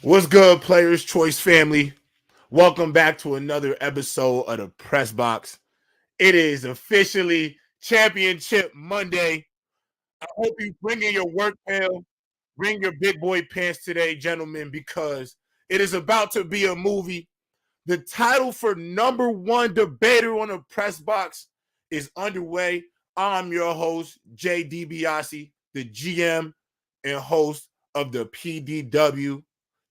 What's good, Players Choice family? Welcome back to another episode of the PressBox. It is officially Championship Monday. I hope you bring in your work pail, bring your big boy pants today, gentlemen, because it is about to be a movie. The title for number one debater on the PressBox is underway. I'm your host, Jay DiBiase, the GM and host of the PDW,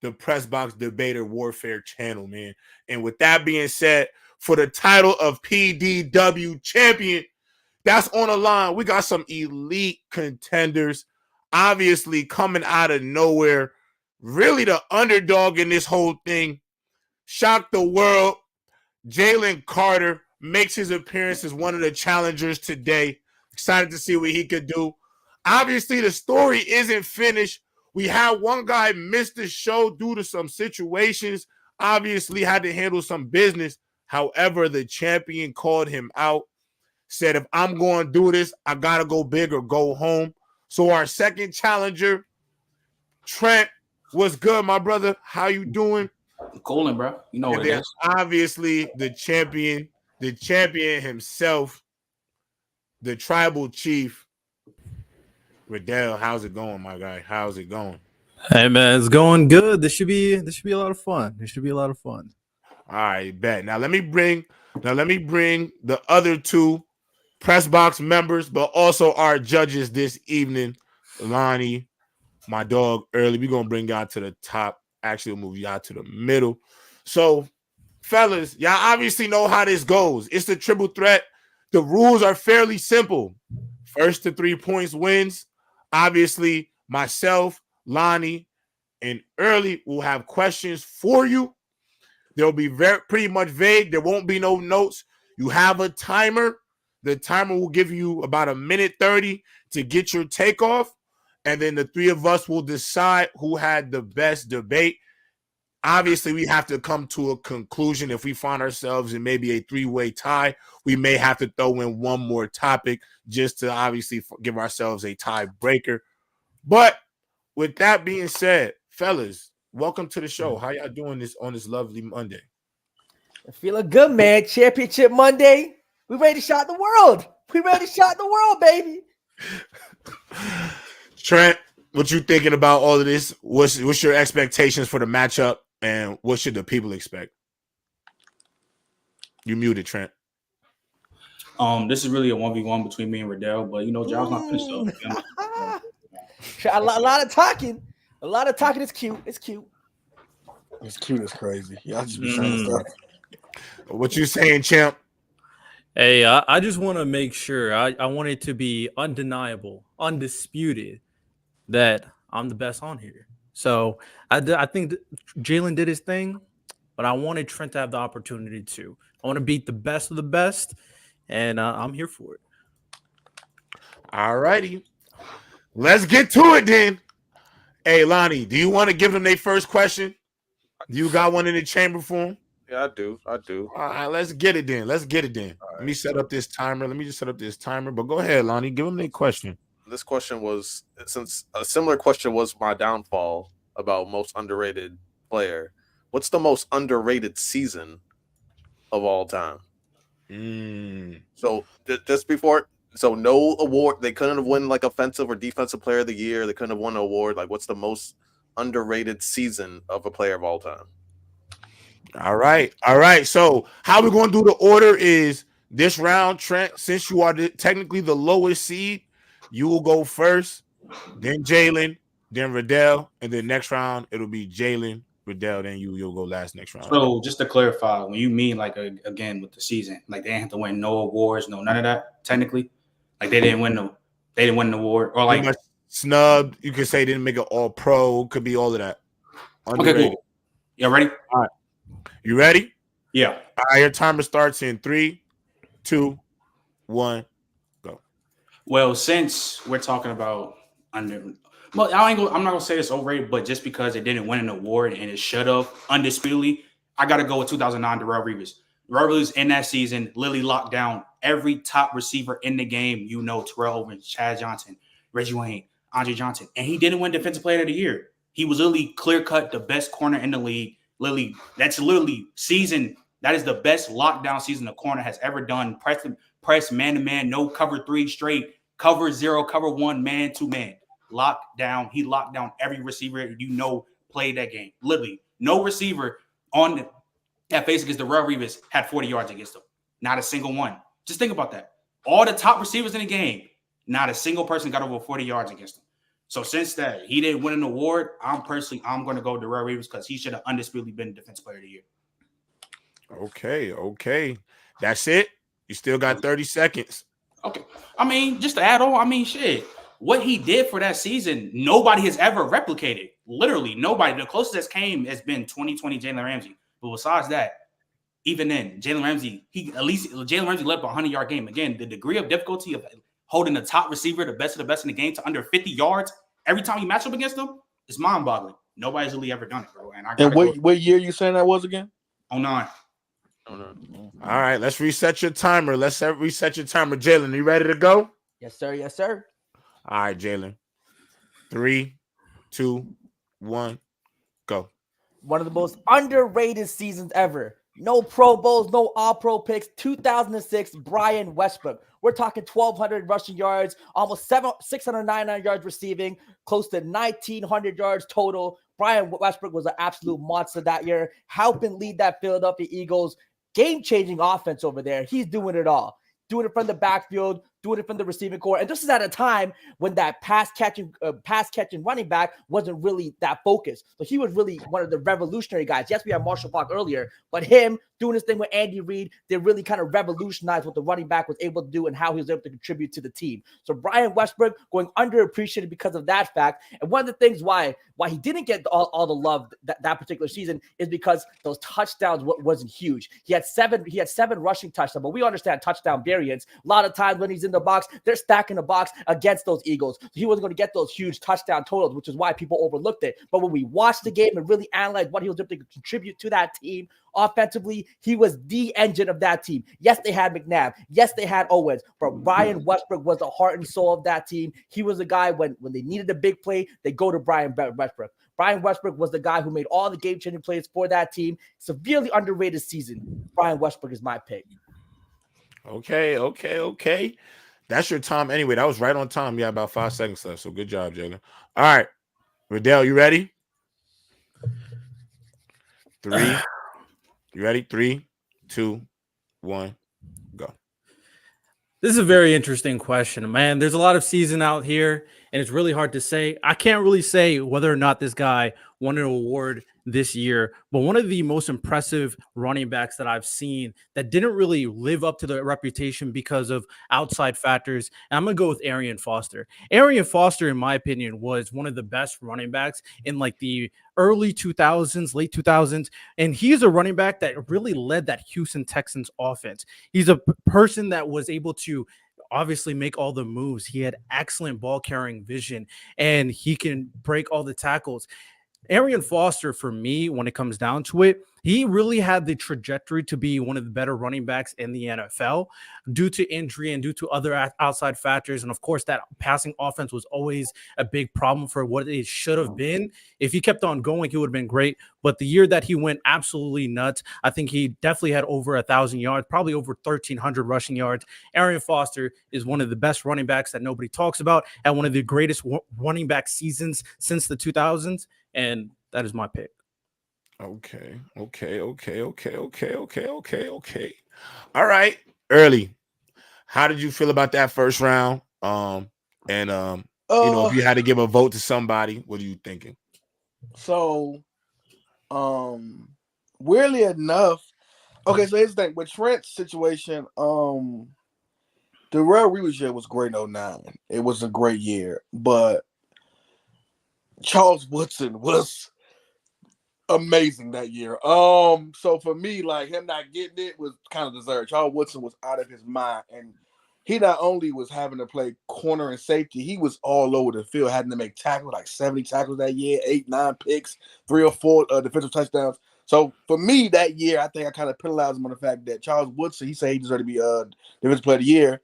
the PressBox Debater Warfare channel, man. And with that being said, for the title of PDW champion, that's on the line. We got some elite contenders, obviously coming out of nowhere. Really the underdog in this whole thing. Shocked the world. Jalen Carter makes his appearance as one of the challengers today. Excited to see what he could do. Obviously, the story isn't finished. We had one guy miss the show due to some situations. Obviously, had to handle some business. However, the champion called him out. Said, if I'm going to do this, I got to go big or go home. So our second challenger, Trent, what's good, my brother? How you doing? Cooling, bro. You know what it is. Obviously, the champion himself, the tribal chief, Riddell. How's it going, my guy? How's it going? Hey man, it's going good. This should be a lot of fun. All right, bet. Now let me bring the other two PressBox members, but also our judges this evening. Lonnie, my dog, early. We're gonna bring y'all to the top. Actually, we'll move y'all to the middle. So, fellas, y'all obviously know how this goes. It's the triple threat. The rules are fairly simple. First to 3 points wins. Obviously, myself, Lonnie, and Early will have questions for you. They'll be pretty much vague. There won't be no notes. You have a timer. The timer will give you about a minute 30 to get your takeoff. And then the three of us will decide who had the best debate. Obviously, we have to come to a conclusion. If we find ourselves in maybe a three-way tie, we may have to throw in one more topic just to obviously give ourselves a tiebreaker. But with that being said, fellas, welcome to the show. How y'all doing this on this lovely Monday? Feeling good, man. Championship Monday. We ready to shock the world. Baby. Trent, what you thinking about all of this? What's your expectations for the matchup, and what should the people expect? You muted, Trent. This is really a 1v1 between me and Riddell, but you know, Giles not finished though. A lot of talking. A lot of talking is cute. It's cute. It's cute as crazy. Y'all just be saying stuff. What you saying, champ? Hey, I just want to make sure. I want it to be undeniable, undisputed that I'm the best on here. So I think Jalen did his thing, but I wanted Trent to have the opportunity to. I want to beat the best of the best, and I'm here for it. All righty. Let's get to it then. Hey, Lonnie, do you want to give them their first question? You got one in the chamber for them? Yeah, I do. All right, let's get it then. Right, let me set up this timer. But go ahead, Lonnie. Give them their question. This question was, since a similar question was my downfall about most underrated player. What's the most underrated season of all time? So just before, so no award. They couldn't have won like offensive or defensive player of the year. They couldn't have won an award. Like, what's the most underrated season of a player of all time? All right. So how we're going to do the order is this round, Trent, since you are technically the lowest seed, you will go first, then Jalen, then Riddell, and then next round it'll be Jalen, Riddell, then you'll go last next round. So just to clarify, when you mean like again with the season, like they didn't have to win no awards, none of that. Technically, like they didn't win an award, or like snubbed. You could say didn't make it all pro. Could be all of that. Underrated. Okay, cool. Y'all ready? All right. You ready? Yeah. All right, your timer starts in 3, 2, 1, go. Well, since we're talking about I'm not gonna say it's overrated, but just because it didn't win an award and it should have undisputedly, I gotta go with 2009 Darrell Revis. Darrell Revis in that season literally locked down every top receiver in the game. You know, Terrell Owens, Chad Johnson, Reggie Wayne, Andre Johnson, and he didn't win Defensive Player of the Year. He was literally clear-cut the best corner in the league. Literally, that's literally season. That is the best lockdown season the corner has ever done. Press man-to-man, no cover 3 straight, cover 0, cover 1, man to man. Lockdown. He locked down every receiver played that game. Literally, no receiver on that face against the Darrelle Revis had 40 yards against him. Not a single one. Just think about that. All the top receivers in the game, not a single person got over 40 yards against him. So since that he didn't win an award, I'm going to go Darrelle Revis because he should have undisputedly been Defensive Player of the Year. Okay. That's it. You still got 30 seconds. Okay. I mean, just to add on, shit. What he did for that season, nobody has ever replicated. Literally, nobody. The closest that's came has been 2020 Jalen Ramsey. But besides that, even then, Jalen Ramsey led up a 100-yard game. Again, the degree of difficulty of holding the top receiver, the best of the best in the game, to under 50 yards every time you match up against them is mind-boggling. Nobody's really ever done it, bro. And what year you saying that was again? 09. All right, let's reset your timer. Reset your timer. Jalen, you ready to go? Yes, sir. Yes, sir. All right, Jalen. 3, 2, 1, go. One of the most underrated seasons ever. No Pro Bowls, no All-Pro picks. 2006, Brian Westbrook. We're talking 1,200 rushing yards, almost 699 yards receiving, close to 1,900 yards total. Brian Westbrook was an absolute monster that year, helping lead that Philadelphia Eagles game-changing offense over there. He's doing it all. Doing it from the backfield, doing it from the receiving core. And this is at a time when that pass catching running back wasn't really that focused. So he was really one of the revolutionary guys. Yes, we had Marshall Faulk earlier, but him doing this thing with Andy Reid, they really kind of revolutionized what the running back was able to do and how he was able to contribute to the team. So Brian Westbrook going underappreciated because of that fact. And one of the things why he didn't get all the love that particular season is because those touchdowns wasn't huge. He had seven rushing touchdowns, but we understand touchdown variance. A lot of times when he's in the box, they're stacking the box against those Eagles. So he wasn't going to get those huge touchdown totals, which is why people overlooked it. But when we watched the game and really analyzed what he was able to contribute to that team offensively, he was the engine of that team. Yes, they had McNabb. Yes, they had Owens. But Brian Westbrook was the heart and soul of that team. He was the guy when they needed a big play, they go to Brian Westbrook. Brian Westbrook was the guy who made all the game-changing plays for that team. Severely underrated season. Brian Westbrook is my pick. Okay. That's your time anyway. That was right on time. You had about 5 seconds left, so good job, Jalen. All right. Riddell, you ready? 3. You ready? 3, 2, 1, go. This is a very interesting question, man. There's a lot of season out here, and it's really hard to say. I can't really say whether or not this guy won an award this year, but one of the most impressive running backs that I've seen that didn't really live up to the reputation because of outside factors, and I'm going to go with Arian Foster. Arian Foster, in my opinion, was one of the best running backs in like the early 2000s, late 2000s, and he's a running back that really led that Houston Texans offense. He's a person that was able to obviously make all the moves. He had excellent ball carrying vision, and he can break all the tackles. Arian Foster, for me, when it comes down to it, he really had the trajectory to be one of the better running backs in the NFL due to injury and due to other outside factors. And of course, that passing offense was always a big problem for what it should have been. If he kept on going, he would have been great. But the year that he went absolutely nuts, I think he definitely had over 1,000 yards, probably over 1,300 rushing yards. Arian Foster is one of the best running backs that nobody talks about, and one of the greatest running back seasons since the 2000s. And that is my pick. Okay. All right. Early. How did you feel about that first round? If you had to give a vote to somebody, what are you thinking? So, weirdly enough, okay, so here's the thing. With Trent's situation, the Darrelle Revis year was great in 09. It was a great year, but Charles Woodson was amazing that year. So for me, like him not getting it was kind of deserved. Charles Woodson was out of his mind, and he not only was having to play corner and safety, he was all over the field, having to make tackles, like 70 tackles that year, 8, 9 picks, 3 or 4 defensive touchdowns. So for me that year, I think I kind of penalized him on the fact that Charles Woodson, he said he deserved to be defensive player of the year.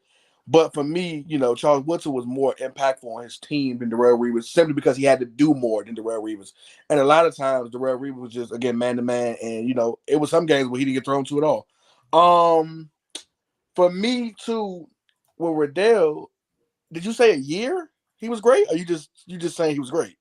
But for me, Charles Woodson was more impactful on his team than Darrelle Revis, simply because he had to do more than Darrelle Revis. And a lot of times, Darrelle Revis was just, again, man-to-man. And, it was some games where he didn't get thrown to at all. For me, too, with Riddell, did you say a year he was great? Or you just saying he was great?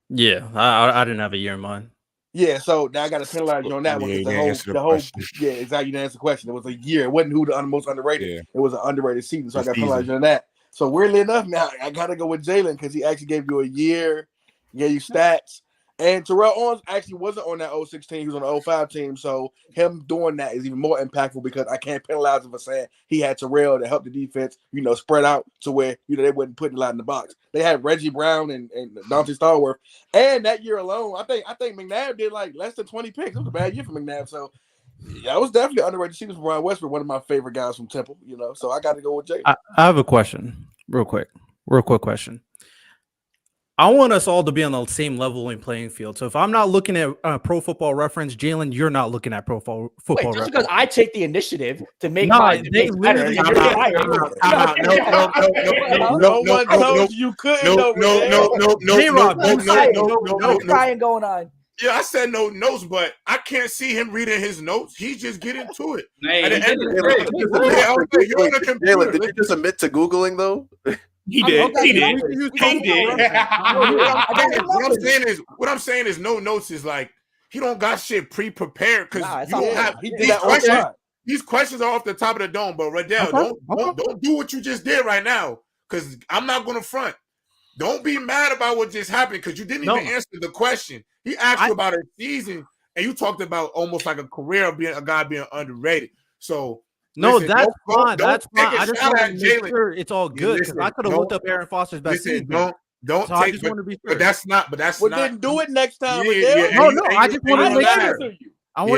Yeah, I didn't have a year in mind. Yeah, so now I got to penalize you on that one. Yeah, exactly. You didn't answer the question. It was a year. It wasn't who the most underrated. Yeah. It was an underrated season, so I got to penalize you on that. So weirdly enough, now I got to go with Jalen because he actually gave you a year, gave you stats. And Terrell Owens actually wasn't on that 06 team. He was on the 05 team. So him doing that is even more impactful because I can't penalize him for saying he had Terrell to help the defense, spread out to where, they wasn't putting a lot in the box. They had Reggie Brown and Dante Stallworth. And that year alone, I think McNabb did like less than 20 picks. It was a bad year for McNabb. So yeah, it was definitely an underrated season for Brian Westbrook, one of my favorite guys from Temple, So I got to go with Jay. I have a question, real quick question. I want us all to be on the same level and playing field. So if I'm not looking at Pro Football Reference, Jalen, you're not looking at Pro Football Reference. Just because I take the initiative to make my they better. No one told you couldn't. No crying going on. Yeah, I said no notes, but I can't see him reading his notes. He just get into it. Hey, Jalen, did you just admit to Googling though? He did. What I'm saying is no notes is like he don't got shit pre-prepared because you don't have these questions are off the top of the dome. But Riddell, don't do what you just did right now because I'm not gonna front. Don't be mad about what just happened because you didn't even answer the question. He asked you about a season and you talked about almost like a career of being a guy being underrated. So listen, that's fine. That's fine. I just want to make sure it's all good because I could have looked up Aaron Foster's best season. Don't I just want to be sure. But that's not. Then do it next time. No. I just want to make sure.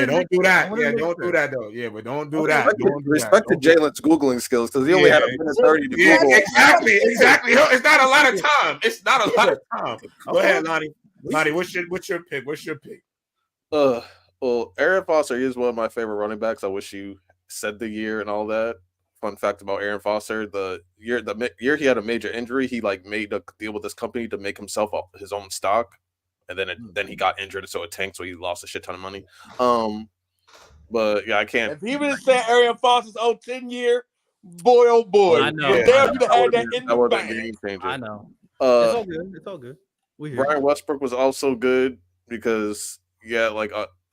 Don't do that. Yeah, don't do that though. Yeah, but don't do that. Respect to Jalen's Googling skills because he only had a minute 30 to Google. Exactly. It's not a lot of time. Go ahead, Lonnie. Lonnie, what's your pick? Well, Aaron Foster is one of my favorite running backs. I wish you said the year and all that. Fun fact about Aaron Foster: the year he had a major injury, he made a deal with this company to make himself his own stock, and then he got injured, so it tanked, so he lost a shit ton of money. But yeah, I can't. If he would have said Aaron Foster's 10 year, boy, oh boy, I know. I know. It's all good. Brian Westbrook was also good because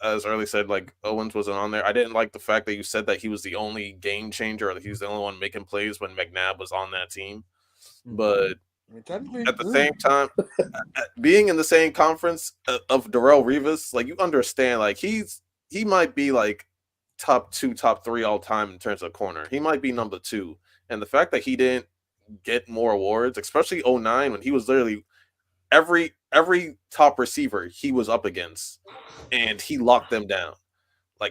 as Early said, Owens wasn't on there. I didn't like the fact that you said that he was the only game changer or that he was the only one making plays when McNabb was on that team. But at the same time, being in the same conference of Darrelle Revis, you understand, he might be top 2, top 3 all time in terms of corner. He might be number 2. And the fact that he didn't get more awards, especially 09 when he was literally every top receiver he was up against, and he locked them down.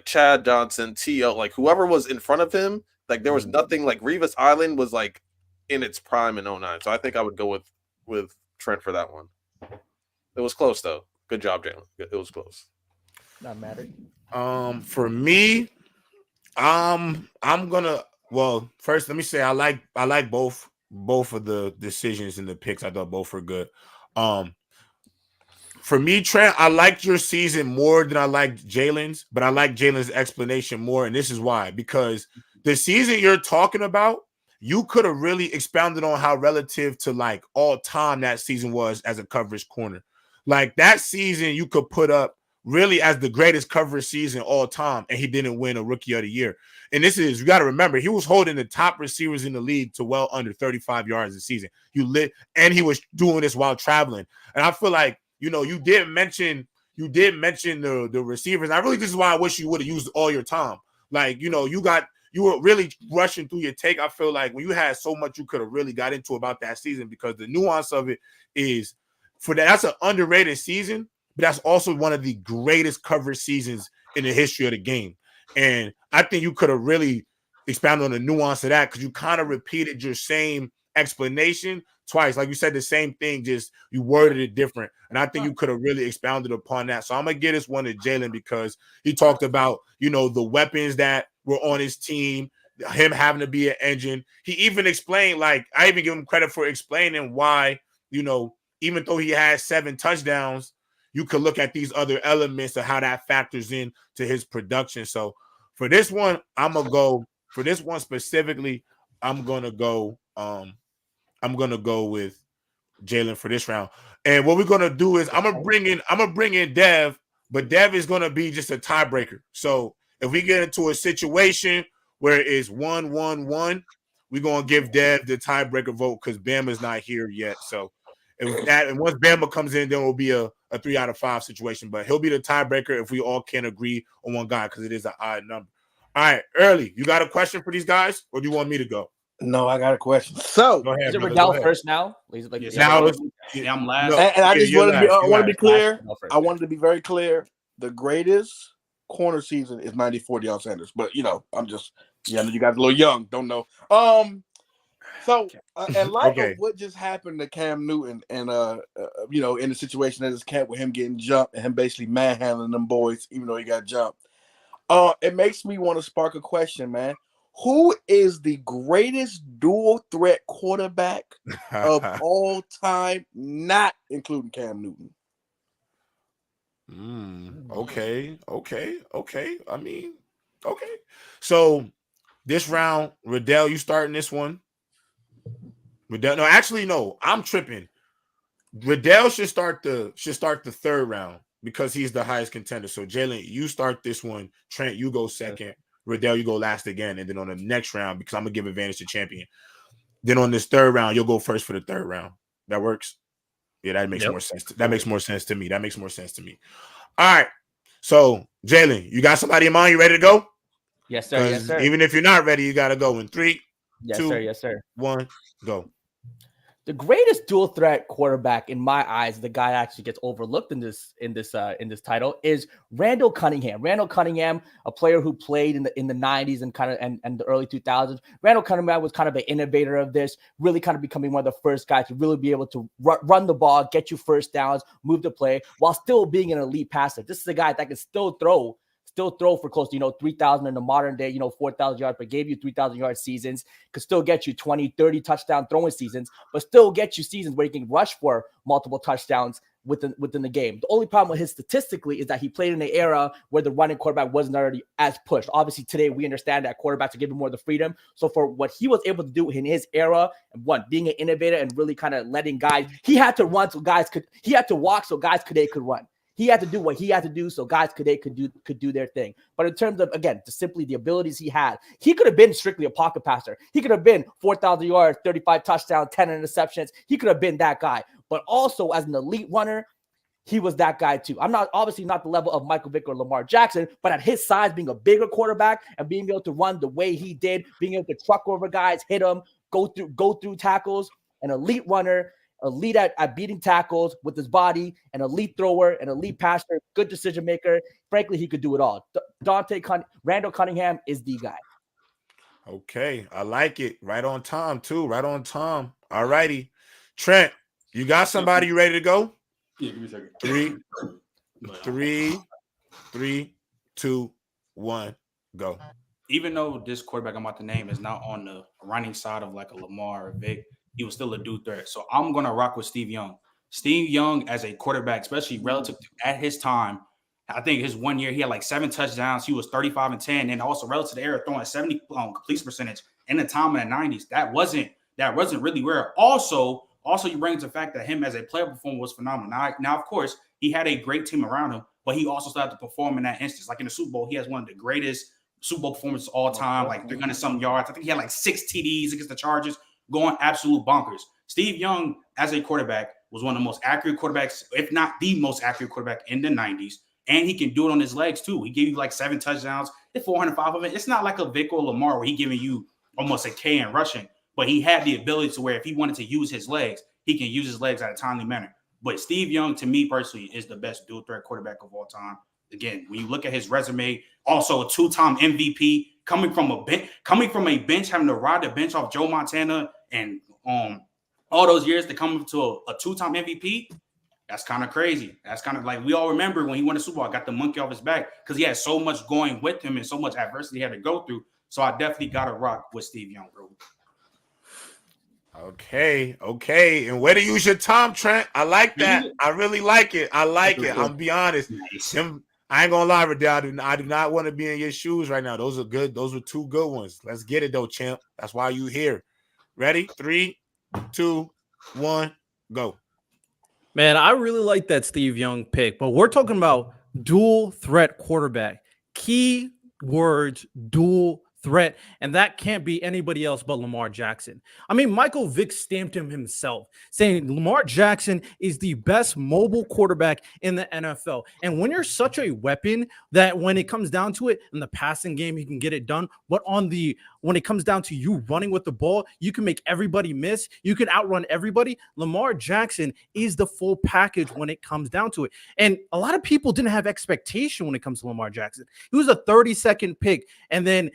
Chad Johnson, T.O., whoever was in front of him, there was nothing. Revis Island was in its prime in 09. So I think I would go with Trent for that one. It was close though. Good job, Jalen. It was close. Not matter. For me, I'm gonna. Well, first let me say I like both of the decisions and the picks. I thought both were good. For me, Trent, I liked your season more than I liked Jalen's, but I like Jalen's explanation more, and this is why. Because the season you're talking about, you could have really expounded on how relative to all time that season was as a coverage corner. That season you could put up really as the greatest coverage season all time, and he didn't win a Rookie of the Year. And this is, you got to remember, he was holding the top receivers in the league to well under 35 yards a season. And he was doing this while traveling. And I feel like, you did mention the receivers. This is why I wish you would have used all your time. You were really rushing through your take. I feel like when you had so much you could have really got into about that season, because the nuance of it is that's an underrated season, but that's also one of the greatest coverage seasons in the history of the game. And I think you could have really expounded on the nuance of that because you kind of repeated your same explanation twice. You said the same thing, just you worded it different. And I think you could have really expounded upon that. So I'm going to give this one to Jalen because he talked about, the weapons that were on his team. him having to be an engine. He even explained, like, I even give him credit for explaining why, even though he has 7 touchdowns, you could look at these other elements of how that factors in to his production. So for this one, for this one specifically, I'm gonna go with Jalen for this round. And what we're gonna do is I'm gonna bring in Dev, but Dev is gonna be just a tiebreaker. So if we get into a situation where it's 1-1-1, we're gonna give Dev the tiebreaker vote because Bama's not here yet. So and once Bama comes in, then it will be a 3 out of 5 situation. But he'll be the tiebreaker if we all can't agree on one guy because it is an odd number. All right, Early, you got a question for these guys, or do you want me to go? No, I got a question. So, go ahead, is it brother, Riddell first now? Now I'm last. No, and I just want to be clear. Last. I wanted to be very clear. The greatest corner season is 94 Deion Sanders. But I'm just you guys are a little young, don't know. So in light of what just happened to Cam Newton and in the situation that is kept with him getting jumped and him basically manhandling them boys, even though he got jumped. It makes me want to spark a question, man. Who is the greatest dual threat quarterback of all time, not including Cam Newton? Okay. I mean, okay. So this round, Riddell, you starting this one? Riddell, no, I'm tripping. Riddell should start the third round because he's the highest contender. So Jalen, you start this one. Trent, you go second. Riddell, you go last again, and then on the next round, because I'm gonna give advantage to champion. Then on this third round, you'll go first for the third round. That works. Yeah, that makes more sense. That makes more sense to me. All right. So Jalen, you got somebody in mind? You ready to go? Yes, sir. Yes, sir. Even if you're not ready, you gotta go in 3, yes, 2, sir. Yes, sir. 1, go. The greatest dual threat quarterback in my eyes, the guy actually gets overlooked in this title, is Randall Cunningham. Randall Cunningham, a player who played in the 90s and the early 2000s. Randall Cunningham was kind of an innovator of this, really kind of becoming one of the first guys to really be able to run the ball, get you first downs, move the play, while still being an elite passer. This is a guy that can still throw for close to, 3,000 in the modern day, 4,000 yards, but gave you 3,000 yard seasons, could still get you 20, 30 touchdown throwing seasons, but still get you seasons where you can rush for multiple touchdowns within the game. The only problem with his statistically is that he played in an era where the running quarterback wasn't already as pushed. Obviously, today we understand that quarterbacks are given more of the freedom. So for what he was able to do in his era, being an innovator and really kind of letting guys, he had to run so guys could, he had to walk so guys could run. He had to do what he had to do so guys could do their thing. But in terms of, again, just simply the abilities he had, he could have been strictly a pocket passer. He could have been 4,000 yards, 35 touchdowns, 10 interceptions. He could have been that guy. But also as an elite runner, he was that guy too. I'm obviously not the level of Michael Vick or Lamar Jackson, but at his size, being a bigger quarterback and being able to run the way he did, being able to truck over guys, hit them, go through tackles, an elite runner, elite at beating tackles with his body, an elite thrower, an elite passer, good decision maker. Frankly, he could do it all. Randall Cunningham is the guy. Okay, I like it. Right on time, too. Right on time. All righty. Trent, you got somebody? You ready to go? Yeah, give me a second. 3, 2, 1, go. Even though this quarterback I'm about to name is not on the running side of like a Lamar or Vic, he was still a dual threat. So I'm going to rock with Steve Young. Steve Young as a quarterback, especially relative to at his time, I think his 1 year, he had like 7 touchdowns. He was 35-10. And also relative to the era, throwing 70 completion percentage in the time in the 90s. That wasn't really rare. Also, you bring into the fact that him as a player performer was phenomenal. Now, of course, he had a great team around him, but he also started to perform in that instance. Like in the Super Bowl, he has one of the greatest Super Bowl performances of all time, like 300-something yards. I think he had like 6 TDs against the Chargers, going absolute bonkers. Steve Young, as a quarterback, was one of the most accurate quarterbacks, if not the most accurate quarterback in the 90s. And he can do it on his legs, too. He gave you like 7 touchdowns, 405 of it. It's not like a Vic or Lamar where he giving you almost a K in rushing, but he had the ability to where if he wanted to use his legs, he can use his legs at a timely manner. But Steve Young, to me personally, is the best dual threat quarterback of all time. Again, when you look at his resume, also a 2-time MVP, coming from a bench, having to ride the bench off Joe Montana and all those years to come up to a 2-time MVP, that's kind of crazy. That's kind of like we all remember when he won the Super Bowl, got the monkey off his back because he had so much going with him and so much adversity he had to go through. So I definitely got to rock with Steve Young, bro. Okay. And way to use your time, Trent. I like that. I really like it. I'll be honest. Nice. I ain't gonna lie, Riddell. I do not want to be in your shoes right now. Those are good. Those were two good ones. Let's get it though, champ. That's why you here. Ready? 3, 2, 1, go. Man, I really like that Steve Young pick, but we're talking about dual threat quarterback. Key words, dual threat, and that can't be anybody else but Lamar Jackson. I mean, Michael Vick stamped him himself, saying Lamar Jackson is the best mobile quarterback in the NFL. And when you're such a weapon that when it comes down to it in the passing game, you can get it done, but when it comes down to you running with the ball, you can make everybody miss. You can outrun everybody. Lamar Jackson is the full package when it comes down to it. And a lot of people didn't have expectation when it comes to Lamar Jackson. He was a 32nd pick, and then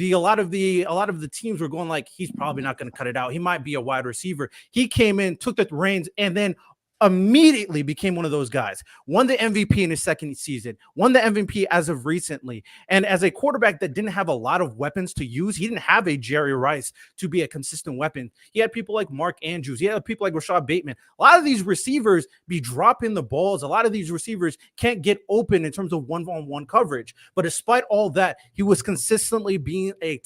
a lot of the teams were going like, he's probably not going to cut it out. He might be a wide receiver. He came in, took the reins, and then immediately became one of those guys. Won the MVP in his second season, won the MVP as of recently. And as a quarterback that didn't have a lot of weapons to use, he didn't have a Jerry Rice to be a consistent weapon. He had people like Mark Andrews. He had people like Rashad Bateman. A lot of these receivers be dropping the balls. A lot of these receivers can't get open in terms of one-on-one coverage. But despite all that, he was consistently being a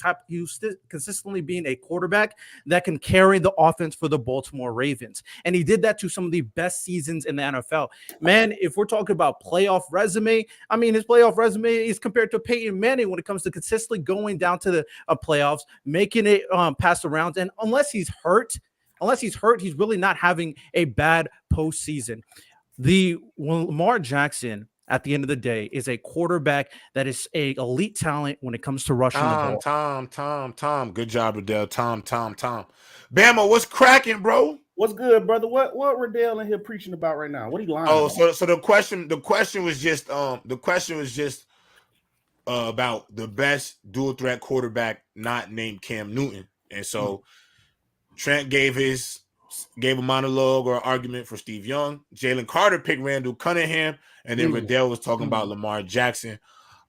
quarterback that can carry the offense for the Baltimore Ravens. And he did that to some of the best seasons in the NFL. Man, if we're talking about playoff resume, I mean, his playoff resume is compared to Peyton Manning when it comes to consistently going down to the playoffs, making it past the rounds. And unless he's hurt, he's really not having a bad postseason. Lamar Jackson, at the end of the day, is a quarterback that is a elite talent when it comes to rushing the ball. Tom. Good job, Riddell. Tom. Bama, what's cracking, bro? What's good, brother? What Riddell in here preaching about right now? What are you lying about? So the question was just about the best dual threat quarterback not named Cam Newton. And so Trent gave a monologue or argument for Steve Young. Jalen Carter picked Randall Cunningham, and then Riddell was talking about Lamar Jackson.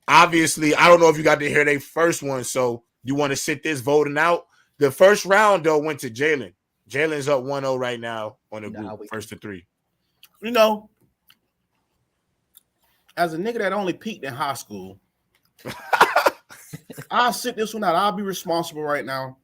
Obviously, I don't know if you got to hear their first one, so you want to sit this voting out. The first round, though, went to Jalen. Jalen's up 1-0 right now on the group, first to 3. You know, as a nigga that only peaked in high school, I'll sit this one out. I'll be responsible right now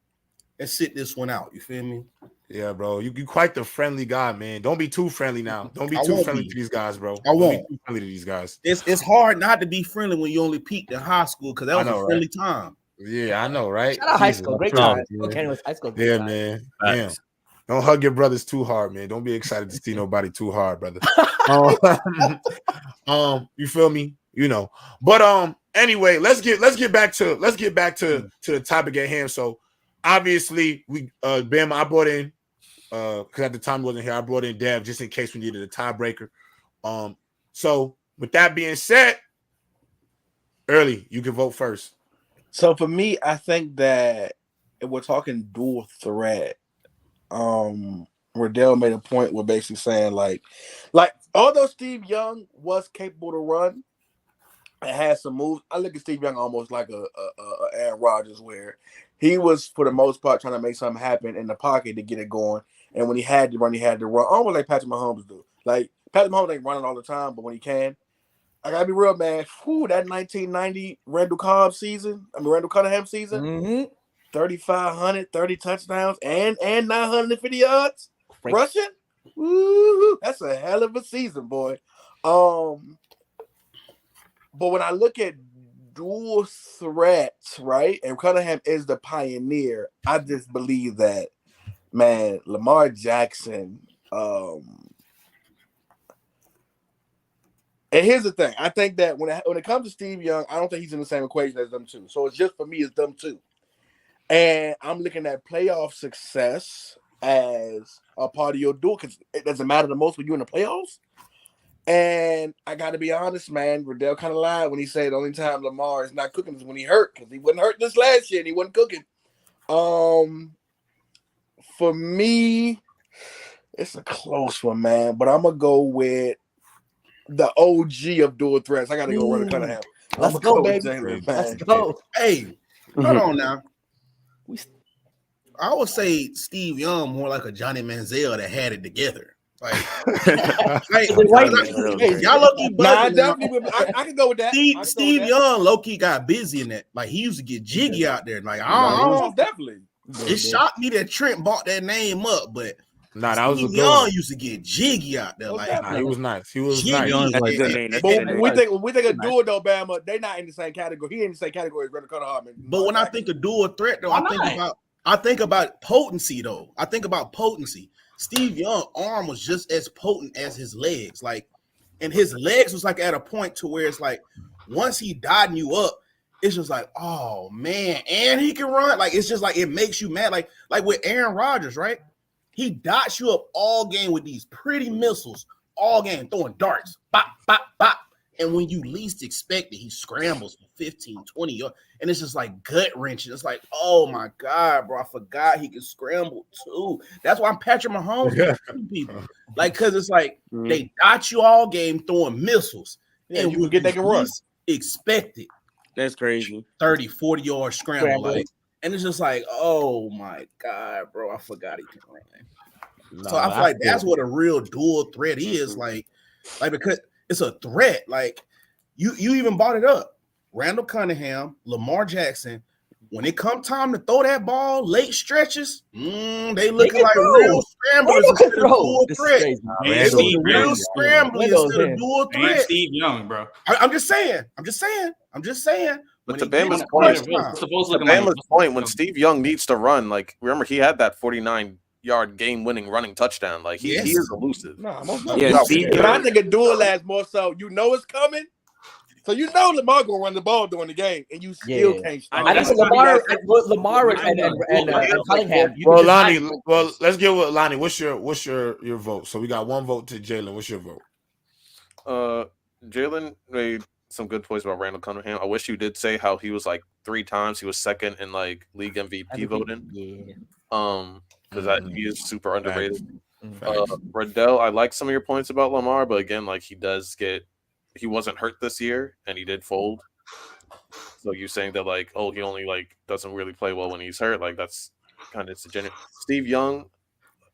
and sit this one out. You feel me? Yeah, bro. You quite the friendly guy, man. Don't be too friendly now. Don't be too friendly to these guys, bro. I won't. Don't be too friendly to these guys. It's hard not to be friendly when you only peaked in high school because that was a friendly time. Yeah, I know, right? Shout out high school. Great time. Okay, was high school. Yeah, man. Damn. Don't hug your brothers too hard, man. Don't be excited to see nobody too hard, brother. You feel me? You know. But anyway, let's get back to the topic at hand. So obviously Bam, I brought in because at the time he wasn't here, I brought in Dev just in case we needed a tiebreaker. So with that being said, Early, you can vote first. So for me, I think that if we're talking dual threat, Riddell made a point with basically saying like although Steve Young was capable to run and had some moves, I look at Steve Young almost like a Aaron Rodgers, where he was for the most part trying to make something happen in the pocket to get it going, and when he had to run, almost like Patrick Mahomes do. Like Patrick Mahomes ain't running all the time, but when he can, I gotta be real, man. That 1990 Randall Cunningham season. 3,500, 30 touchdowns, and 950 yards rushing. Woo, that's a hell of a season, boy. But when I look at dual threats, right, and Cunningham is the pioneer, I just believe that, man, Lamar Jackson. And here's the thing: I think that when it comes to Steve Young, I don't think he's in the same equation as them two. So it's just for me, it's them two. And I'm looking at playoff success as a part of your duel because it doesn't matter the most when you're in the playoffs. And I got to be honest, man, Riddell kind of lied when he said the only time Lamar is not cooking is when he hurt, because he wasn't hurt this last year and he wasn't cooking. For me, it's a close one, man, but I'm going to go with the OG of dual threats. I got to go Randall Cunningham. Let's go, baby. Let's go. Hey, Hold on now. I would say Steve Young more like a Johnny Manziel that had it together. Like y'all low-key buzzing. I can go with that. Steve Young low-key got busy in that. Like he used to get jiggy out there. Like definitely. It shocked me that Trent bought that name up, but that was Steve a Young good. used to get jiggy out there. Like He was nice. He was jiggy. nice. Young's like good name. That's But good name. when we think of dual though, Bama, they not in the same category. He in the same category as Randall Carter Hartman. But when I think of dual threat, though, I think about potency, though. I think about potency. Steve Young's arm was just as potent as his legs. Like, and his legs was like at a point to where it's like, once he dotting you up, it's just like, oh man, and he can run. Like, it's just like it makes you mad. Like with Aaron Rodgers, right? He dots you up all game with these pretty missiles, all game, throwing darts, bop, bop, bop. And when you least expect it, he scrambles for 15, 20 yards. And it's just like gut wrenching. It's like, oh my God, bro, I forgot he can scramble too. That's why I'm Patrick Mahomes people. Like, because it's like they dot you all game throwing missiles. Yeah, and you get they can run. Expect it. That's crazy. 30, 40 yard scramble. Like, and it's just like, oh my God, bro, I forgot he can run. So I feel like that's what a real dual threat is. Like because it's a threat. Like you even brought it up. Randall Cunningham, Lamar Jackson. When it come time to throw that ball, late stretches, they looking like real scramblers instead of dual threat. Real scramblers instead of dual threat. Steve Young, bro. I'm just saying. But to Bama's point, when Steve Young needs to run, like remember he had that 49-yard game-winning running touchdown. Like he is elusive. But I think a dual lasts more so. You know it's coming, so you know Lamar gonna run the ball during the game, and you still can't stop. I think Lamar and Cunningham. Well, Lonnie. Well, let's get with Lonnie. What's your vote? So we got one vote to Jalen. What's your vote? Jalen made some good points about Randall Cunningham. I wish you did say how he was like 3 times. He was second in like league MVP voting. Yeah. Because he is super underrated. Riddell, I like some of your points about Lamar, but again, like he wasn't hurt this year and he did fold. So you saying that like, oh, he only like doesn't really play well when he's hurt, like that's kind of disingenuous. Steve Young,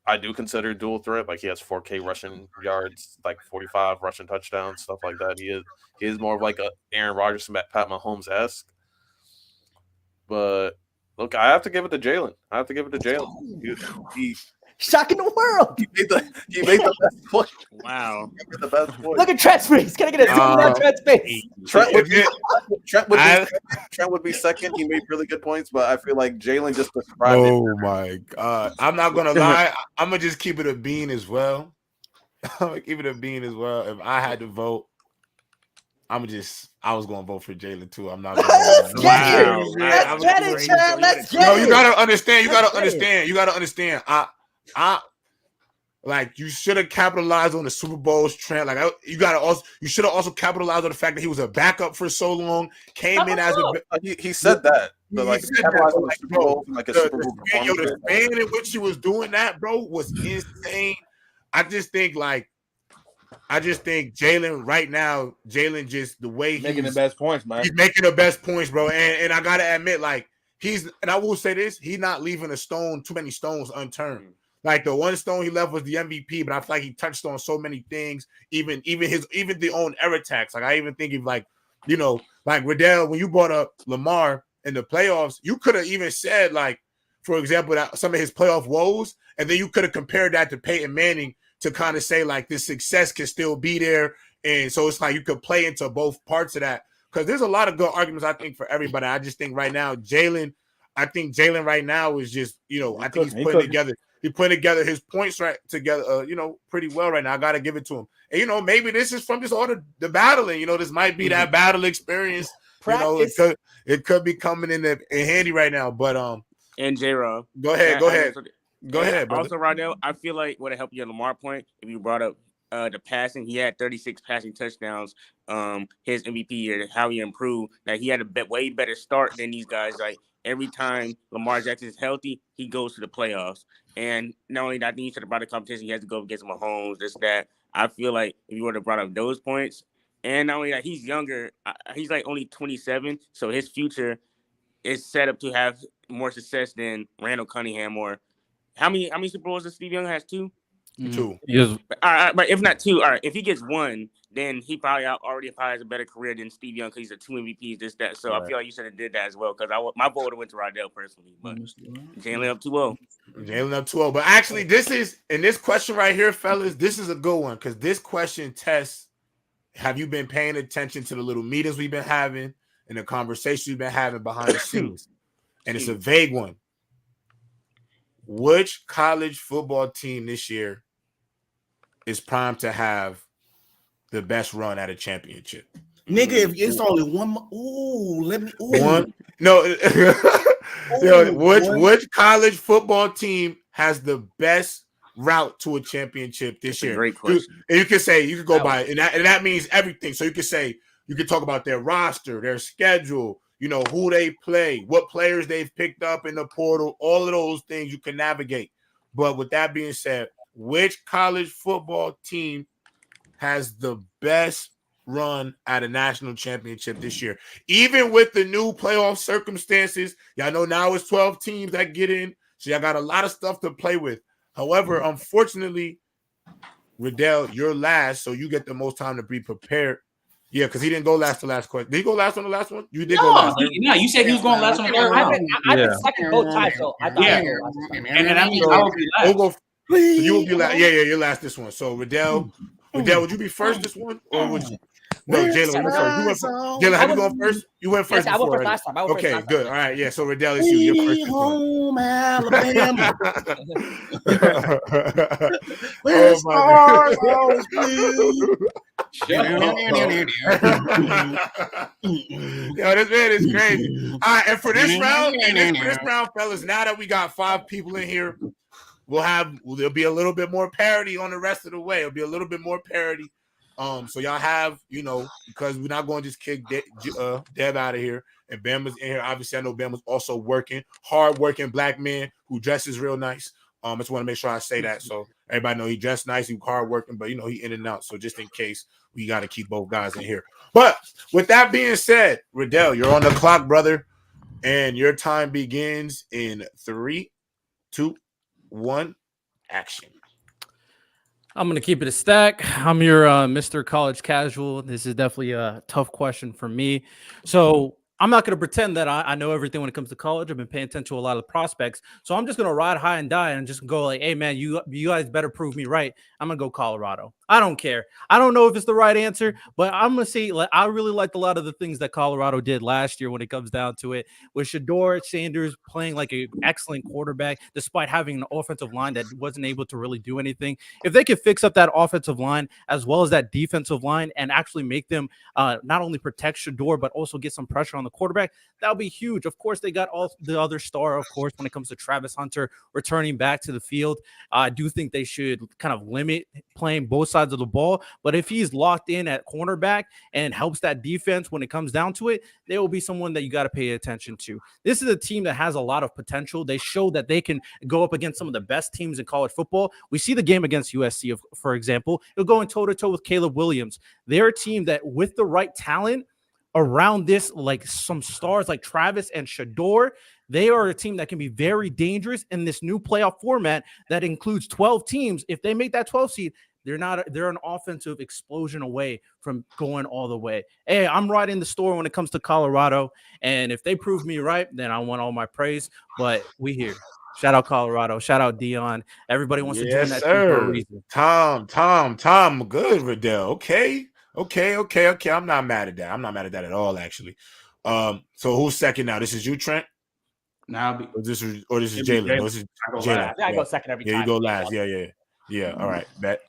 I do consider dual threat. Like he has 4K rushing yards, like 45 rushing touchdowns, stuff like that. He is more of like a Aaron Rodgers, Pat Mahomes-esque. But look, I have to give it to Jalen. He shocking the world. He made the best point. Wow. The best point. Look at Trent's face. Can I get a zoom on Trent's face? Trent would be second. He made really good points, but I feel like Jalen just described it. Oh my God. I'm not gonna lie. I'm gonna just keep it a bean as well. If I had to vote, I was gonna vote for Jalen too. I'm not gonna Let's get it, Chad. Let's get it. No, you gotta understand. I like you should have capitalized on the Super Bowl's trend. Like you should have also capitalized on the fact that he was a backup for so long. Came in as he said that, but like capitalized on the Super Bowl, like a Super Bowl performance. The span in which he was doing that, bro, was insane. I just think Jalen right now, just the way he's making the best points, man. He's making the best points, bro. And I gotta admit, like and I will say this, he's not leaving too many stones unturned. Like the one stone he left was the MVP, but I feel like he touched on so many things, even the own error tax. Like I even think of like Riddell, when you brought up Lamar in the playoffs, you could have even said like, for example, that some of his playoff woes, and then you could have compared that to Peyton Manning to kind of say like this success can still be there. And so it's like you could play into both parts of that. Because there's a lot of good arguments, I think, for everybody. I just think right now, Jalen right now is just, I think he's putting together his points together, pretty well right now. I got to give it to him. And, maybe this is from just all the battling. This might be that battle experience. It could be coming in handy right now. But and J-Rob. Go ahead. Go ahead, brother. Also, right now, I feel like would have helped you on Lamar point if you brought up the passing. He had 36 passing touchdowns. His MVP year, how he improved. Like he had a way better start than these guys. Like every time Lamar Jackson is healthy, he goes to the playoffs. And not only that, I think he should have brought a competition. He has to go against Mahomes. This that. I feel like if you would have brought up those points, and not only that, he's younger. He's like only 27, so his future is set up to have more success than Randall Cunningham or how many Super Bowls does Steve Young has? 2? 2. But, all right, but if not 2, all right, if he gets 1, then he probably already has a better career than Steve Young because he's a 2 MVPs, this, that. So I feel like you should have did that as well because my vote would have went to Rydell personally. But Jalen up 2-0. Jalen up 2-0. But actually, this question right here, fellas, this is a good one because this question tests, have you been paying attention to the little meetings we've been having and the conversations we've been having behind the scenes? And it's a vague one. Which college football team this year is primed to have the best run at a championship? Nigga, if it's only one, One. No. Which college football team has the best route to a championship this year? Great question. You can say, you can go by it, and that means everything. So you can say, you can talk about their roster, their schedule, who they play, what players they've picked up in the portal, all of those things you can navigate. But with that being said, which college football team has the best run at a national championship this year? Even with the new playoff circumstances, y'all know now it's 12 teams that get in, so y'all got a lot of stuff to play with. However, unfortunately, Riddell, you're last, so you get the most time to be prepared. Yeah, because he didn't go last the last question. Did he go last on the last one? You did go last. No, you said he was going last on the third round. I've been second both times, so I thought and then that means I will be last. So you will be last. Yeah, you're last this one. So Riddell, would you be first this one, or would you? No, Jalen, you went first. Jalen, have you gone first? You went first. Yes, I went first last time. Okay, good. All right, yeah. So Riddell, it's you. You're first. Home, Alabama. Oh my God. Yo, this man is crazy. All right, and for this round, fellas, now that we got 5 people in here, there'll be a little bit more parity on the rest of the way. It'll be a little bit more parity. So y'all have, because we're not going to just kick Dev out of here. And Bama's in here. Obviously, I know Bama's also hard-working black man who dresses real nice. I just want to make sure I say that. So everybody know he dressed nice, he hard-working, but, he in and out. So just in case, we got to keep both guys in here. But with that being said, Riddell, you're on the clock, brother. And your time begins in 3, 2, 1, action. I'm going to keep it a stack. I'm your Mr. College Casual. This is definitely a tough question for me. So I'm not going to pretend that I know everything when it comes to college. I've been paying attention to a lot of the prospects. So I'm just going to ride high and die and just go like, hey, man, you guys better prove me right. I'm going to go Colorado. I don't care. I don't know if it's the right answer, but I'm going to say I really liked a lot of the things that Colorado did last year when it comes down to it, with Shedeur Sanders playing like an excellent quarterback despite having an offensive line that wasn't able to really do anything. If they could fix up that offensive line as well as that defensive line and actually make them not only protect Shedeur, but also get some pressure on the quarterback, that would be huge. Of course, they got all the other star, of course, when it comes to Travis Hunter returning back to the field. I do think they should kind of limit playing both sides of the ball, but if he's locked in at cornerback and helps that defense when it comes down to it, there will be someone that you got to pay attention to. This is a team that has a lot of potential. They show that they can go up against some of the best teams in college football. We see the game against USC, for example. They're going toe-to-toe with Caleb Williams. They're a team that, with the right talent around this, like some stars like Travis and Shedeur, they are a team that can be very dangerous in this new playoff format that includes 12 teams. If they make that 12 seed, they're an offensive explosion away from going all the way. Hey, I'm right in the store when it comes to Colorado, and if they prove me right, then I want all my praise. But we here. Shout out Colorado. Shout out Dion. Everybody wants to join that team for a reason. Tom. Good, Riddell. Okay. I'm not mad at that. I'm not mad at that at all, actually. So who's second now? This is you, Trent? Now, this is Jalen. No, this is Jalen. I go second every time. Yeah, you go last. Yeah. All right, bet.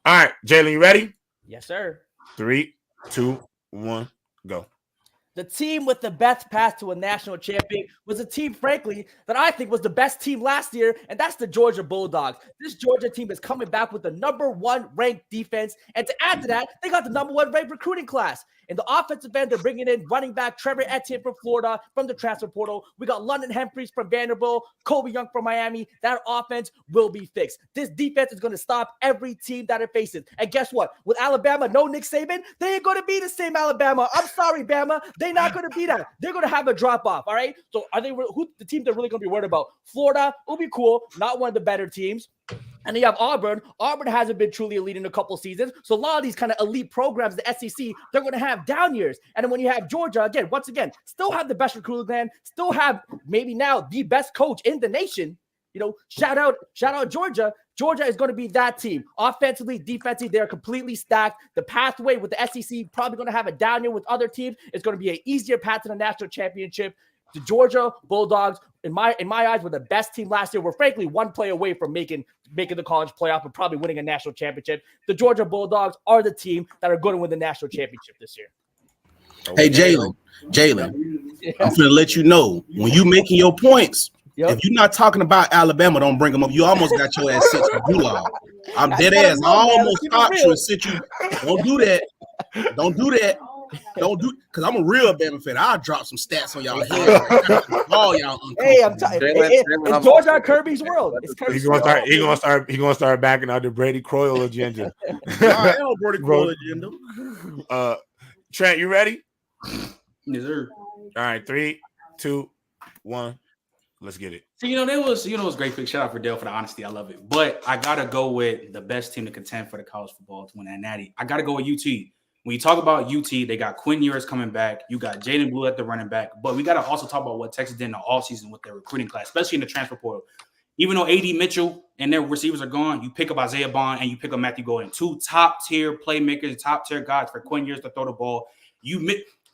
All right, Jalen, you ready? Yes, sir. 3, 2, 1, go. The team with the best path to a national champion was a team, frankly, that I think was the best team last year, and that's the Georgia Bulldogs. This Georgia team is coming back with the #1 ranked defense, and to add to that, they got the #1 ranked recruiting class. In the offensive end, they're bringing in running back Trevor Etienne from Florida from the transfer portal. We got London Humphreys from Vanderbilt, Kobe Young from Miami. That offense will be fixed. This defense is going to stop every team that it faces. And guess what? With Alabama, no Nick Saban, they ain't going to be the same Alabama. I'm sorry, Bama. They're not going to be that. They're going to have a drop off. All right. So are they who the team they're really going to be worried about? Florida will be cool. Not one of the better teams. And then you have Auburn. Auburn hasn't been truly elite in a couple seasons. So a lot of these kind of elite programs, the SEC, they're going to have down years. And then when you have Georgia, once again, still have the best recruiting plan, still have maybe now the best coach in the nation. Shout out Georgia. Georgia is going to be that team. Offensively, defensively, they're completely stacked. The pathway with the SEC probably going to have a down year with other teams. It's going to be an easier path to the national championship. The Georgia Bulldogs, in my eyes, were the best team last year. We're frankly one play away from making the college playoff and probably winning a national championship. The Georgia Bulldogs are the team that are going to win the national championship this year. Hey, Jalen, I'm going to let you know, when you making your points, if you're not talking about Alabama, don't bring them up. You almost got your ass sent to Gulag. I'm dead ass. I almost stopped you and sent you. Don't do that. Because I'm a real Bama fan. I'll drop some stats on y'all head. All y'all. Hey, I'm telling you, it's Georgia Kirby's world. It's Kirby's He gonna start backing out the Brady Croyle agenda. I am Brady Croyle agenda. Trent, you ready? Yes, sir. All right, 3, 2, 1. Let's get it. So, it was great pick. Shout out for Dale for the honesty. I love it. But I got to go with the best team to contend for the college football to win that natty. I got to go with UT. When you talk about UT, they got Quinn Ewers coming back. You got Jaden Blue at the running back. But we got to also talk about what Texas did in the offseason with their recruiting class, especially in the transfer portal. Even though A.D. Mitchell and their receivers are gone, you pick up Isaiah Bond and you pick up Matthew Golden, 2 top-tier playmakers, top-tier guys for Quinn Ewers to throw the ball.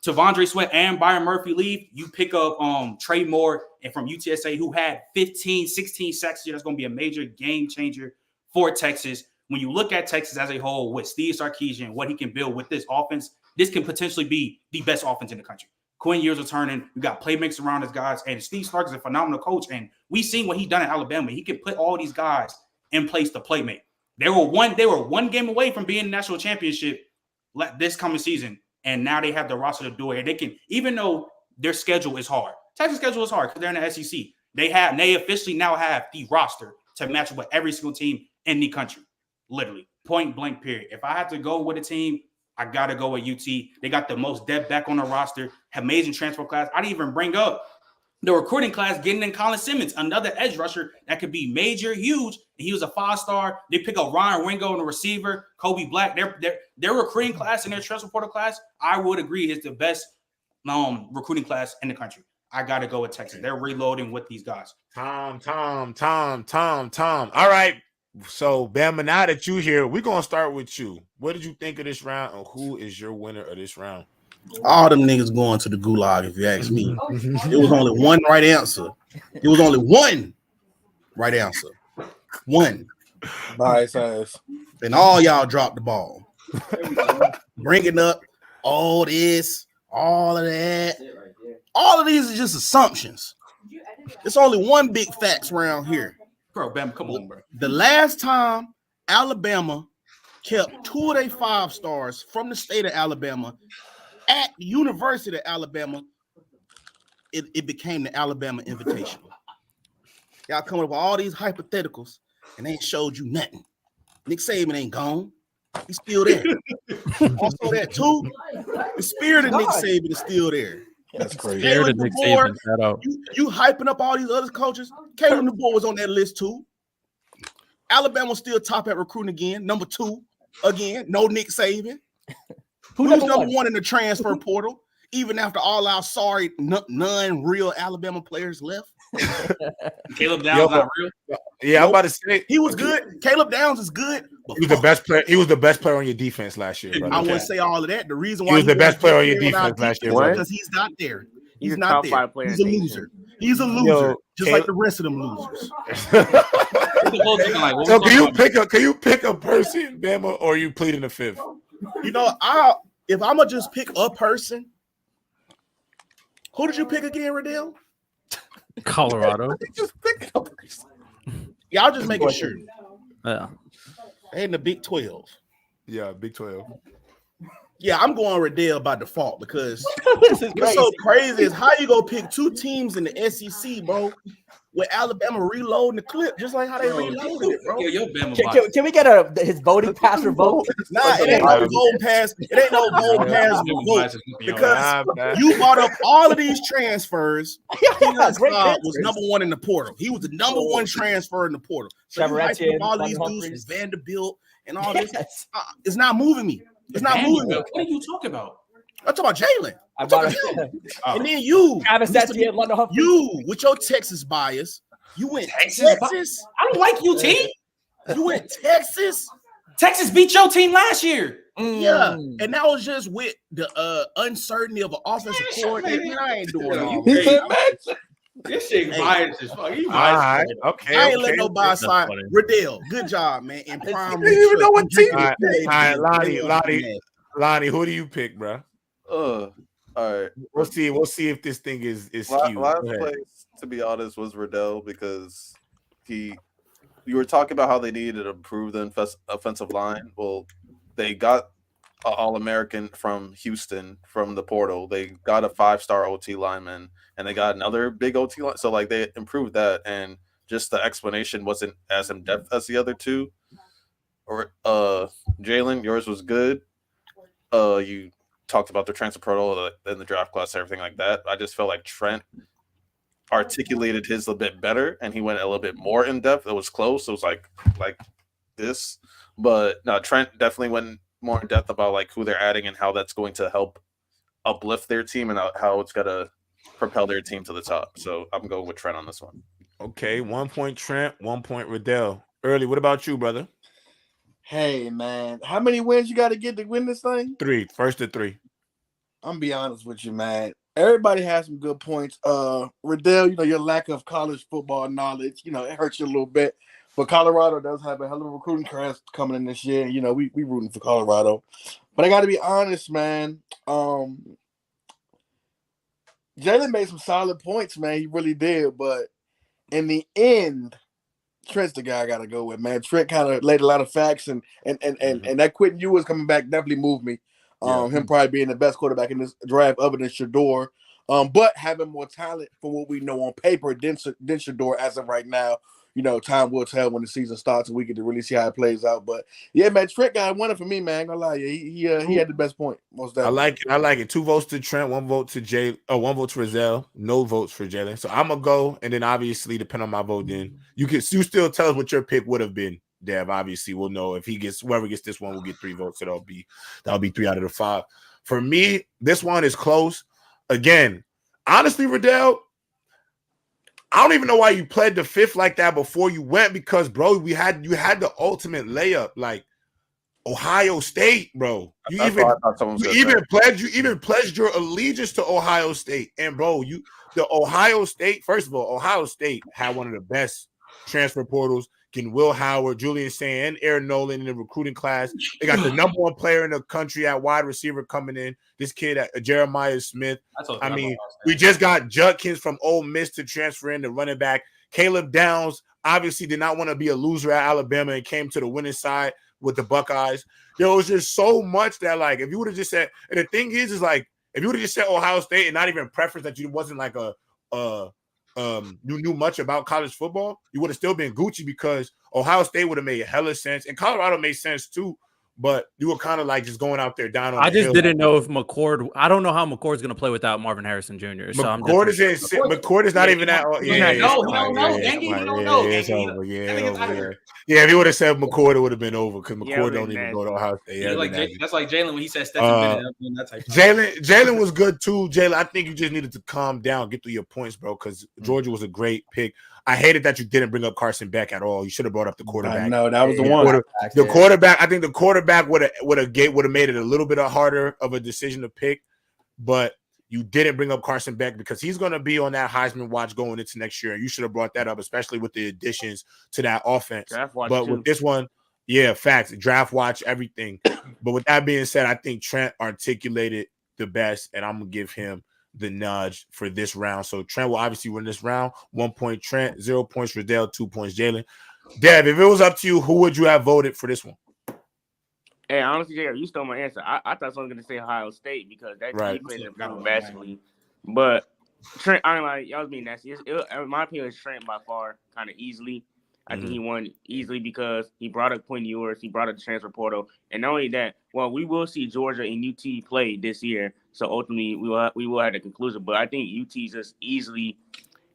Tavondre Sweat and Byron Murphy leave, you pick up Trey Moore and from UTSA, who had 15, 16 sacks. That's going to be a major game changer for Texas. When you look at Texas as a whole with Steve Sarkisian, what he can build with this offense, this can potentially be the best offense in the country. Quinn Ewers returning. You got playmakers around his guys. And Steve Sark is a phenomenal coach. And we've seen what he done at Alabama. He can put all these guys in place to playmate. They were one game away from being national championship this coming season. And now they have the roster to do it. And they can, even though their schedule is hard, Texas' schedule is hard because they're in the SEC. They officially now have the roster to match with every single team in the country. Literally, point blank, period. If I have to go with a team, I got to go with UT. They got the most depth back on the roster, amazing transfer class. I didn't even bring up the recruiting class getting in Colin Simmons, another edge rusher that could be major, huge. He was a 5-star. They pick up Ryan Wingo, the receiver, Kobe Black. Their recruiting class and their transfer portal class, I would agree, is the best recruiting class in the country. I got to go with Texas. They're reloading with these guys. Tom. All right. So, Bama, now that you're here, we're going to start with you. What did you think of this round, and who is your winner of this round? All them niggas going to the gulag, if you ask me. It was only one right answer. It was only one right answer. One. Nice ass. And all y'all dropped the ball. Bringing up all this, all of that. All of these are just assumptions. It's only one big facts around here. Bro, Bam, come on, bro. The last time Alabama kept 2 of their 5 stars from the state of Alabama at the University of Alabama, it became the Alabama Invitational. Y'all coming up with all these hypotheticals and they ain't showed you nothing. Nick Saban ain't gone. He's still there. Also that too, the spirit of Nick Saban is still there. That's crazy. Scared of Nick Saban. Shout out. You hyping up all these other coaches. Caleb DeBoer was on that list too. Alabama still top at recruiting again. Number 2 again. No Nick Saban. Who's number one in the transfer portal? Even after all our sorry non-real Alabama players left. Caleb Downs not real. Yeah, I'm about to say he was good. Caleb Downs is good. He was the best player. He was the best player on your defense last year. Brother. I wouldn't say all of that. The reason why he was the best player on your defense last year because he's not there. He's not there. He's a loser. He's a loser, like the rest of them losers. So can you pick a person, Bama, or are you pleading the fifth? If I'm gonna just pick a person, who did you pick again, Riddell? Colorado. Just pick a person. Y'all just making sure. Yeah. They in the Big 12. Yeah, Big 12. Yeah, I'm going Riddell by default because This is what's crazy. so crazy is how you go pick two teams in the SEC, bro, with Alabama reloading the clip just like how they reloaded it, bro. Your Bama Can we get his voting pass revoked? Nah, it ain't no golden pass. It ain't no golden pass vote because you brought up all of these transfers. Great Was number one in the portal. He was the number one transfer in the portal. So you hyped up all of these dudes from Vanderbilt and all this. It's not moving me. It's not moving me. What are you talking about? I'm talking about Jalen. I brought it. And then you, you with your Texas bias, you went Texas. I don't like UT. You went Texas. Texas beat your team last year. Yeah, and that was just with the uncertainty of an offensive coordinator. I ain't doing all He said, This shit biased as fuck. All right, okay. I ain't let no buy side. Riddell, good job, man. And prime. You even know what team. All right, Lonnie, who do you pick, bro? All right. We'll see if this thing is skewed. Last place, to be honest, was Riddell because you were talking about how they needed to improve the offensive line. Well, they got an All-American from Houston from the portal. They got a 5-star OT lineman, and they got another big OT line. So like they improved that, and just the explanation wasn't as in depth as the other two. Or Jalen, yours was good. You talked about the transfer portal and the draft class, everything like that. I just felt like Trent articulated his a bit better, and he went a little bit more in depth. It was close. It was like this, but no, Trent definitely went more in depth about like who they're adding and how that's going to help uplift their team and how it's gonna propel their team to the top. So I'm going with Trent on this one. Okay, 1 point Trent, 1 point Riddell. Early, what about you, brother? hey, man, how many wins you got to get to win this thing? 3, first to 3. I'm be honest with you, man. Everybody has some good points. Riddell, your lack of college football knowledge, it hurts you a little bit. But Colorado does have a hell of a recruiting class coming in this year. We rooting for Colorado. But I got to be honest, man. Jalen made some solid points, man. He really did. But in the end, Trent's the guy I got to go with, man. Trent kind of laid a lot of facts, and that Quentin Ewers coming back definitely moved me. Him probably being the best quarterback in this draft other than Shador. But having more talent from what we know on paper than Shador as of right now. Time will tell when the season starts and we get to really see how it plays out. But yeah, man, Trent got one for me, man. I ain't gonna lie, he had the best point. Most definitely. I like it. 2 votes to Trent, 1 vote to 1 vote to Riddell, no votes for Jalen. So I'm gonna go, and then obviously, depending on my vote, then you still tell us what your pick would have been. Dev, obviously, we'll know if whoever gets this one will get 3 votes. So that'll be 3 out of the 5. For me, this one is close. Again, honestly, Riddell, I don't even know why you pled the 5th like that before you went, because, bro, you had the ultimate layup, like Ohio State, bro. You even pledged your allegiance to Ohio State, and bro, the Ohio State. First of all, Ohio State had one of the best transfer portals. Getting Will Howard, Julian Sand, and Aaron Nolan in the recruiting class. They got the number 1 player in the country at wide receiver coming in. This kid, Jeremiah Smith. I mean, we just got Judkins from Ole Miss to transfer in the running back. Caleb Downs obviously did not want to be a loser at Alabama and came to the winning side with the Buckeyes. There was just so much that, like, if you would have just said, and the thing is like, if you would have just said Ohio State and not even preference that you wasn't like you knew much about college football, you would have still been Gucci, because Ohio State would have made hella sense, and Colorado made sense too. But you were kind of like just going out there down on. I just didn't know if McCord. I don't know how McCord's going to play without Marvin Harrison Jr. So McCord is not even that. Yeah, if he would have said McCord, it would have been over, because McCord don't even go to Ohio State. That's like Jalen when he said Stetson Bennett. That type. Jalen was good too. Jalen, I think you just needed to calm down, get through your points, bro, because Georgia was a great pick. I hated that you didn't bring up Carson Beck at all. You should have brought up the quarterback. No, that was the one. The quarterback. I think the quarterback would have made it a little bit harder of a decision to pick, but you didn't bring up Carson Beck because he's going to be on that Heisman watch going into next year. You should have brought that up, especially with the additions to that offense. But with this one, yeah, facts, draft watch, everything. But with that being said, I think Trent articulated the best, and I'm gonna give him the nudge for this round. So Trent will obviously win this round. 1 point Trent, 0 points Riddell, 2 points Jalen. Dev, if it was up to you, who would you have voted for this one? Hey, honestly, JR, you stole my answer. I thought someone was going to say Ohio State because that Right. defense improved massively. But Trent, I don't like y'all was being nasty. In my opinion, it's Trent by far, kind of easily. I think he won easily because he brought up Quinn Ewers, he brought up the transfer portal, and not only that, well, we will see Georgia and UT play this year, so ultimately we will have the conclusion. But I think UT just easily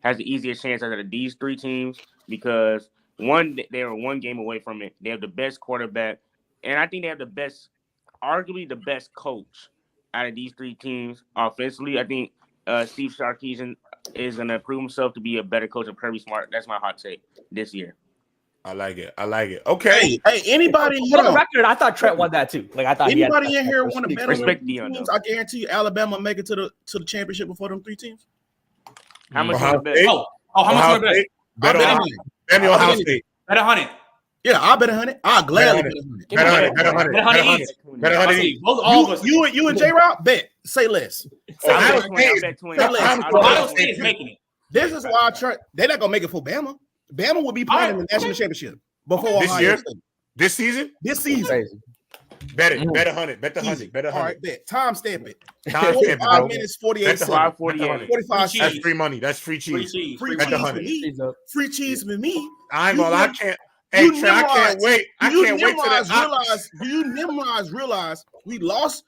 has the easiest chance out of these three teams because one, they are one game away from it. They have the best quarterback, and I think they have arguably the best coach out of these three teams offensively. I think Steve Sarkisian is going to prove himself to be a better coach than Kirby Smart. That's my hot take this year. I like it. Okay. Hey, anybody For the record, I thought Trent won that too. Like I thought anybody in here want to bet on Respect them Dion, teams? though. I guarantee you, Alabama make it to the championship before them three teams. How much Ohio you bet? State? How much Ohio you bet? State. I bet Bet 100. Ohio State. Bet 100. Yeah, I bet 100. I'll gladly bet 100. Bet 100. Bet 100 each. Bet 100 each. All of us. You and J-Rock bet. Say less. Ohio I State. bet 20. Ohio State is making it. This is why they're not gonna make it for Bama. Bama will be playing in the national championship before This Ohio year? State. This season? This season. Crazy. Bet it. Bet 100. Bet the 100. Bet 100. All right, bet. Time stamp it. Time stamp it, 45 bro. minutes, 48 Bet the 100. seconds. 548. 45 Free seconds. That's free money. That's free cheese. Free Bet the cheese for 100. me. Free cheese for me. I ain't gonna lie. I can't. Hey, Trent, I can't wait. I can't wait till that. Do you Nimrods realize we lost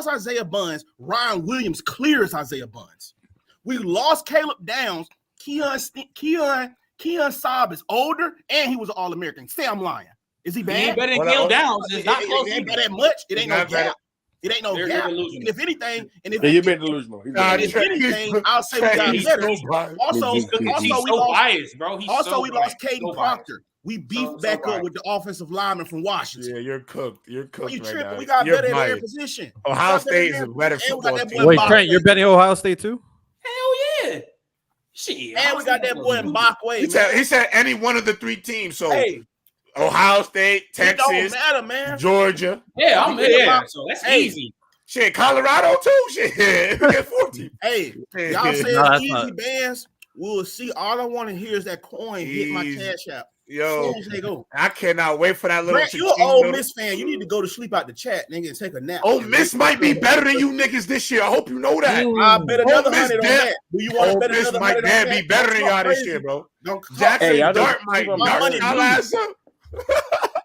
Isaiah Buns? Ryan Williams clears Isaiah Buns. We lost Caleb Downs. Keon Saab is older, and he was an All-American. Say I'm lying. Is he bad? He ain't better than Caleb Downs. It's not close. It ain't by that much. It ain't no gap. It ain't no You're gap. delusional. And if anything, you've been delusional. if anything, I'll say we got He's better. so biased. Also, He's so we lost. biased, bro. Also, we lost Caden Proctor. We beefed So back up biased. with the offensive lineman from Washington. Yeah, you're cooked. You're cooked. You right tripping? now. We got You're better in every biased. position. Ohio State is a better And we got football that team. boy Wait, Mbakwe. Trent, you're betting Ohio State too? Hell yeah. Shit. And we got that boy Mbakwe. He said any one of the three teams. So Hey, Ohio State, it don't Texas, matter, man. Georgia. Yeah, I'm here. So that's Hey. easy. Shit, Colorado too. Shit. We get 14. Hey, y'all No, say that's easy not- bands. We'll see. All I want to hear is that coin hit my Easy. cash app. Yo, As soon as they go. I cannot wait for that little. Grant, you an Ole Miss fan. You need to go to sleep out the chat, nigga, and take a nap. Ole Miss might be better than you niggas this year. I hope you know that. I bet another Ole Miss 100 on dead. that. Do you want to Ole bet Miss another might 100 on damn that? be better than Don't y'all this crazy. year, bro. Don't talk. Jackson Hey, y'all Dart don't- might my dart money y'all blue. ass up.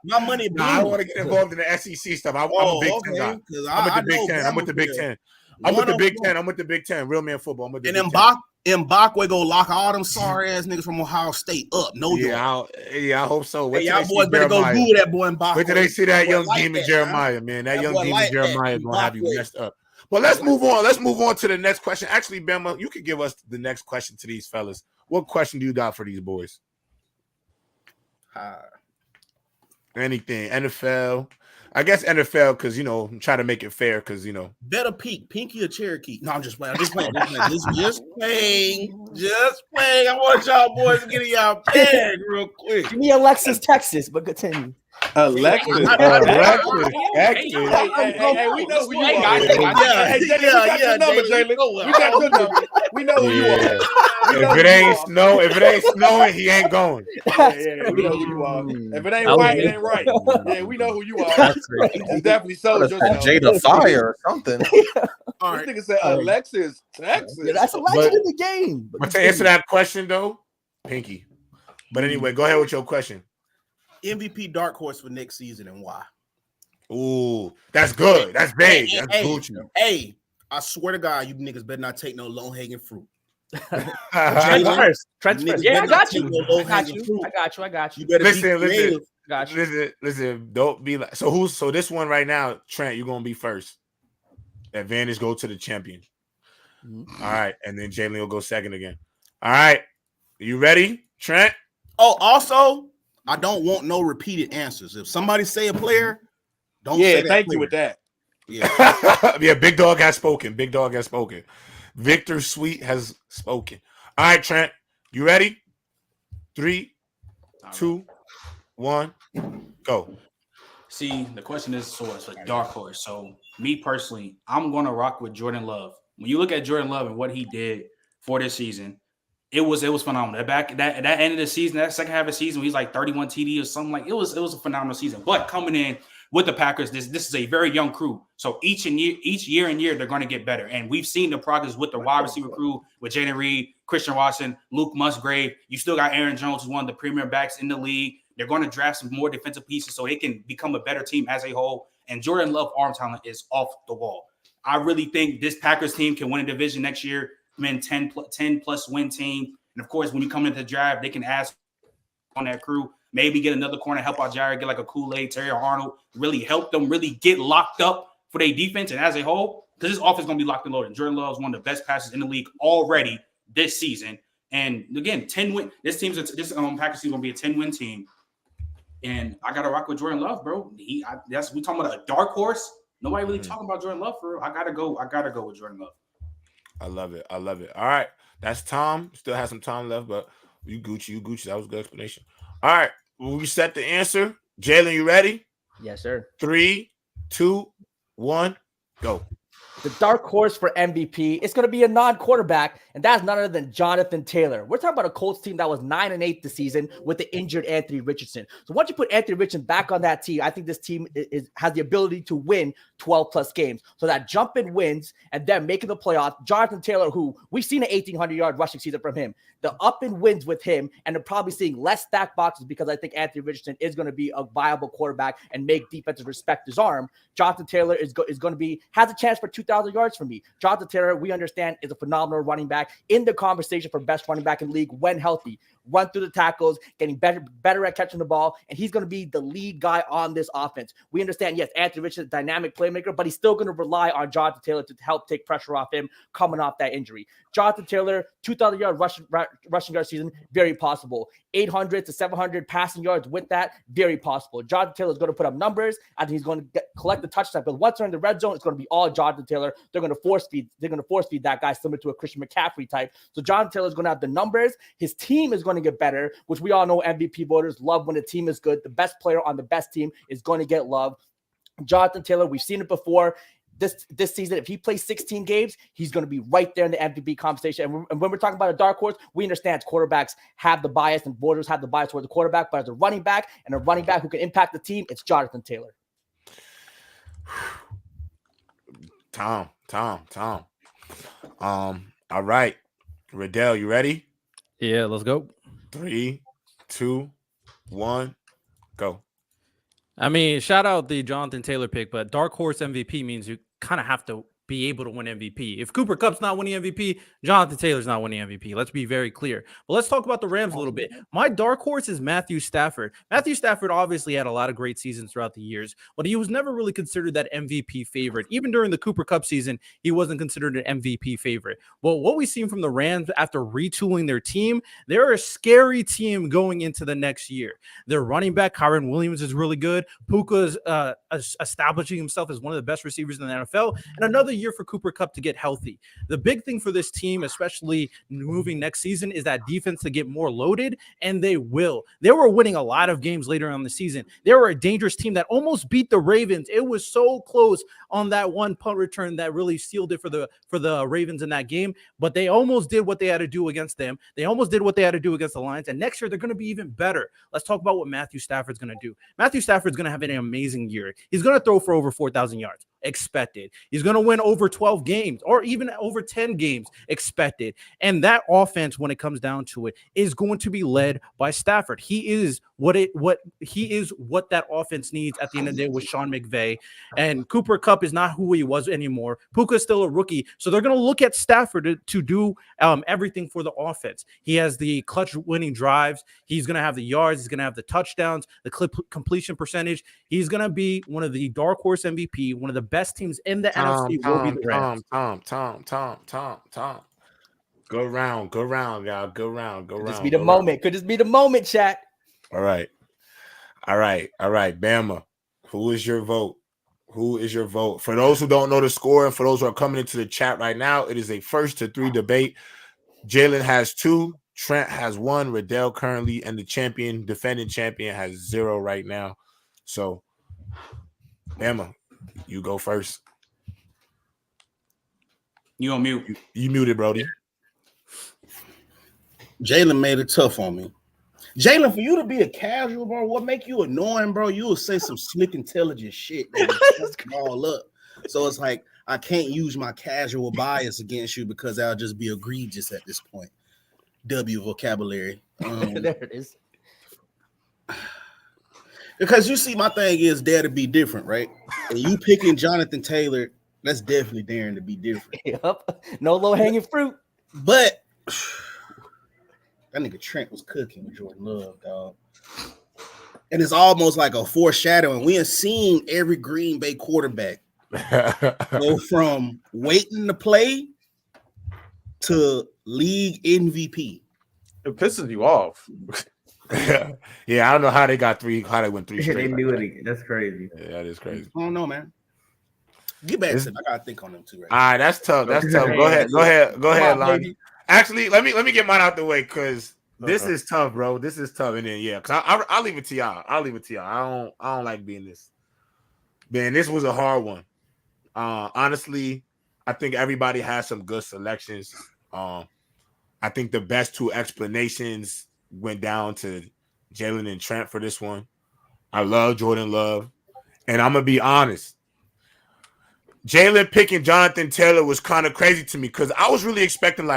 My money blue. Nah, I want to get involved in the SEC stuff. I'm a Big Ten guy. 'Cause I'm with I the Big know Ten. I'm with the Big Bama Ten. will. I'm with the Big 101. Ten. I'm with the Big Ten. Real man football. I'm with the And Big Ten. Mbakwe go lock all them sorry ass niggas from Ohio State up. No joke. Yeah, I hope so. Hey, y'all boys better go Google that boy Mbakwe. Wait till they see that boy young like demon that, Jeremiah, man. That That young boy demon like that, Jeremiah is gonna have you Mbakwe. messed up. But let's move on. Let's move on to the next question. Actually, Bama, you could give us the next question to these fellas. What question do you got for these boys? Anything. NFL. I guess NFL because try to make it fair because Better peak, Pinky or Cherokee? No, I'm just playing. Just playing. Just playing. I want y'all boys to get in y'all bag real quick. Give me Alexis, Texas, but continue. Alexis. Hey, Hey, we know who you are. Yeah, We got your number, Jalen. We got your number. We know who you are. If it ain't snowing, he ain't going. Yeah, we know who you are. If it ain't was white, me. it ain't right. Yeah, we know who you are. That's crazy. You definitely sold yourself. Jada Fire or something. All This right. nigga said Alexis, Texas. Yeah, that's Alexis in the game. But to answer that question though, Pinky. But anyway, go ahead with your question. MVP dark horse for next season and why? Ooh, that's good. That's big. That's Gucci. Hey, I swear to God, you niggas better not take no low hanging fruit. Trent first. Trent Niggas first. Yeah, I better got not you. take no I got low-hanging you. fruit. I got you. You better Listen, be listen. creative. Got you. Listen, don't be like so this one right now, Trent, you're gonna be first. Advantage go to the champion. All right, and then Jalen will go second again. All right. You ready, Trent? Oh, also, I don't want no repeated answers. If somebody say a player, don't say that Thank player. you with that. Yeah. Yeah, Big Dog has spoken. Big Dog has spoken. Victor Sweet has spoken. All right, Trent, you ready? 3, 2, 1, go. See, the question is so it's a dark horse. So me personally, I'm gonna rock with Jordan Love. When you look at Jordan Love and what he did for this season, it was phenomenal. That end of the season, that second half of the season, he's like 31 TD or something like it was a phenomenal season. But coming in with the Packers, this is a very young crew. So each year they're going to get better. And we've seen the progress with the wide receiver crew, with Jaden Reed, Christian Watson, Luke Musgrave. You still got Aaron Jones, who's one of the premier backs in the league. They're going to draft some more defensive pieces so they can become a better team as a whole. And Jordan Love arm talent is off the wall. I really think this Packers team can win a division next year, win 10 plus win team. And of course, when you come into the draft, they can ask on that crew, maybe get another corner, help out Jared, get like a Kool-Aid, Terry Arnold, really help them really get locked up for their defense and as a whole, because this offense is going to be locked and loaded. Jordan Love is one of the best passers in the league already this season. And again, 10 win. This Packers team is going to be a 10-win team. And I got to rock with Jordan Love, bro. We talking about a dark horse. Nobody really talking about Jordan Love for real. I gotta go with Jordan Love. I love it. All right. That's Tom. Still has some time left, but you Gucci. That was a good explanation. All right. Will we set the answer? Jalen, you ready? Yes, sir. 3, 2, 1, go. The dark horse for MVP, it's going to be a non-quarterback, and that's none other than Jonathan Taylor. We're talking about a Colts team that was 9-8 this season with the injured Anthony Richardson. So once you put Anthony Richardson back on that team, I think this team has the ability to win 12-plus games. So that jump in wins and then making the playoffs, Jonathan Taylor, who we've seen an 1,800-yard rushing season from him, the up in wins with him, and they're probably seeing less stacked boxes because I think Anthony Richardson is going to be a viable quarterback and make defenses respect his arm. Jonathan Taylor is going to has a chance for 2,000 yards for me. Jonathan Taylor, we understand, is a phenomenal running back in the conversation for best running back in the league when healthy. Run through the tackles, getting better at catching the ball, and he's going to be the lead guy on this offense. We understand, yes, Anthony Richardson is a dynamic playmaker, but he's still going to rely on Jonathan Taylor to help take pressure off him coming off that injury. Jonathan Taylor, 2,000-yard rushing yard season, very possible. 800 to 700 passing yards with that, very possible. Jonathan Taylor is going to put up numbers. I think he's going to collect the touchdown. But once they're in the red zone, it's going to be all Jonathan Taylor. They're going to force feed that guy similar to a Christian McCaffrey type. So Jonathan Taylor is going to have the numbers. His team is going to get better, which we all know MVP voters love when the team is good. The best player on the best team is going to get love. Jonathan Taylor, we've seen it before. This season, if he plays 16 games, he's going to be right there in the MVP conversation. And when we're talking about a dark horse, we understand quarterbacks have the bias and voters have the bias toward the quarterback. But as a running back who can impact the team, it's Jonathan Taylor. Tom. All right. Riddell, you ready? Yeah, let's go. 3, 2, 1, go. I mean, shout out the Jonathan Taylor pick, but dark horse MVP means you kind of have to be able to win MVP. If Cooper Kupp's not winning MVP, Jonathan Taylor's not winning MVP. Let's be very clear. But let's talk about the Rams a little bit. My dark horse is Matthew Stafford. Matthew Stafford obviously had a lot of great seasons throughout the years, but he was never really considered that MVP favorite. Even during the Cooper Kupp season, he wasn't considered an MVP favorite. Well, what we've seen from the Rams after retooling their team, they're a scary team going into the next year. Their running back, Kyren Williams, is really good. Puka's establishing himself as one of the best receivers in the NFL, and another year for Cooper Kupp to get healthy. The big thing for this team, especially moving next season, is that defense to get more loaded, and they will. They were winning a lot of games later on the season. They were a dangerous team that almost beat the Ravens. It was so close on that one punt return that really sealed it for the Ravens in that game, but they almost did what they had to do against them. They almost did what they had to do against the Lions, and next year they're going to be even better. Let's talk about what Matthew Stafford's going to do. Matthew Stafford's going to have an amazing year. He's going to throw for over 4,000 yards. Expected. He's going to win over 12 games or even over 10 games expected. And that offense, when it comes down to it, is going to be led by Stafford. He is what that offense needs at the end of the day with Sean McVay. And Cooper Kupp is not who he was anymore. Puka is still a rookie. So they're going to look at Stafford to do everything for the offense. He has the clutch winning drives. He's going to have the yards. He's going to have the touchdowns, the completion percentage. He's going to be one of the dark horse MVP, one of the best teams in the NFC will be the Rams. Tom. Go round, y'all. Go round. Could this be the moment? Could this be the moment, chat? All right. Bama, who is your vote? For those who don't know the score and for those who are coming into the chat right now, it is a 1-3 debate. Jalen has 2, Trent has 1, Riddell currently, and the defending champion has 0 right now. So, Bama, you go first. You on mute. You muted, Brody. Jalen made it tough on me. Jalen, for you to be a casual, bro, what make you annoying, bro? You will say some slick, intelligent shit that will fuck them all up. So it's like I can't use my casual bias against you because I'll just be egregious at this point. W vocabulary. There it is. Because you see, my thing is dare to be different, right? And you picking Jonathan Taylor, that's definitely daring to be different. Yep. No low hanging fruit. But that nigga Trent was cooking with Jordan Love, dog. And it's almost like a foreshadowing. We have seen every Green Bay quarterback go from waiting to play to league MVP. It pisses you off. Yeah, I don't know how they got how they went 3 They straight. do it again. That's crazy. Yeah, that is crazy. I don't know, man. Get back to them. I gotta think on them too. Right All right, that's tough. That's tough. Go ahead, Lonnie. Actually, let me get mine out the way because this is tough, bro. This is tough. And then because I'll leave it to y'all. I don't like being this. Man, this was a hard one. Honestly, I think everybody has some good selections. I think the best 2 explanations went down to Jalen and Trent for this one. I love Jordan Love. And I'm going to be honest. Jalen picking Jonathan Taylor was kind of crazy to me because I was really expecting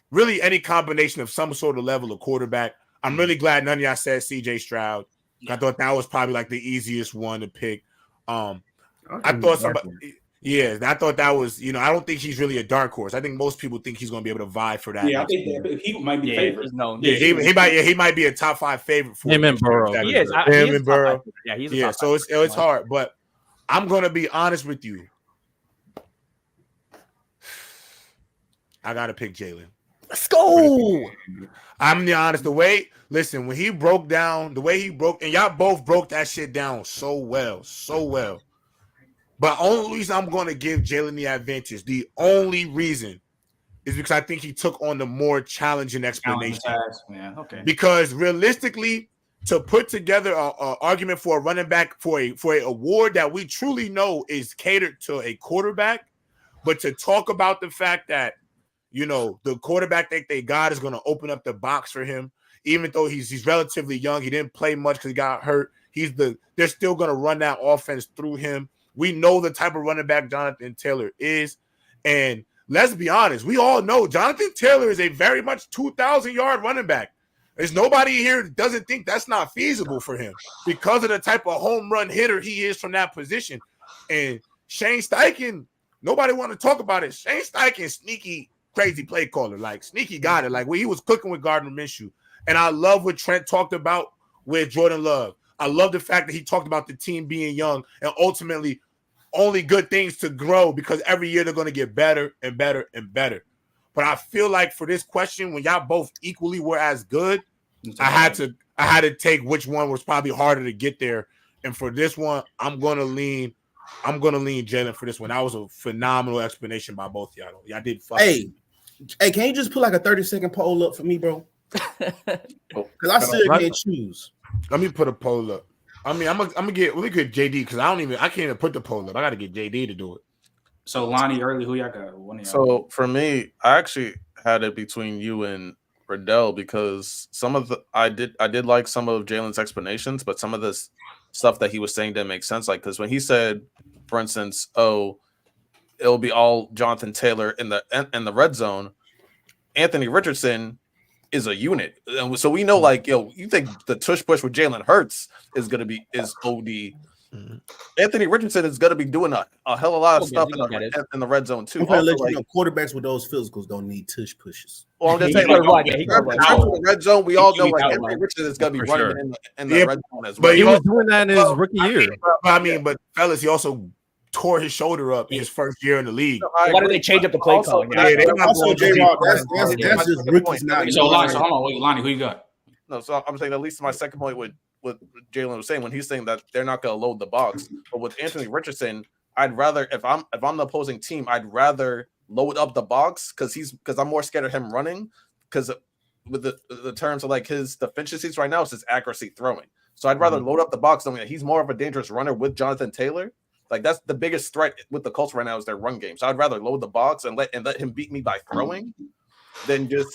really any combination of some sort of level of quarterback. I'm really glad none of y'all said CJ Stroud. I thought that was probably the easiest one to pick. I thought that was, I don't think he's really a dark horse. I think most people think he's going to be able to vie for that. Yeah, I think that he might be favorite. He might be a top 5 favorite for him and Burrow. Him He is and Burrow. Yeah, he's yeah. So it's hard, but I'm going to be honest with you. I got to pick Jalen. Let's go. I'm gonna be honest. When he broke down, and y'all both broke that shit down so well. But only reason I'm going to give Jalen the advantage, the only reason, is because I think he took on the more challenging explanation. Okay. Because realistically, to put together an argument for a running back for a award that we truly know is catered to a quarterback, but to talk about the fact that the quarterback that they got is going to open up the box for him, even though he's relatively young, he didn't play much because he got hurt. They're still going to run that offense through him. We know the type of running back Jonathan Taylor is. And let's be honest, we all know Jonathan Taylor is a very much 2,000-yard running back. There's nobody here that doesn't think that's not feasible for him because of the type of home run hitter he is from that position. And Shane Steichen, nobody want to talk about it. Shane Steichen, sneaky, crazy play caller. Sneaky got it. When he was cooking with Gardner Minshew. And I love what Trent talked about with Jordan Love. I love the fact that he talked about the team being young and ultimately only good things to grow because every year they're going to get better and better and better. But I feel like for this question, when y'all both equally were as good, I had to take which one was probably harder to get there. And for this one, I'm going to lean Jalen for this one. That was a phenomenal explanation by both y'all. Y'all did fuck. Hey, can you just put a 30-second poll up for me, bro? Because I still can't choose. Let me put a poll up. I mean, let me get JD because I can't even put the poll up. I got to get JD to do it. So Lonnie, early, who y'all got? One of y'all. So for me, I actually had it between you and Riddell because I did like some of Jalen's explanations, but some of this stuff that he was saying didn't make sense. Because when he said, for instance, it'll be all Jonathan Taylor in the red zone, Anthony Richardson is a unit. So we know, you think the tush push with Jalen Hurts is OD. Mm-hmm. Anthony Richardson is going to be doing a hell of a lot of stuff in the red zone too. I'm going to let you know, quarterbers with those physicals don't need tush pushes. Well, I'm just saying, the red zone, we all know Anthony Richardson is going to be running in the red zone as well. But he was doing that in his rookie year. But fellas, he also tore his shoulder up his first year in the league. Why did they change up the play calling? That's just rookies now. So hold on, wait, Lonnie, who you got? No, so I'm saying at least my second point with what Jalen was saying when he's saying that they're not going to load the box. But with Anthony Richardson, I'd rather if I'm the opposing team, I'd rather load up the box because I'm more scared of him running because with the terms of his deficiencies right now, it's his accuracy throwing. So I'd rather load up the box knowing that he's more of a dangerous runner with Jonathan Taylor. That's the biggest threat with the Colts right now is their run game. So I'd rather load the box and let him beat me by throwing than just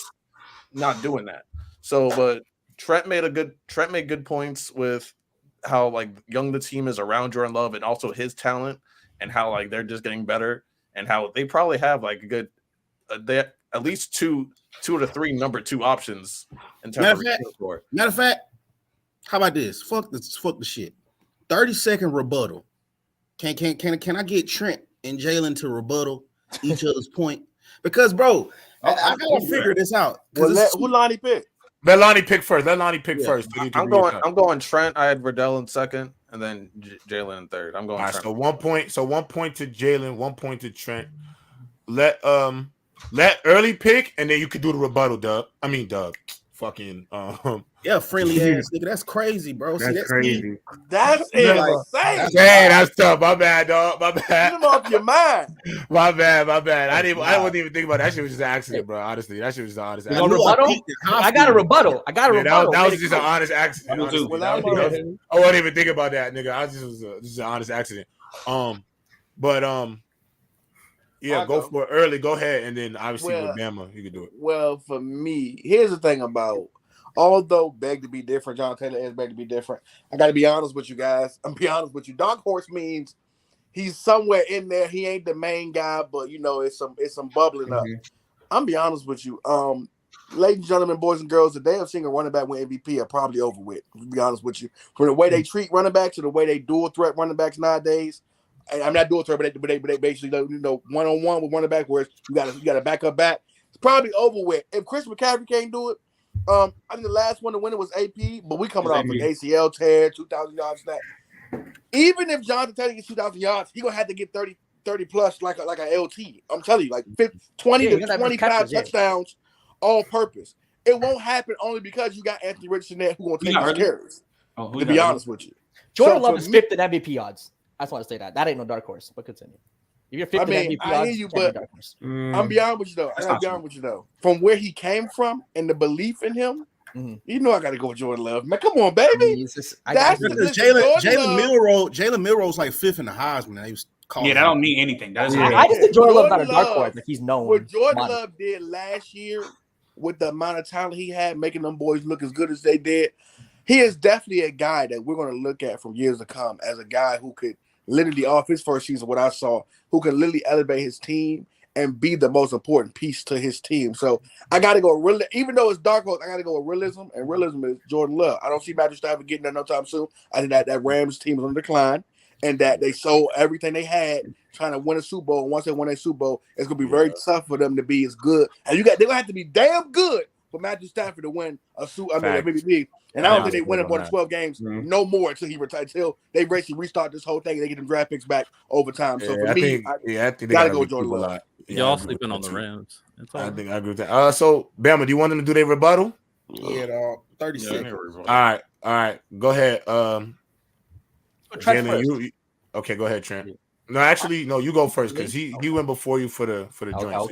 not doing that. So, but Trent made good points with how like young the team is around Jordan Love and also his talent and how like they're just getting better and how they probably have like a good they at least two to three number 2 options in terms of receiving score. Matter of fact, how about this? Fuck the shit. 30-second rebuttal. Can I get Trent and Jalen to rebuttal each other's point? Because bro, I gotta figure this out. Who Lonnie pick? Let Lonnie pick first. First. I'm going Trent. I had Riddell in second, and then Jalen in third. I'm going All right, Trent. So 1 point to Jalen, 1 point to Trent. Let early pick, and then you could do the rebuttal, Doug. Fucking yeah, friendly ass nigga. That's crazy, bro. That's crazy. That's insane. That's tough. My bad, dog. My bad. Get him off your mind. My bad. I wasn't even thinking about that. That shit was just an accident, bro. Honestly, that shit was an honest accident. I got a rebuttal. That was just an honest accident. I wasn't even thinking about that, nigga. I just was just an honest accident. Yeah, go for it early. Go ahead, and then obviously with Bama, you can do it. Well, for me, here's the thing about. Although beg to be different, John Taylor is beg to be different. I got to be honest with you guys. I'm be honest with you. Dark horse means he's somewhere in there. He ain't the main guy, but you know it's some bubbling up. I'm be honest with you. Ladies and gentlemen, boys and girls, the day of seeing a running back win MVP are probably over with. To be honest with you, from the way they treat running backs to the way they dual threat running backs nowadays. I'm not dual threat, but they basically one-on-one with running back where you got to back up back. It's probably over with. If Chris McCaffrey can't do it. I think the last one to win it was AP, but we coming off an ACL tear, 2,000 yards. That even if Jonathan Taylor gets 2,000 yards, he gonna have to get 30 plus like a LT. I'm telling you, like 20 to 25 touchdowns, all purpose. It won't happen only because you got Anthony Richardson there who gonna take his carries. To be honest with you, Jordan Love is fifth in MVP odds. I just want to say that ain't no dark horse, but continue. If you're fifth in MVP odds, I hear you, but I'm beyond with you though. I'm beyond with you though. From where he came from and the belief in him, you know I got to go with Jordan Love. Man, come on, baby. Jalen Milroe's like fifth in the Heisman. He was that don't mean anything. I just think Jordan Love's not a dark horse. Like he's known. What Jordan Love did last year with the amount of talent he had, making them boys look as good as they did, he is definitely a guy that we're going to look at from years to come as a guy who could literally off his first season, what I saw, who could literally elevate his team and be the most important piece to his team. So I got to go real. Even though it's dark horse, I got to go with realism, and realism is Jordan Love. I don't see Matthew Stafford getting there no time soon. I think that Rams team is on decline, and that they sold everything they had trying to win a Super Bowl. And once they win a Super Bowl, it's gonna be very tough for them to be as good. And they're gonna have to be damn good for Matthew Stafford to win a MVP. And I don't think they win more than 12 games, no more until he retires. Until they basically restart this whole thing and they get them draft picks back over time. So for me, I think they gotta go with Jordan Love. Y'all sleeping on the Rams. I think I agree with that. So Bama, do you want them to do their rebuttal? Yeah, dog. 30 seconds. All right. Go ahead. Jalen, okay, go ahead, Trent. No, actually, no, you go first because he went before you for the joint.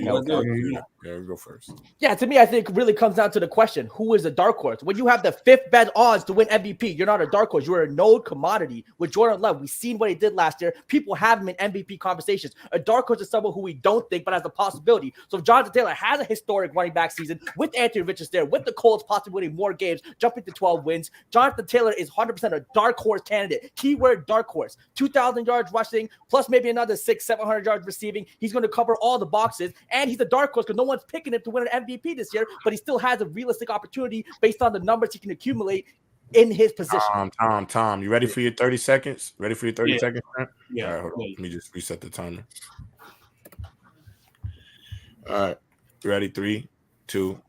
Yeah, you go first. Yeah, to me, I think it really comes down to the question: who is a dark horse? When you have the fifth best odds to win MVP, you're not a dark horse. You're a known commodity. With Jordan Love, we've seen what he did last year. People have him in MVP conversations. A dark horse is someone who we don't think, but has a possibility. So if Jonathan Taylor has a historic running back season with Anthony Richardson there, with the Colts possibly winning more games, jumping to 12 wins, Jonathan Taylor is 100% a dark horse candidate. Keyword dark horse. 2,000 yards rushing, plus maybe another 600-700 yards receiving. He's going to cover all the boxes, and he's a dark horse because no one's picking him to win an MVP this year, but he still has a realistic opportunity based on the numbers he can accumulate in his position. Tom, you ready for your 30 seconds? Ready for your 30 seconds? Yeah. All right, hold on. Let me just reset the timer. All right. Ready? 3, 2,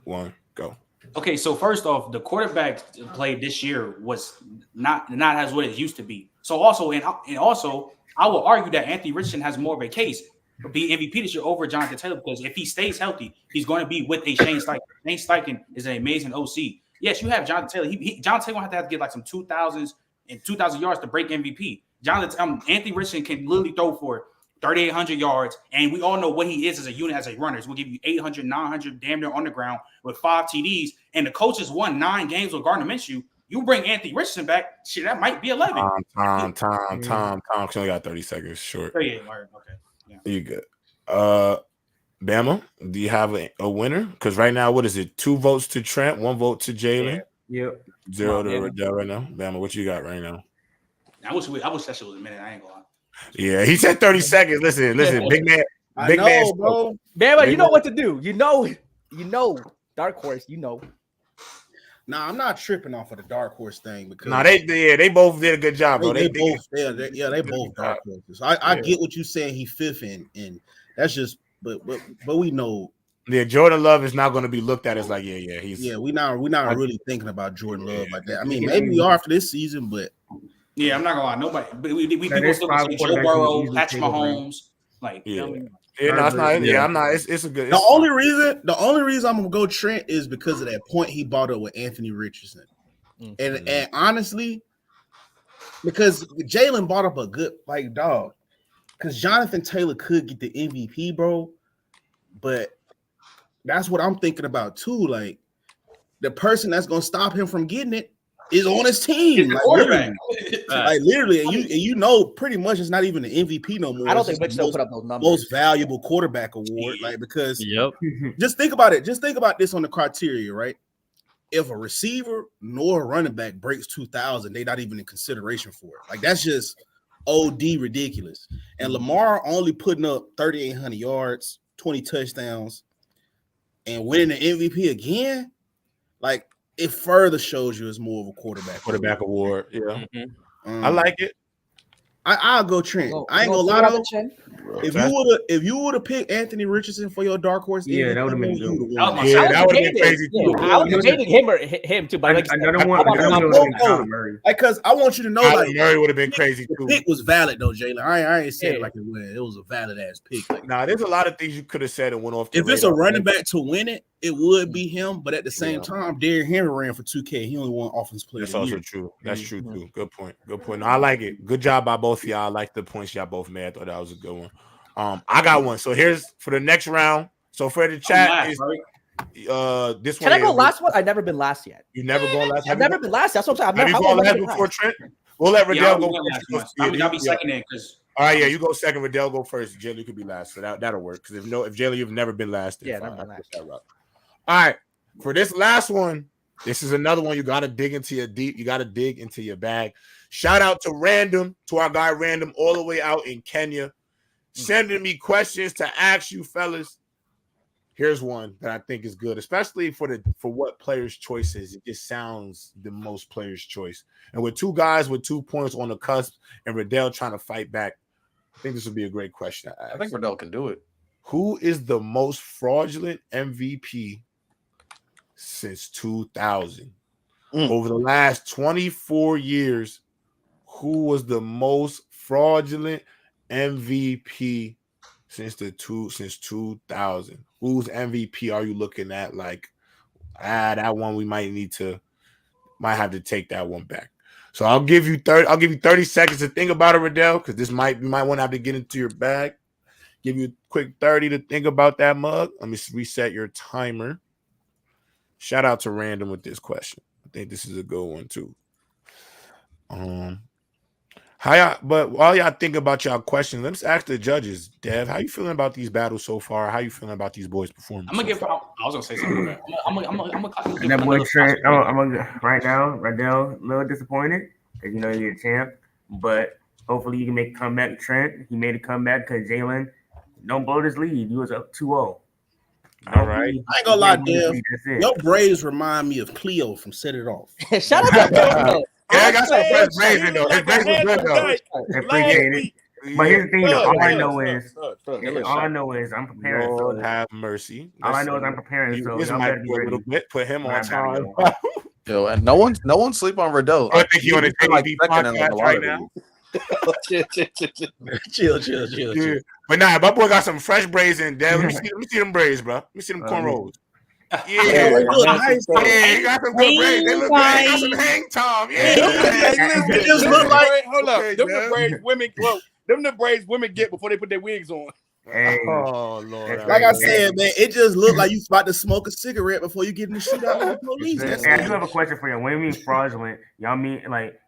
1, go. Okay, so first off, the quarterback play this year was not as what it used to be. So also, I will argue that Anthony Richardson has more of a case for being MVP this year over Jonathan Taylor because if he stays healthy, he's going to be with a Shane Steichen. Shane Steichen is an amazing OC. Yes, you have Jonathan Taylor. Jonathan Taylor will have to get like some 2,000 yards to break MVP. Anthony Richardson can literally throw for 3,800 yards, and we all know what he is as a unit, as a runner. We'll give you 800, 900, damn near on the ground with 5 TDs, and the coaches won 9 games with Gardner Minshew. You bring Anthony Richardson back, shit, that might be 11. Tom, because only got 30 seconds short. Oh, yeah, all right, okay. Yeah. You good. Bama, do you have a winner? Because right now, what is it? 2 votes to Trent, 1 vote to Jalen. Yep. 0 to Riddell right now. Bama, what you got right now? I wish that shit was a minute. I ain't gonna lie. Yeah, he said 30 seconds. Listen, big man. Big I man, know, bro. Bama, you know what to do. You know, Dark Horse, you know. Nah, I'm not tripping off of the Dark Horse thing because they both did a good job, bro. They both Dark Horses. I get what you're saying. He fifth and that's just but we know. Yeah, Jordan Love is not going to be looked at as like we're not really thinking about Jordan Love like that. I mean, maybe we are after this season, but yeah, I'm not gonna lie. Nobody, but we people still gonna say Joe Burrow, Patrick Mahomes, like it's not. Yeah, I'm not. It's a good. The only reason I'm gonna go Trent is because of that point he bought up with Anthony Richardson, and honestly, because Jalen bought up a good dog, because Jonathan Taylor could get the MVP, bro, but that's what I'm thinking about too. Like the person that's gonna stop him from getting it is on his team, literally, and you know, pretty much it's not even the MVP no more. I don't think Mitch will put up those numbers. Most valuable quarterback award, because just think about it. Just think about this on the criteria, right? If a receiver nor a running back breaks 2,000, they're not even in consideration for it. Like that's just OD ridiculous. And Lamar only putting up 3,800 yards, 20 touchdowns, and winning the MVP again, like. It further shows you it's more of a quarterback award. Yeah, I like it. I'll go Trent. I ain't gonna lie though. If you would have picked Anthony Richardson for your dark horse, that would have been good. That would have been crazy too. I was debating him too, but another one. Because I want you to know, Murray would have been crazy too. Pick was valid though, Jalen. I ain't said it like it was. It was a valid ass pick. There's a lot of things you could have said and went off. If it's a running back to win it, it would be him. But at the same time, Derrick Henry ran for 2K. He only won offense player. That's also true. That's true too. Good point. No, I like it. Good job by both of y'all. I like the points y'all both made. I thought that was a good one. I got one. So here's for the next round. So for the chat is this one. Can I go last one? I've never been last yet. You never gone last? I've never been last. That's what I'm saying. Have you gone last before Trent? We'll let Riddell go first. I'll be second in because. All right, you go second. Riddell go first. Jalen could be last, so that'll work. Because if Jalen, you've never been last. Never been last. All right, for this last one, this is another one you got to dig into your deep. You got to dig into your bag. Shout out to Random, to our guy Random, all the way out in Kenya, sending me questions to ask you fellas. Here's one that I think is good, especially for what players' choice is. It just sounds the most players' choice. And with two guys with 2 points on the cusp and Riddell trying to fight back, I think this would be a great question to ask. I think Riddell can do it. Who is the most fraudulent MVP since 2000? Over the last 24 years, who was the most fraudulent MVP since 2000? Whose MVP are you looking at? Like, that one we might have to take that one back. So I'll give you 30 seconds to think about it, Riddell, because you might want to have to get into your bag. Give you a quick 30 to think about that mug. Let me reset your timer. Shout out to Random with this question. I think this is a good one too. But while y'all think about y'all questions, let's ask the judges. Dev, how you feeling about these battles so far? How you feeling about these boys' performance? I was gonna say something. I'm that boy Trent. Right now, Riddell, a little disappointed because you're a champ, but hopefully you can make a comeback. Trent, he made a comeback because Jalen don't blow this lead. He was up 2-0. All right. I ain't gonna lie, Dev. Your braids remind me of Cleo from Set It Off. Shout out to Cleo. Yeah, I got some fresh braids in though. His braids was good though. Appreciate it. But here's the thing, though. All I know is I'm preparing. Lord have mercy. All I know is I'm preparing. So this might be a little bit. Put him on time. Yo, and no one sleep on Riddell. I think you on the TV podcast right now. Chill. Yeah. But nah, my boy got some fresh braids in there. Let me see them braids, bro. Let me see them cornrows. Yeah, nice. You got some good braids. They look good. They got some hang time. Yeah, it just look like. Hold up, them the braids women. Well, them the braids women get before they put their wigs on. Hey. Oh Lord! Like I said, man, it just looked like you about to smoke a cigarette before you get in the shit out of the police. Hey, I do have a question for you. When you mean fraudulent, y'all mean like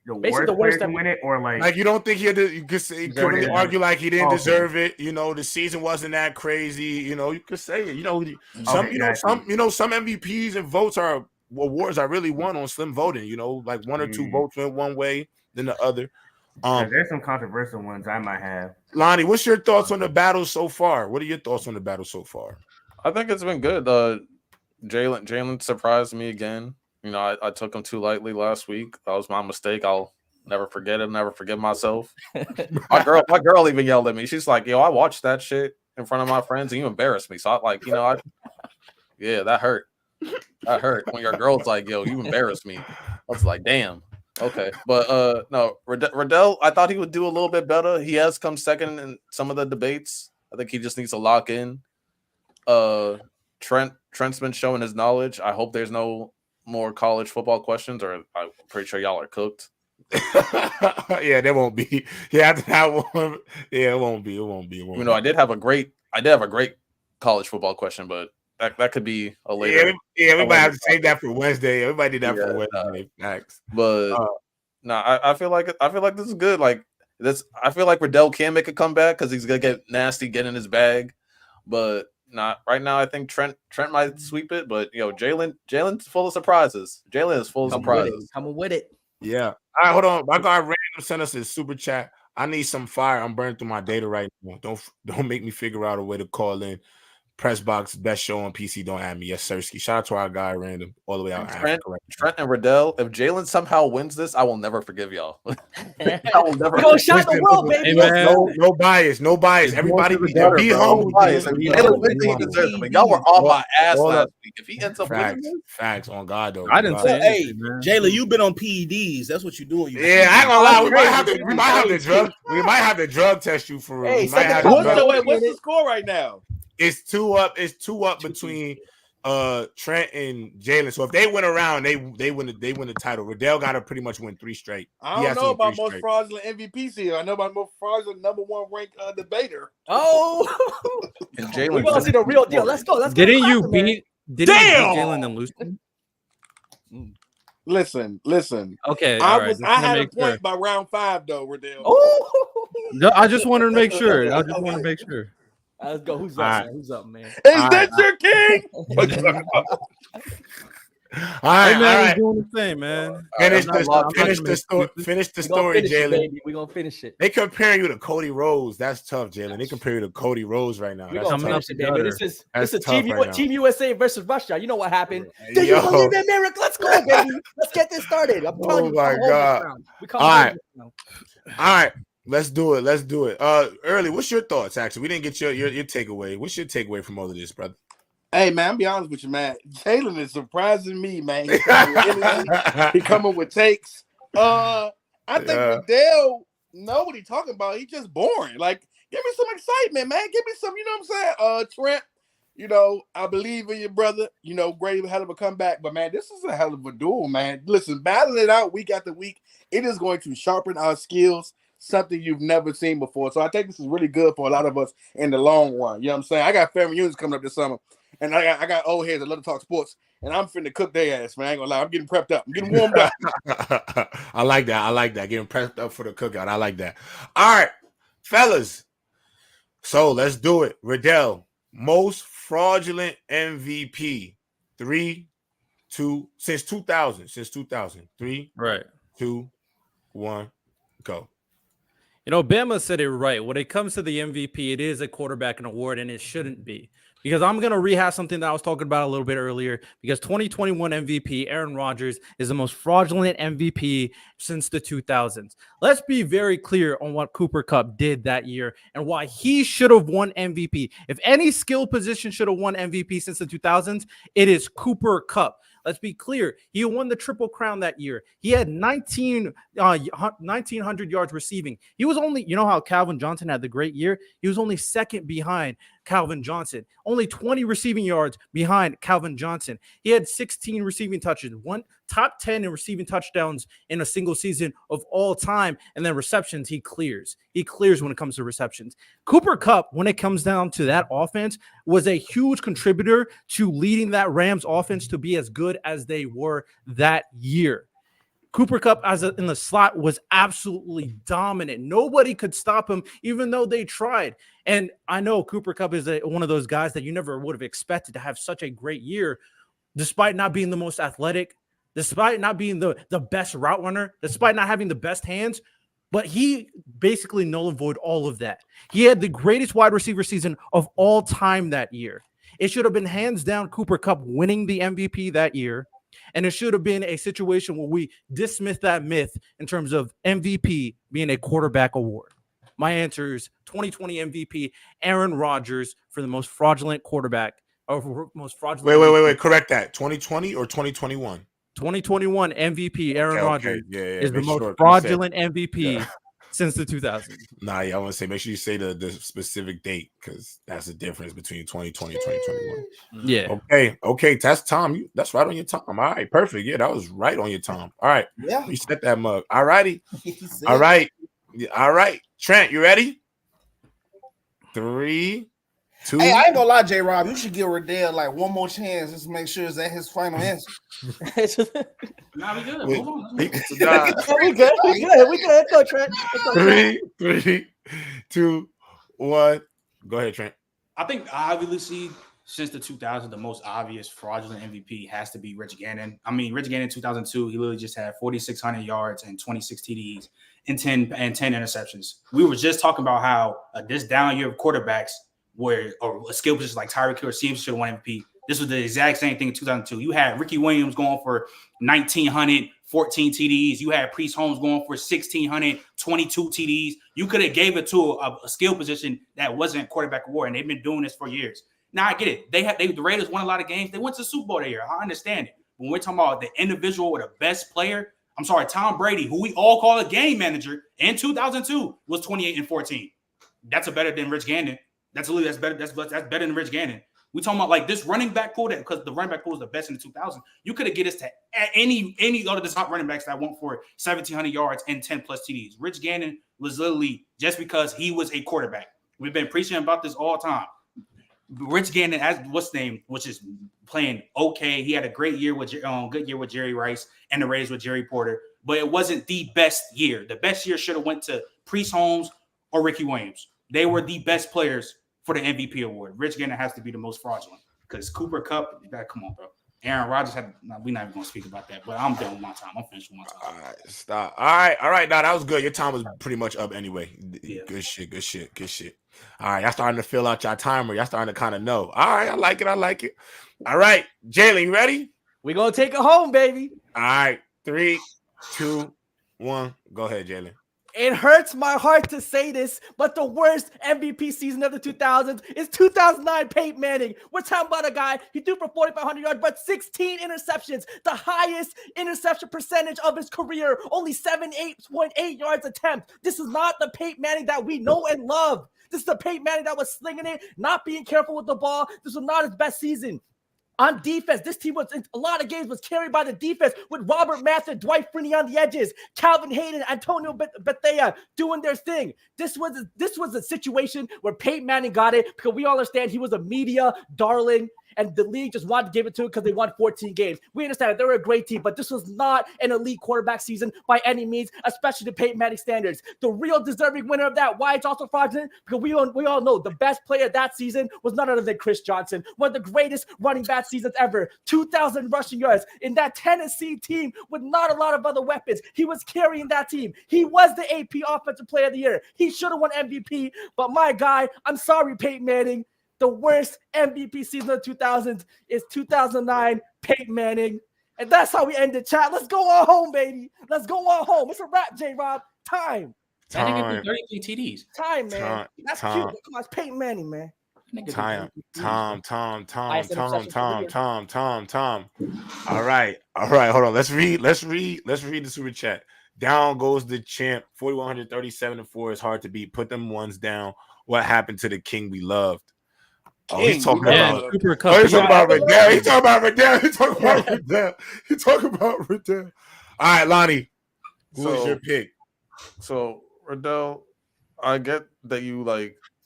the Basically, worst the player worst can that win it, or Like you don't think he had to, you could really argue like he didn't Okay. deserve it. You know, the season wasn't that crazy. You know, you could say it. You know, some MVPs and votes are awards are really won on slim voting. You know, like one or two votes went one way than the other. There's some controversial ones I might have. Lonnie, what's your thoughts on the battle so far? What are your thoughts on the battle so far? I think it's been good. Jalen surprised me again. You know, I took him too lightly last week. That was my mistake. I'll never forget it. Never forgive myself. My girl even yelled at me. She's like, "Yo, I watched that shit in front of my friends, and you embarrassed me." So I like, yeah, that hurt. That hurt when your girl's like, "Yo, you embarrassed me." I was like, "Damn." Okay, but no, Riddell, I thought he would do a little bit better. He has come second in some of the debates. I think he just needs to lock in. Trent's been showing his knowledge. I hope there's no more college football questions, or I'm pretty sure y'all are cooked. Yeah, there won't be. Yeah, after that one, yeah, it won't be. You know, I did have a great college football question, but that could be a later. Yeah, we might have to save that for Wednesday. Everybody did that for Wednesday. Facts. But I feel like this is good. Like this, I feel like Riddell can make a comeback because he's gonna get nasty, get in his bag. But right now. I think Trent might sweep it, but Jalen's full of surprises. Jalen is full of surprises. Coming with it. Yeah. All right, hold on. My guy Random sent us a super chat. I need some fire. I'm burning through my data right now. Don't make me figure out a way to call in. PressBox, best show on PC. Don't add me. Yes, Sirski. Shout out to our guy Random all the way out. Trent and Riddell. If Jalen somehow wins this, I will never forgive y'all. I will never. We're gonna shine the world, baby. No bias. No bias. Everybody be humble. Jalen wins, he deserves it. Y'all were on my ass last week. If he ends up winning this, facts on God though. I didn't say anything, man. Jalen, you've been on PEDs. That's what you're doing. Yeah, I ain't gonna lie. We might have to drug test you for real. Hey, what's the score right now? It's two up between Trent and Jalen. So if they win around, they win the title. Riddell got to pretty much win 3 straight. I don't know about most fraudulent MVPs here. I know about most fraudulent #1 ranked debater. Oh, and Jalen. We're gonna see the real deal. Let's go. Didn't you beat Jalen and lose? Listen. Okay, I had a point by round 5 though, Riddell. Oh, I just wanted to make sure. Let's go. Who's up, man? Who's up, man? Is that your king? All right, man, doing the thing, man. Finish the story, Jalen. We're gonna finish it. They compare you to Cody Rose. That's tough, Jalen. They compare you to Cody Rose right now. We're gonna finish it, baby. This is Team USA versus Russia. You know what happened? Yo. Do you believe in miracles? Let's go, baby. Let's get this started. I'm telling you. Oh my God. All right. Let's do it. Early, what's your thoughts? Actually, we didn't get your takeaway. What's your takeaway from all of this, brother? Hey man, I'll be honest with you, man. Jalen is surprising me, man. He coming with takes. I think Riddell know what he's talking about. He's just boring. Like, give me some excitement, man. Give me some, you know what I'm saying? Trent, I believe in your brother. Great hell of a comeback. But man, this is a hell of a duel, man. Listen, battling it out week after week, it is going to sharpen our skills. Something you've never seen before. So I think this is really good for a lot of us in the long run. You know what I'm saying? I got family reunions coming up this summer, and I got old heads that love to talk sports, and I'm finna cook their ass, man. I ain't gonna lie. I'm getting prepped up. I'm getting warmed up. I like that. Getting prepped up for the cookout. I like that. All right, fellas. So let's do it. Riddell, most fraudulent MVP. 3, 2, since 2000. 3, right. 2, 1, go. Bama said it right. When it comes to the MVP, it is a quarterback award, and it shouldn't be. Because I'm going to rehash something that I was talking about a little bit earlier. Because 2021 MVP, Aaron Rodgers, is the most fraudulent MVP since the 2000s. Let's be very clear on what Cooper Kupp did that year and why he should have won MVP. If any skill position should have won MVP since the 2000s, it is Cooper Kupp. Let's be clear. He won the Triple Crown that year. He had 1,900 yards receiving. He was only, how Calvin Johnson had the great year? He was only second behind Calvin Johnson. Only 20 receiving yards behind Calvin Johnson. He had 16 receiving touches, top 10 in receiving touchdowns in a single season of all time. And then receptions, he clears. He clears when it comes to receptions. Cooper Kupp, when it comes down to that offense, was a huge contributor to leading that Rams offense to be as good as they were that year. Cooper Kupp in the slot was absolutely dominant. Nobody could stop him, even though they tried. And I know Cooper Kupp is one of those guys that you never would have expected to have such a great year, despite not being the most athletic, despite not being the best route runner, despite not having the best hands. But he basically null and void all of that. He had the greatest wide receiver season of all time that year. It should have been hands down Cooper Kupp winning the MVP that year. And it should have been a situation where we dismiss that myth in terms of MVP being a quarterback award. My answer is 2020 MVP Aaron Rodgers for the most fraudulent quarterback or most fraudulent. Wait. Correct that. 2020 or 2021? 2021 MVP Aaron Rodgers is the most fraudulent MVP since the 2000s. Nah, I want to say make sure you say the specific date because that's the difference between 2020 and 2021. Yeah. Okay. That's Tom. That's right on your time. All right, perfect. Yeah, that was right on your time. All right. Yeah. You set that mug. All righty. All right. All right. Trent, you ready? 3, 2. Hey, I ain't gonna lie, J. Rob. You should give Riddell like one more chance just to make sure is that his final answer. Nah, we good. Hold on. We good. Go, Trent. 3, 2, 1. Go ahead, Trent. I think obviously since the 2000s, the most obvious fraudulent MVP has to be Rich Gannon. I mean, Rich Gannon in 2002, he literally just had 4,600 yards and 26 TDs and 10 interceptions. We were just talking about how this down year of quarterbacks where or a skill position like Tyreek Hill or CMC should have won MVP. This was the exact same thing in 2002. You had Ricky Williams going for 1,900, 14 TDs. You had Priest Holmes going for 1,600, 22 TDs. You could have gave it to a skill position that wasn't quarterback award, and they've been doing this for years. Now I get it. The Raiders won a lot of games. They went to the Super Bowl that year. I understand it. When we're talking about the individual or the best player, I'm sorry, Tom Brady, who we all call a game manager in 2002, was 28-14. That's better than Rich Gannon. That's better. That's better than Rich Gannon. We talking about like this running back pool because the running back pool is the best in the 2000s. You could have get us to any other the top running backs that went for 1,700 yards and 10 plus TDs. Rich Gannon was literally just because he was a quarterback. We've been preaching about this all the time. Rich Gannon, which is playing okay. He had a great year with good year with Jerry Rice and the Rays with Jerry Porter, but it wasn't the best year. The best year should have went to Priest Holmes or Ricky Williams. They were the best players for the MVP award. Rich Gannon has to be the most fraudulent because Cooper Kupp, come on, bro. Aaron Rodgers we're not even going to speak about that, but I'm done with my time. I'm finished with my time. All right, stop. All right. Now that was good. Your time was pretty much up anyway. Yeah. Good shit. All right, y'all starting to fill out your timer. Y'all starting to kind of know. All right, I like it. All right, Jalen, you ready? We're going to take it home, baby. All right, 3, 2, 1. Go ahead, Jalen. It hurts my heart to say this, but the worst MVP season of the 2000s is 2009 Peyton Manning. We're talking about a guy, he threw for 4,500 yards, but 16 interceptions, the highest interception percentage of his career, only 78.8 yards attempt. This is not the Peyton Manning that we know and love. This is the Peyton Manning that was slinging it, not being careful with the ball. This was not his best season. On defense, this team was in a lot of games was carried by the defense with Robert Mathis, Dwight Freeney on the edges, Calvin Hayden, Antonio Bethea doing their thing. This was a situation where Peyton Manning got it because we all understand he was a media darling and the league just wanted to give it to him because they won 14 games. We understand that they were a great team, but this was not an elite quarterback season by any means, especially the Peyton Manning standards. The real deserving winner of that, why it's also fraudulent, because we all know the best player that season was none other than Chris Johnson, one of the greatest running back seasons ever. 2,000 rushing yards in that Tennessee team with not a lot of other weapons. He was carrying that team. He was the AP Offensive Player of the Year. He should have won MVP, but my guy, I'm sorry, Peyton Manning. The worst MVP season of the 2000s is 2009 Peyton Manning. And that's how we end the chat. Let's go on home, baby. Let's go on home. It's a wrap, J-Rob. Time. I think it 33 TDs. Time, man. That's cute. Come on, it's Peyton Manning, man. Tom. All right. Hold on. Let's read the super chat. Down goes the champ. 4,137-4 is hard to beat. Put them ones down. What happened to the king we loved? Oh, he's talking about Cooper Kupp. He's talking about Riddell. He's talking about Riddell. All right, Lonnie. Who's your pick? So Riddell, I get that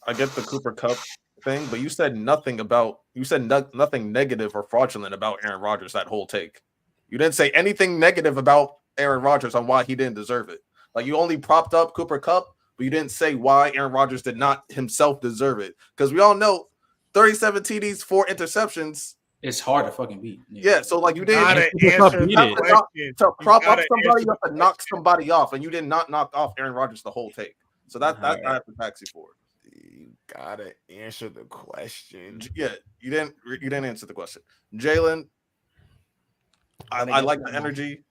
I get the Cooper Kupp thing, but you said nothing negative or fraudulent about Aaron Rodgers that whole take. You didn't say anything negative about Aaron Rodgers on why he didn't deserve it. Like you only propped up Cooper Kupp, but you didn't say why Aaron Rodgers did not himself deserve it. Because we all know 37 TDs, 4 interceptions. It's hard to fucking beat. Yeah, so like you didn't Gotta Cooper Kupp answer beat the it. question. to prop You up gotta somebody, answer you have the to knock question. somebody off, and you did not knock off Aaron Rodgers the whole take. So that I have to tax you for. You gotta answer the question. Yeah, you didn't answer the question. Jalen, I like the energy.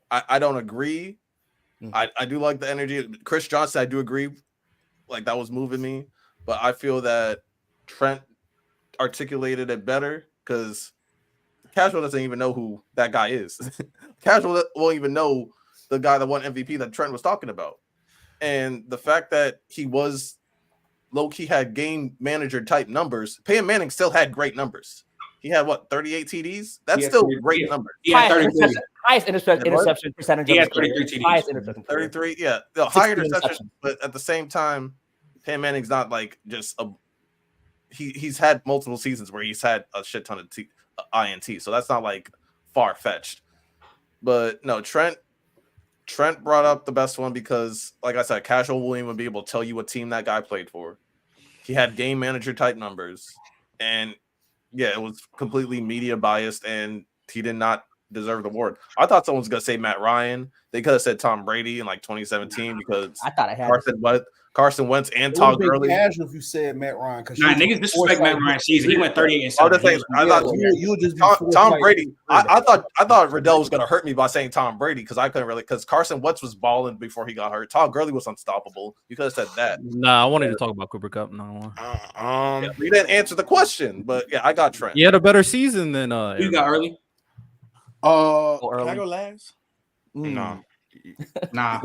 I don't agree. I do like the energy. Chris Johnson, I do agree. Like that was moving me, but I feel that Trent articulated it better because casual doesn't even know who that guy is. Casual won't even know the guy that won MVP that Trent was talking about. And the fact that he was low-key had game manager type numbers. Peyton Manning still had great numbers. He had 38 TDs? That's still great numbers. He had 33. Highest interception percentage. He of had his career. 33 TDs. Highest interception. 33, yeah. The higher 16 interception, but at the same time, Peyton Manning's not like just a he's had multiple seasons where he's had a shit ton of INT, so that's not like far-fetched. But no, Trent brought up the best one because, like I said, casual won't even be able to tell you what team that guy played for. He had game manager type numbers, and yeah, it was completely media biased, and he did not deserve the award. I thought someone was gonna say Matt Ryan. They could have said Tom Brady in like 2017 because I thought I had Carson Wentz and It would Todd be Gurley. casual if you said Matt Ryan. Nah, niggas disrespect Matt Ryan's season. He went 38 and 7. I thought you just Tom Brady. I thought Riddell was gonna hurt me by saying Tom Brady because I couldn't really because Carson Wentz was balling before he got hurt. Todd Gurley was unstoppable. You could have said that. Nah, I wanted to talk about Cooper Kupp. No, Yeah, we didn't answer the question, but yeah, I got Trent. he had a better season than You got early? Can I go last? No. Nah.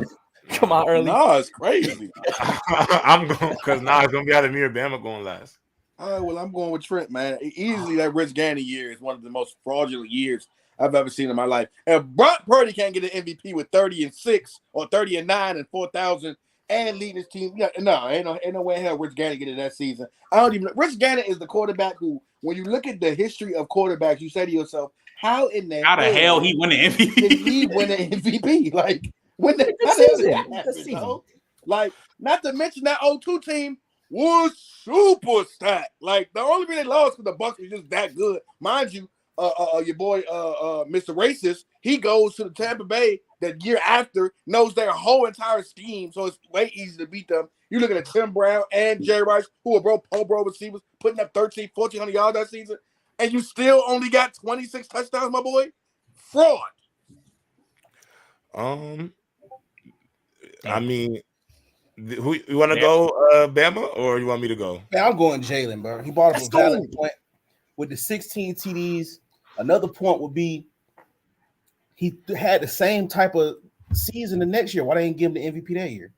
Come on, early. No, it's crazy. I'm going because now it's gonna be out of me or Bama going last. All right, well, I'm going with Trent, man. Easily, that Rich Gannon year is one of the most fraudulent years I've ever seen in my life. And Brock Purdy can't get an MVP with 30-6 or 30-9 and 4,000 and leading his team. Yeah, no, ain't no way in hell Rich Gannon get it that season. I don't even. Rich Gannon is the quarterback who, when you look at the history of quarterbacks, you say to yourself, how in the hell he win the MVP? Did he win an MVP? Like when the season. Like, not to mention that 0-2 team was super stacked. Like, the only reason they lost because the Bucs was just that good. Mind you, your boy Mr. Racist, he goes to the Tampa Bay the year after, knows their whole entire scheme, so it's way easy to beat them. You're looking at Tim Brown and Jerry Rice, who were both Pro Bowl receivers, putting up 1,400 yards that season, and you still only got 26 touchdowns, my boy. Fraud. I mean, who you want to go, Bama, or you want me to go? Man, I'm going Jalen, bro. He brought up a valid point with the 16 TDs. Another point would be he had the same type of season the next year. Why they didn't give him the MVP that year?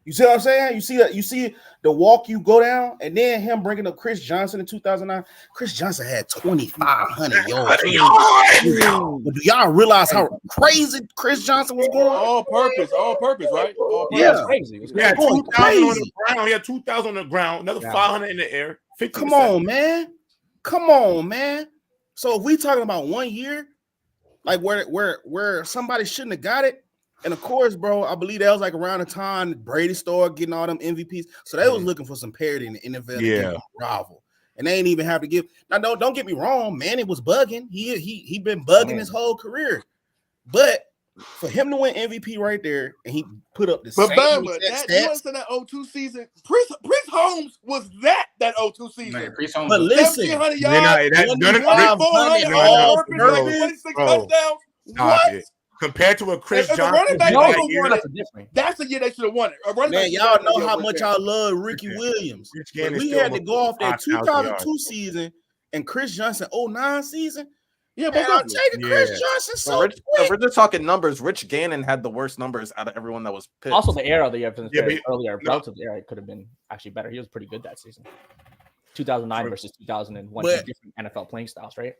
You see what I'm saying? You see that? You see the walk you go down, and then him bringing up Chris Johnson in 2009. Chris Johnson had 2,500 yards. But do y'all realize how crazy Chris Johnson was going? All purpose, right? All purpose. Yeah, crazy. He had 2,000 on the ground. He had 2,000 on the ground. Another 500 in the air. 50%. Come on, man. So if we talking about 1 year, like where somebody shouldn't have got it. And of course, bro, I believe that was like around the time Brady started getting all them MVPs. So they was looking for some parity in the NFL. Yeah, rival, and they ain't even have to give. Now, don't get me wrong, Manning was bugging. He been bugging his whole career, but for him to win MVP right there, and he put up the But same Bama, stats. you understand that 0-2 season? Chris Holmes was that 0-2 season. Man, Chris Holmes. But listen, 1,700 They're yards, not- 400 no, all purpose, bro. 26 Bro. touchdowns. Stop What? it. Compared to a Chris If a Johnson, running back that don't year, win it, that's the year they should have won it. A running man, back y'all should have won know it how with much that. I love Ricky Williams. Rich But Gannon we still had to go off that 5,000 2002 yards. season and Chris Johnson 09 season. Yeah, Man, but I'm taking Chris Johnson so If we're just talking numbers, Rich Gannon had the worst numbers out of everyone that was picked. Also, the era of the year earlier, no. relative era could have been actually better. He was pretty good that season. 2009 versus 2001, But- different NFL playing styles, right?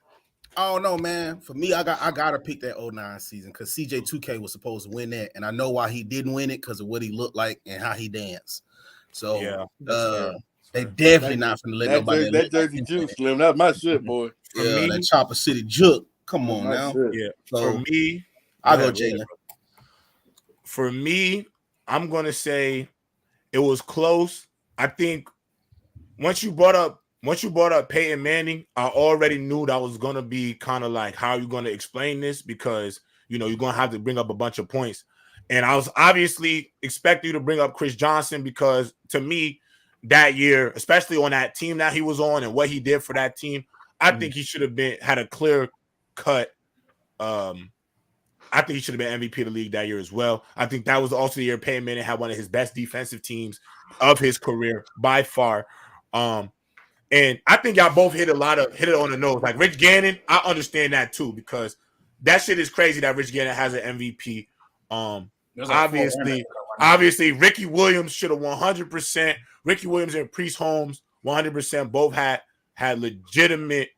I don't know, man. For me, I gotta pick that 09 season because CJ2K was supposed to win that, and I know why he didn't win it because of what he looked like and how he danced. So they definitely not gonna let nobody. That Jersey Juice, Slim. That's my shit, boy. Yeah, that Chopper City Juke. Come on My now. shit. Yeah. So For me, I'll go Jalen. For me, I'm gonna say it was close. I think once you brought up Peyton Manning, I already knew that was gonna be kind of like, how are you gonna explain this? Because you're gonna have to bring up a bunch of points. And I was obviously expecting you to bring up Chris Johnson, because to me, that year, especially on that team that he was on and what he did for that team, I think he should have had a clear cut. I think he should have been MVP of the league that year as well. I think that was also the year Peyton Manning had one of his best defensive teams of his career by far. And I think y'all both hit it on the nose. Like Rich Gannon, I understand that too, because that shit is crazy that Rich Gannon has an MVP. Obviously, Ricky Williams should have 100%. Ricky Williams and Priest Holmes 100%. Both had legitimate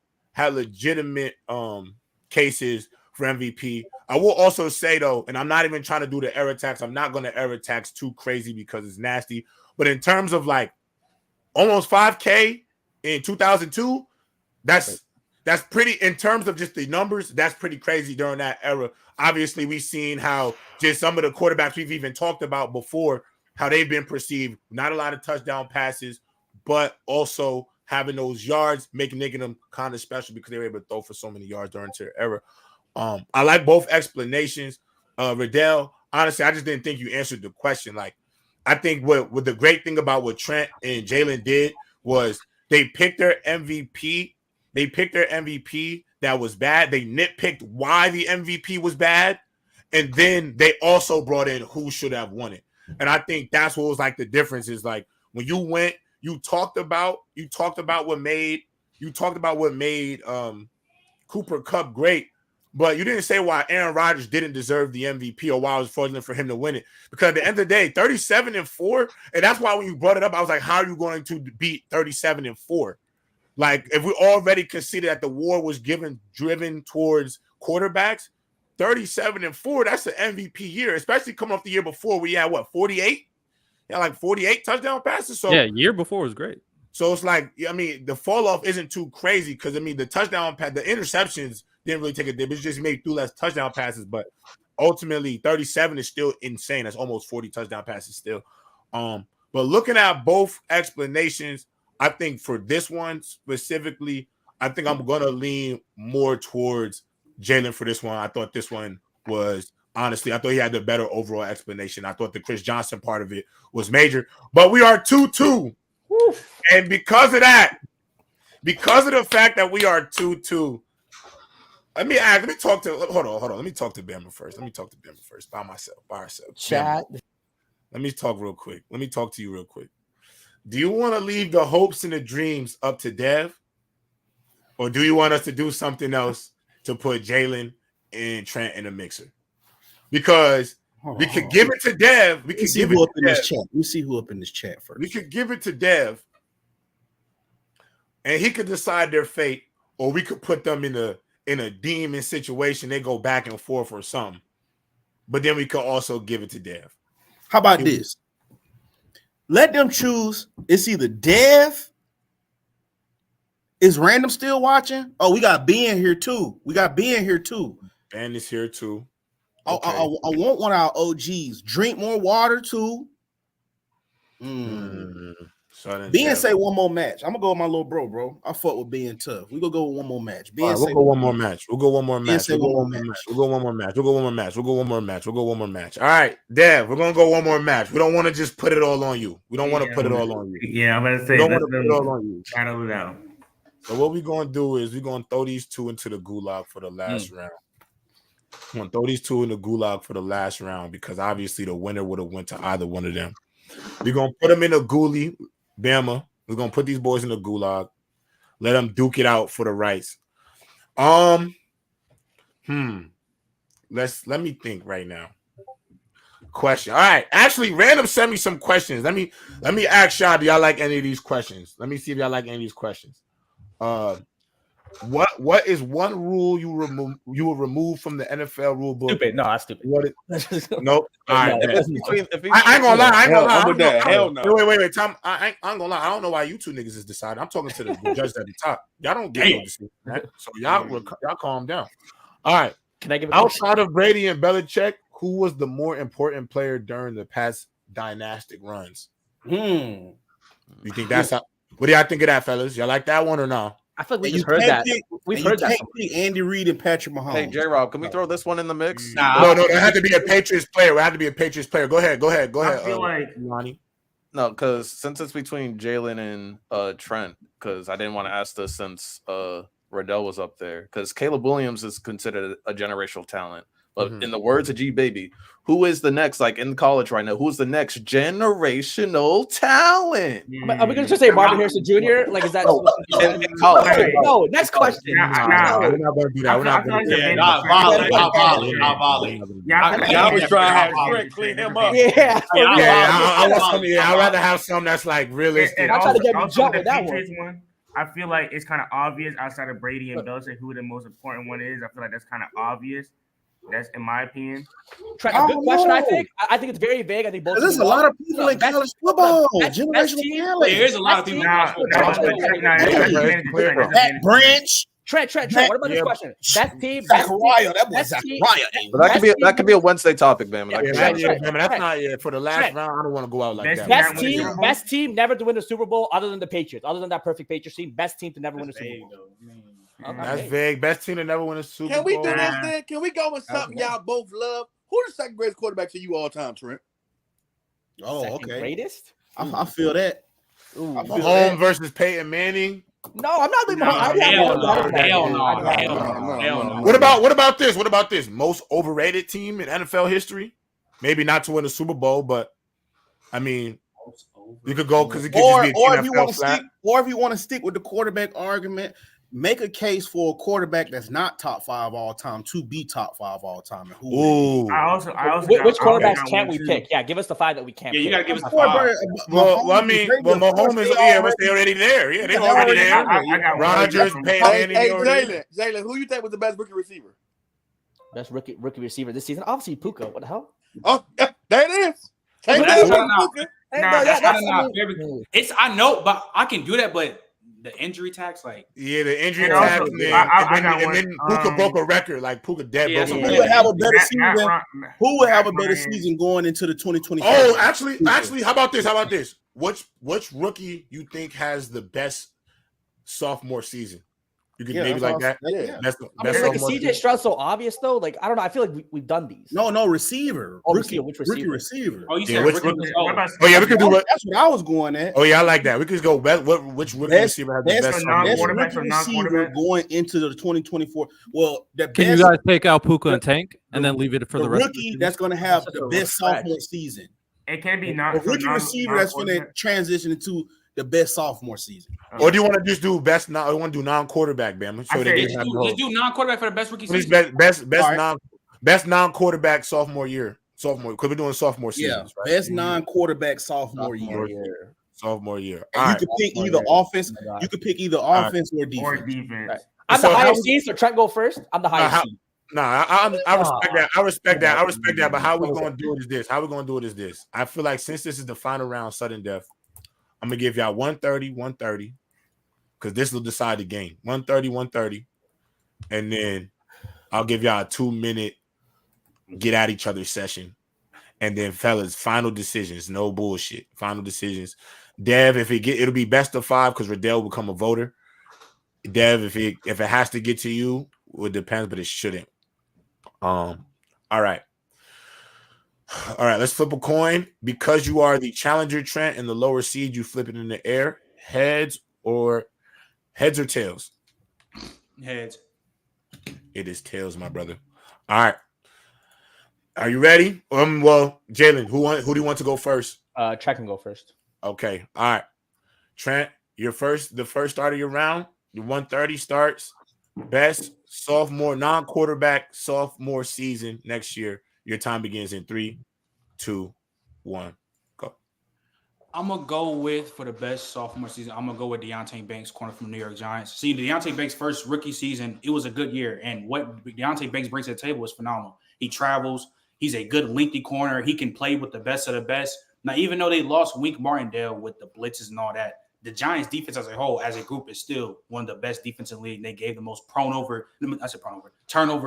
cases for MVP. I will also say though, and I'm not even trying to do the error tax. I'm not going to error tax too crazy because it's nasty. But in terms of like almost 5K in 2002, that's pretty, in terms of just the numbers, that's pretty crazy during that era. Obviously, we've seen how just some of the quarterbacks we've even talked about before, how they've been perceived. Not a lot of touchdown passes, but also having those yards, making them kind of special because they were able to throw for so many yards during their era. I like both explanations. Riddell, honestly, I just didn't think you answered the question. Like, I think what the great thing about what Trent and Jalen did was they picked their MVP. They picked their MVP that was bad. They nitpicked why the MVP was bad. And then they also brought in who should have won it. And I think that's what was like the difference is like when you went, you talked about what made Cooper Kupp great, but you didn't say why Aaron Rodgers didn't deserve the MVP or why it was fraudulent for him to win it. Because at the end of the day, 37-4, and that's why when you brought it up, I was like, how are you going to beat 37-4? Like, if we already considered that the war was driven towards quarterbacks, 37-4, that's an MVP year, especially coming off the year before we had 48? Yeah, like 48 touchdown passes. So yeah, year before was great. So it's like, I mean, the fall off isn't too crazy because I mean the interceptions didn't really take a dip. It just made through less touchdown passes, but ultimately 37 is still insane. That's almost 40 touchdown passes still. But looking at both explanations, I think for this one specifically, I think I'm gonna lean more towards Jalen for this one. I thought this one was honestly, I thought he had the better overall explanation. I thought the Chris Johnson part of it was major, but we are 2-2. And because of that, because of the fact that we are 2-2, let me talk to Bama first. By ourselves. Chat. Let me talk real quick. Let me talk to you real quick. Do you want to leave the hopes and the dreams up to Dev? Or do you want us to do something else to put Jalen and Trent in the mixer? Because we could give it to Dev. We could give it up in this chat. We see who up in this chat first. We could give it to Dev, and he could decide their fate, or we could put them in a demon situation. They go back and forth or something. But then we could also give it to Dev. How about this? Let them choose. It's either Dev. Is Random still watching? Oh, we got Ben here too. Ben is here too. Okay. I want one of our OGs. Drink more water too. Ben say one more match. I'm gonna go with my little bro. I fuck with being tough. We gonna go with one more match. We'll go one more match. We'll go one more match. All right, Dev, we're gonna go one more match. We don't want to just put it all on you. We don't want to put it all on you. Yeah, I'm gonna say we don't want to put it all on you. Battle it out. So what we're gonna do is we're gonna throw these two into the gulag for the last round. I'm gonna throw these two in the gulag for the last round because obviously the winner would have went to either one of them. We're gonna put them in a ghoulie, Bama. We're gonna put these boys in the gulag. Let them duke it out for the rights. Let me think right now. Question. All right. Actually, Random sent me some questions. Let me ask y'all. Do y'all like any of these questions? Let me see if y'all like any of these questions. What is one rule you will remove from the NFL rule book? Stupid. No, that's stupid. Nope. All right. I ain't gonna lie. Hell no. Wait. Tom, I ain't gonna lie. I don't know why you two niggas is deciding. I'm talking to the judges at the top. Y'all don't get no decision, right? So y'all calm down. All right. Can I give a outside of Brady and Belichick, who was the more important player during the past dynastic runs? You think that's how? What do y'all think of that, fellas? Y'all like that one or no? I feel like we just heard that. We've heard that. Andy Reid and Patrick Mahomes. Hey, J-Rob, can we throw this one in the mix? No, it had to be a Patriots player. It had to be a Patriots player. Go ahead. I feel like Lonnie. No, because since it's between Jalen and Trent, because I didn't want to ask this since Riddell was up there, because Caleb Williams is considered a generational talent. But in the words of G Baby, who is the next, like in college right now, who's the next generational talent? Are we gonna just say Marvin Harrison Jr.? Like, is that in college? No, next question. Nah, we're not gonna do that. We're not gonna do that. Not violent. I was trying to have Trent clean him up. Yeah. I'd rather have some that's like realistic. I'm trying to get me jumped with that one. I feel like it's kind of obvious outside of Brady and Belichick who the most important one is. I feel like that's kind of obvious. That's in my opinion. Trent, a good question. I think it's very vague. I think both. There's a lot of people in college football. Generational talent. There's a lot of people. That Branch. Trent. What about this question? Best team. Zachariah. That was Zachariah. But that could be a Wednesday topic, man. That's not yet for the last round. I don't want to go out like that. Best team never to win the Super Bowl other than the Patriots. Other than that perfect Patriots team, best team to never win the Super Bowl. That's vague. Best team to never win a Super Bowl. Can we do this then? Can we go with something y'all both love? Who's the second greatest quarterback to you all time, Trent? Oh, okay. Greatest? I feel that. Mahomes versus Peyton Manning. No, I'm not leaving Hell no. What about this? What about this? Most overrated team in NFL history? Maybe not to win a Super Bowl, but I mean, you could go because it could just be a if you want to stick with the quarterback argument, make a case for a quarterback that's not top 5 all time to be top 5 all time. Ooh. I also which quarterbacks can't we pick? Yeah, give us the 5 that we can't. Yeah, you gotta give us the 5. Mahomes is they already there. Yeah, they're already there. Rodgers, Peyton Manning. Hey, Jalen, who you think was the best rookie receiver? Best rookie receiver this season? Obviously, Puka. What the hell? Oh, there it is. I know, but I can do that, but the injury tax, the injury tax, and then Puka broke a record, like Puka dead. Who would have a better season? Who would have a better season going into the 2024? Oh, actually, how about this? Which rookie you think has the best sophomore season? You could maybe like that. Yeah. CJ Stroud's so obvious though. Like I don't know. I feel like we've done these. No receiver. Rookie receiver. Oh, you said rookie. We could do what? That's what I was going at. Oh yeah, I like that. We could go which rookie receiver has the best rookie receiver going into the 2024. Well, can you guys take out Puka and Tank and then leave it for the rest? Rookie that's going to have the best sophomore season. It can be not a rookie receiver that's going to transition into the best sophomore season. Or do you want to just do best? I want to do non-quarterback, man. So let's do non-quarterback for the best rookie season. Best non-quarterback sophomore year. Sophomore, because we're doing sophomore seasons. Right? Best non-quarterback sophomore year. Sophomore year. You could pick either offense. You could pick either offense or defense. Right. I'm the highest seed, so Trent go first. I'm the highest seed. I respect that. I respect that. But how we're going to do it is this. I feel like since this is the final round, sudden death, I'm going to give y'all 130, because this will decide the game. 130, and then I'll give y'all a 2-minute get at each other session. And then, fellas, final decisions. No bullshit. Final decisions. Dev, it'll be best of 5 because Riddell will become a voter. Dev, if it has to get to you, it depends, but it shouldn't. All right. Let's flip a coin. Because you are the challenger, Trent, and the lower seed, you flip it in the air. Heads or tails? Heads. It is tails, my brother. All right. Are you ready? Well, Jalen, who do you want to go first? Trent can go first. Okay. All right. Trent, the first start of your round. The 130 starts. Best sophomore, non-quarterback sophomore season next year. Your time begins in 3, 2, 1, go. I'm going to go with, for the best sophomore season, I'm going to go with Deontay Banks, corner from the New York Giants. See, Deontay Banks' first rookie season, it was a good year. And what Deontay Banks brings to the table is phenomenal. He travels. He's a good lengthy corner. He can play with the best of the best. Now, even though they lost Wink Martindale with the blitzes and all that, the Giants defense as a whole, as a group, is still one of the best defense in the league. They gave the most turnover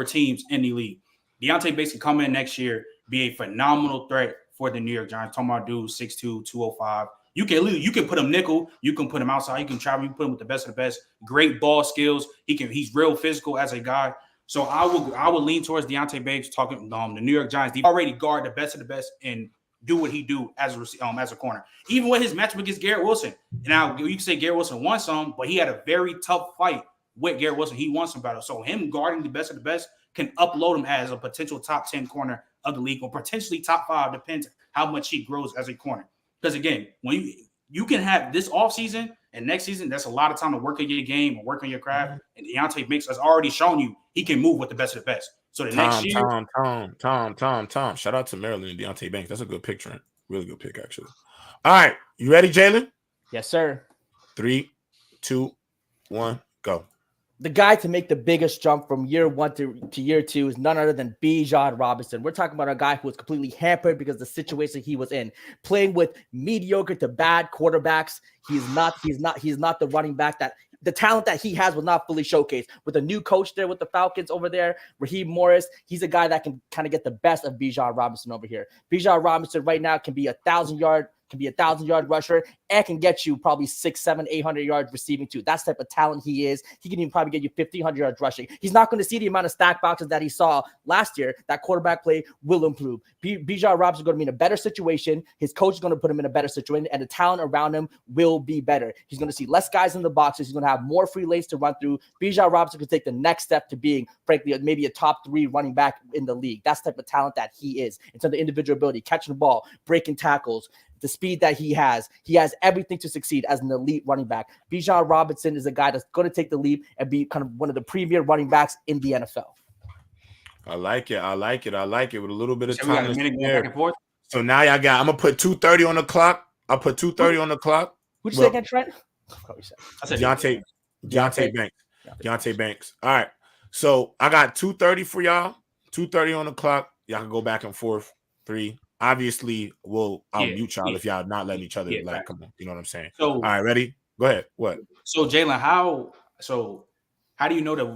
teams in the league. Deontay Banks can come in next year, be a phenomenal threat for the New York Giants. Talking about dude 6'2", 205. You can put him nickel, you can put him outside, you can travel, you can put him with the best of the best. Great ball skills. He's real physical as a guy. So I would lean towards Deontay Banks, talking the New York Giants. They already guard the best of the best and do what he do as a corner. Even with his matchup against Garrett Wilson. Now you can say Garrett Wilson won some, but he had a very tough fight with Garrett Wilson. He won some battles. So him guarding the best of the best can upload him as a potential top 10 corner of the league, or potentially top 5, depends how much he grows as a corner. Because again, when you can have this offseason and next season, that's a lot of time to work on your game and work on your craft. And Deontay Banks has already shown you he can move with the best of the best. So next year, Tom. Shout out to Maryland and Deontay Banks. That's a good pick, Trent. Really good pick, actually. All right, you ready, Jalen? Yes, sir. 3, 2, 1, go. The guy to make the biggest jump from year 1 to year 2 is none other than Bijan Robinson. We're talking about a guy who was completely hampered because of the situation he was in, playing with mediocre to bad quarterbacks. He's not the running back that the talent that he has was not fully showcased. With a new coach there with the Falcons over there, Raheem Morris, he's a guy that can kind of get the best of Bijan Robinson over here. Bijan Robinson right now can be a 1,000-yard rusher and can get you probably 600, 700, 800 yards receiving too. That's the type of talent he is. He can even probably get you 1,500 yards rushing. He's not going to see the amount of stack boxes that he saw last year. That quarterback play will improve. Bijan Robinson is going to be in a better situation. His coach is going to put him in a better situation, and the talent around him will be better. He's going to see less guys in the boxes. He's going to have more free lanes to run through. Bijan Robinson could take the next step to being, frankly, maybe a top 3 running back in the league. That's the type of talent that he is in terms of individual ability, catching the ball, breaking tackles, the speed that he has everything to succeed as an elite running back. Bijan Robinson is a guy that's going to take the leap and be kind of one of the premier running backs in the NFL. I like it with a little bit of so time. Back and forth. So now I'm going to put 2:30 on the clock. I'll put 2:30 on the clock. Who'd you say again, Trent? I said Deontay Banks. Deontay Banks. All right. So I got 2:30 for y'all. 2:30 on the clock. Y'all can go back and forth. 3. Obviously, I'll mute y'all if y'all not letting each other come on. You know what I'm saying? So, all right, ready? Go ahead. What? So, Jalen, how do you know that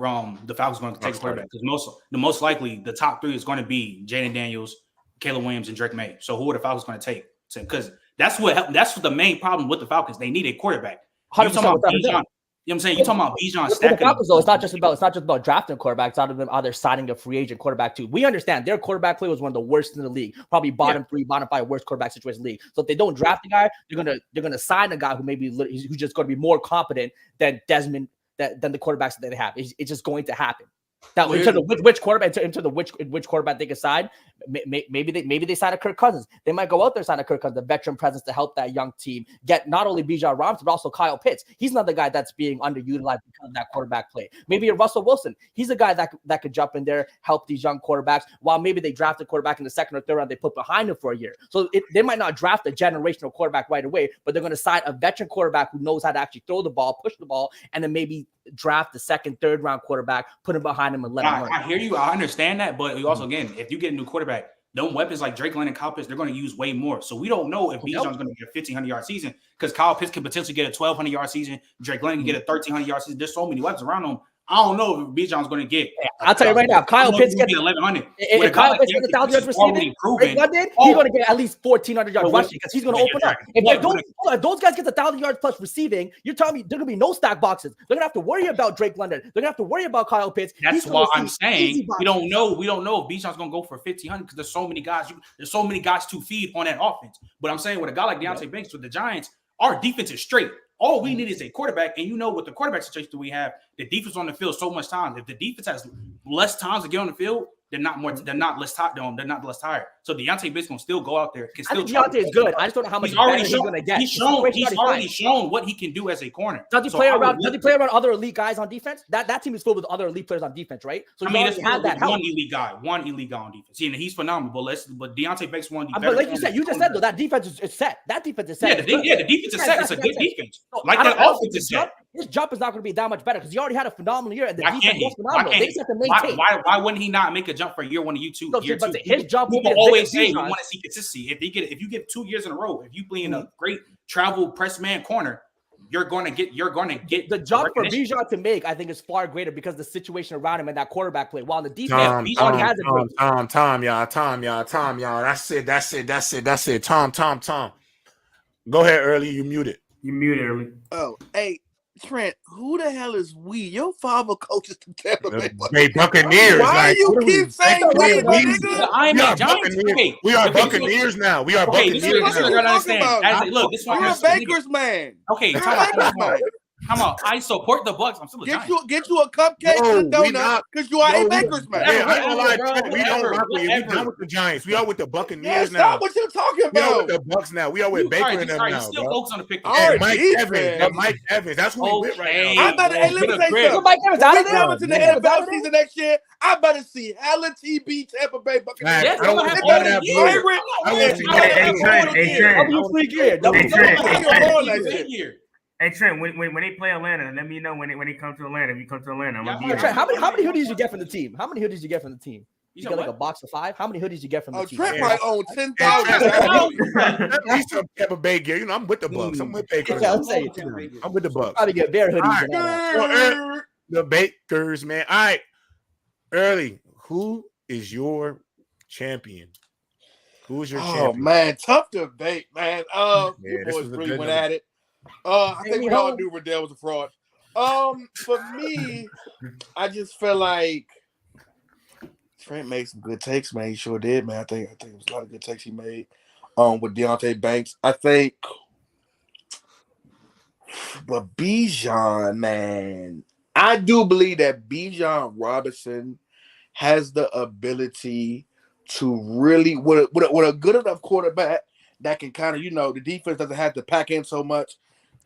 the Falcons are going to take a quarterback? Because the most likely the top 3 is going to be Jaden Daniels, Caleb Williams, and Drake May. So, who are the Falcons going to take? Because that's what the main problem with the Falcons. They need a quarterback. 100%. You know what I'm saying? You're talking about Bijan stacking. The Falcons, though, it's not just about drafting a quarterback. It's out of them either signing a free agent quarterback too. We understand their quarterback play was one of the worst in the league, probably bottom 3, bottom 5 worst quarterback situation in the league. So if they don't draft a guy, they're gonna sign a guy who's just going to be more competent than Desmond than the quarterbacks that they have. It's just going to happen. Now, in terms of which quarterback they can sign, maybe they sign a Kirk Cousins. They might go out there and sign a Kirk Cousins, the veteran presence to help that young team get not only Bijan Robinson, but also Kyle Pitts. He's another guy that's being underutilized because of that quarterback play. Maybe a Russell Wilson. He's a guy that could jump in there, help these young quarterbacks, while maybe they draft a quarterback in the 2nd or 3rd round they put behind him for a year. So they might not draft a generational quarterback right away, but they're going to sign a veteran quarterback who knows how to actually throw the ball, push the ball, and then maybe draft the 2nd, 3rd round quarterback, put him behind him and let him run. I hear you. I understand that. But you also, again, if you get a new quarterback, them weapons like Drake London and Kyle Pitts, they're going to use way more. So we don't know if Bijan's going to get a 1,500-yard season because Kyle Pitts can potentially get a 1,200-yard season. Drake London can get a 1,300-yard season. There's so many weapons around them. I don't know if Bijan's going to get. I'll tell you right now, Kyle Pitts gets 1,100. If Kyle Pitts gets 1,000 yards receiving, Drake London, he's going to get at least 1,400 yards rushing because he's going to open up. If those guys get 1,000 yards plus receiving, you're telling me there's going to be no stack boxes. They're going to have to worry about Drake London. They're going to have to worry about Kyle Pitts. That's why I'm saying we don't know. We don't know if Bijan's going to go for 1,500 because there's so many guys. There's so many guys to feed on that offense. But I'm saying with a guy like Deontay Banks with the Giants, our defense is straight. All we need is a quarterback, and with the quarterback situation that we have, the defense on the field so much time. If the defense has less times to get on the field, they're not less tired. So Deontay Banks gonna still go out there. I think Deontay is good. I just don't know how much better he's gonna get. He's already shown what he can do as a corner. Does he play around other elite guys on defense? That team is filled with other elite players on defense, right? So it's one elite guy on defense. See, and he's phenomenal. But Deontay Banks won the better. Like you just said though, that defense is set. That defense is set. Yeah, the defense is set. It's a good defense. Like that offense is set. His jump is not going to be that much better because he already had a phenomenal year and the defense was phenomenal. They just have to maintain. Why wouldn't he not make a jump for year 1 of you two? But his jump will always say we want to see consistency. If you get 2 years in a row, if you play in a great travel press man corner, you're going to get the jump for recognition. Bijan to make, I think, is far greater because the situation around him and that quarterback play. While on the defense, Tom, Bijan has a good y'all. That's it. Tom. Go ahead, Early. You muted. You muted Early. Oh, hey, Trent, who the hell is we? Your father coaches the Tampa Bay Buccaneers. Why like, you keep saying we, my nigga? We are Buccaneers now. We are Buccaneers this is what I gotta understand. Look, this is why You're a Baker's man. Okay, You're a Baker's man. Come on, I support the Bucks. I'm still a Giant. Get you a cupcake and a donut because you are a Baker's man. Yeah, I ain't gonna lie, Trent, we don't rock with you. We done with the Giants. We are with the Buccaneers now. Stop what you talking about. We are with the Bucks now. We are with Baker and them now. You still focus on the pick. And Mike Evans. That's who we with right now. I better. Hey, let me say something. Mike Evans out of When we there. come into the NFL season next year, I better see hella TB Tampa Bay Buccaneers. Yes, I don't want that Hey Trent, when they play Atlanta, let me know when they come to Atlanta. If you come to Atlanta, I'm gonna be Trent, how many hoodies you get from the team? How many hoodies you get from the team? You get like a what? box of 5? How many hoodies you get from the team? Trent probably owns 10,000. At least some Tampa Bay gear. You know, I'm with the Bucks. I'm with Baker. Yeah, I'm saying, I'm with the Bucks. Probably get bear hoodies. Than that. The Bakers, man. All right, Early. Who is your champion? Who's your champion? Oh man, tough debate, man. You this boys was a really good went one. at it. I think we all knew Riddell was a fraud. For me, I just feel like Trent made some good takes, man. He sure did, man. I think it was a lot of good takes he made. With Deontay Banks, I think. But Bijan, man, I do believe that Bijan Robinson has the ability to really, with a good enough quarterback that can kind of, the defense doesn't have to pack in so much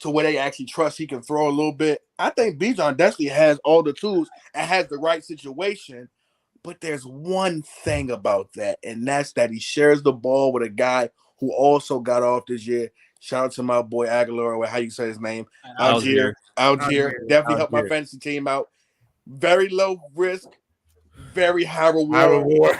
to where they actually trust he can throw a little bit. I think Bijan definitely has all the tools and has the right situation. But there's one thing about that, and that's that he shares the ball with a guy who also got off this year. Shout out to my boy Aguilar, or how you say his name. Algier. Definitely helped my fantasy team out. Very low risk, very high reward.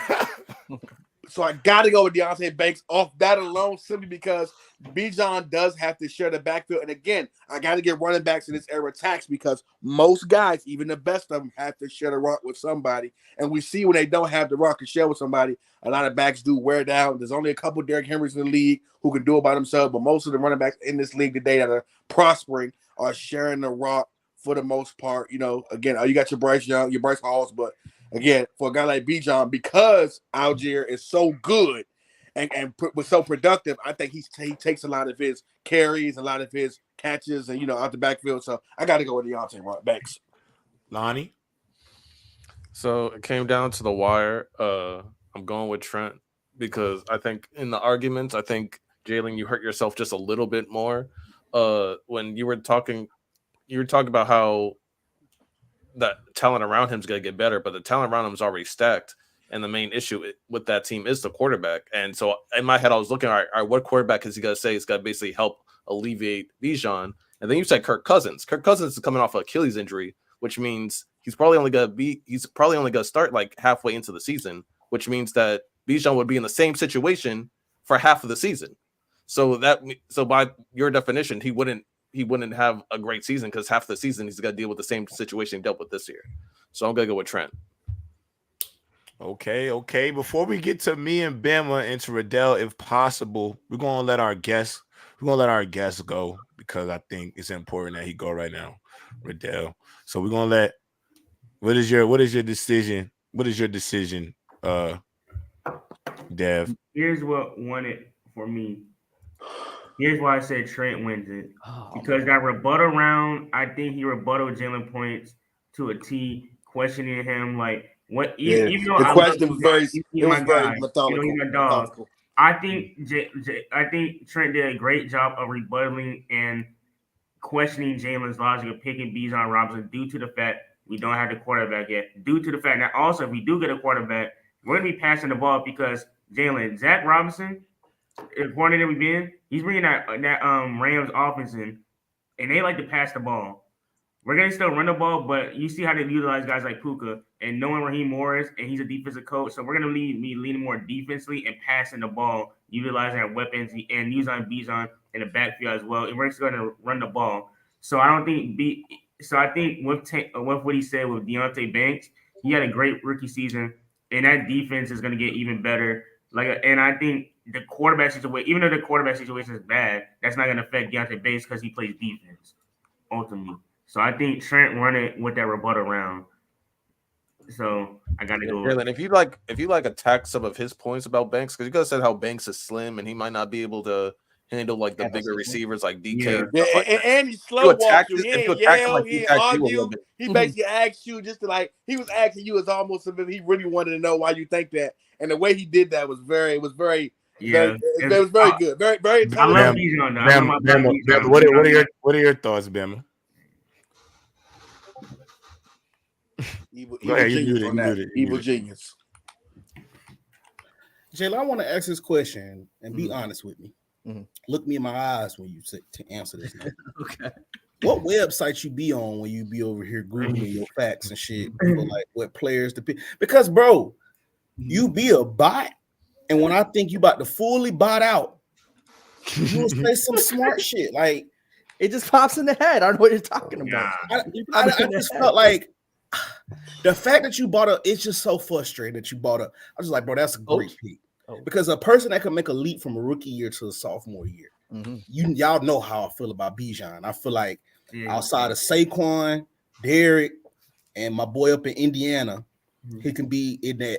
So I got to go with Deontay Banks off that alone, simply because Bijan does have to share the backfield. And again, I got to get running backs in this era taxed because most guys, even the best of them, have to share the rock with somebody. And we see when they don't have the rock to share with somebody, a lot of backs do wear down. There's only a couple Derrick Henrys in the league who can do it by themselves, but most of the running backs in this league today that are prospering are sharing the rock for the most part. Again, you got your Bryce Young, your Bryce Halls, but again, for a guy like Bijan, because Algier is so good and was so productive, I think he takes a lot of his carries, a lot of his catches, and out the backfield. So I got to go with Deontay Banks. Lonnie. So it came down to the wire. I'm going with Trent because I think in the arguments, Jalen, you hurt yourself just a little bit more when you were talking. You were talking about how that talent around him is going to get better, but the talent around him is already stacked. And the main issue with that team is the quarterback. And so in my head, I was looking, all right, what quarterback is he going to say is going to basically help alleviate Bijan? And then you said Kirk Cousins. Kirk Cousins is coming off an Achilles injury, which means he's probably only going to start like halfway into the season, which means that Bijan would be in the same situation for half of the season. So by your definition, he wouldn't have a great season because half the season he's got to deal with the same situation he dealt with this year. So I'm going to go with Trent. Okay. Before we get to me and Bama and to Riddell, if possible, we're gonna let our guests go because I think it's important that he go right now, Riddell. So we're gonna let. What is your decision? What is your decision, Dev? Here's what won it for me. Here's why I said Trent wins it. Because that rebuttal round, I think he rebutted Jalen points to a T, questioning him like. Even though the question was very methodical. He's my dog. I think Trent did a great job of rebuttaling and questioning Jalen's logic of picking Bijan Robinson due to the fact we don't have the quarterback yet. Due to the fact that also if we do get a quarterback, we're going to be passing the ball because Zach Robinson, according to we've been, he's bringing that Rams offense in, and they like to pass the ball. We're going to still run the ball, but you see how they utilize guys like Puka and knowing Raheem Morris, and he's a defensive coach. So we're going to be leaning more defensively and passing the ball, utilizing our weapons and using Bijan in the backfield as well. And we're just going to run the ball. So I don't think I think with what he said with Deontay Banks, he had a great rookie season, and that defense is going to get even better. And I think the quarterback situation, even though the quarterback situation is bad, that's not going to affect Deontay Banks because he plays defense ultimately. So I think Trent running with that rebuttal round. So I got to go. Jalen, if you attack some of his points about Banks, because you guys said how Banks is slim and he might not be able to handle like the bigger receivers like DK. Yeah, and he's slow walk you. He ain't yell, he ain't argue. He basically asked you just to like he was asking you as almost as if he really wanted to know why you think that. And the way he did that was very good. Very intelligent. I love Bijan. What are your thoughts, Bama? Evil genius. Jayla, I want to ask this question and be honest with me. Look me in my eyes when you say to answer this. Okay. What website you be on when you be over here Googling your facts and shit? Like what players to pick? Because, bro, you be a bot, and when I think you about to fully bot out, you will say some smart shit. Like, it just pops in the head. I don't know what you're talking about. I just felt like the fact that you bought up, it's just so frustrating that you bought up. I was like, bro, that's a great pick. Because a person that can make a leap from a rookie year to a sophomore year, y'all know how I feel about Bijan. I feel like outside of Saquon, Derek, and my boy up in Indiana, he can be in that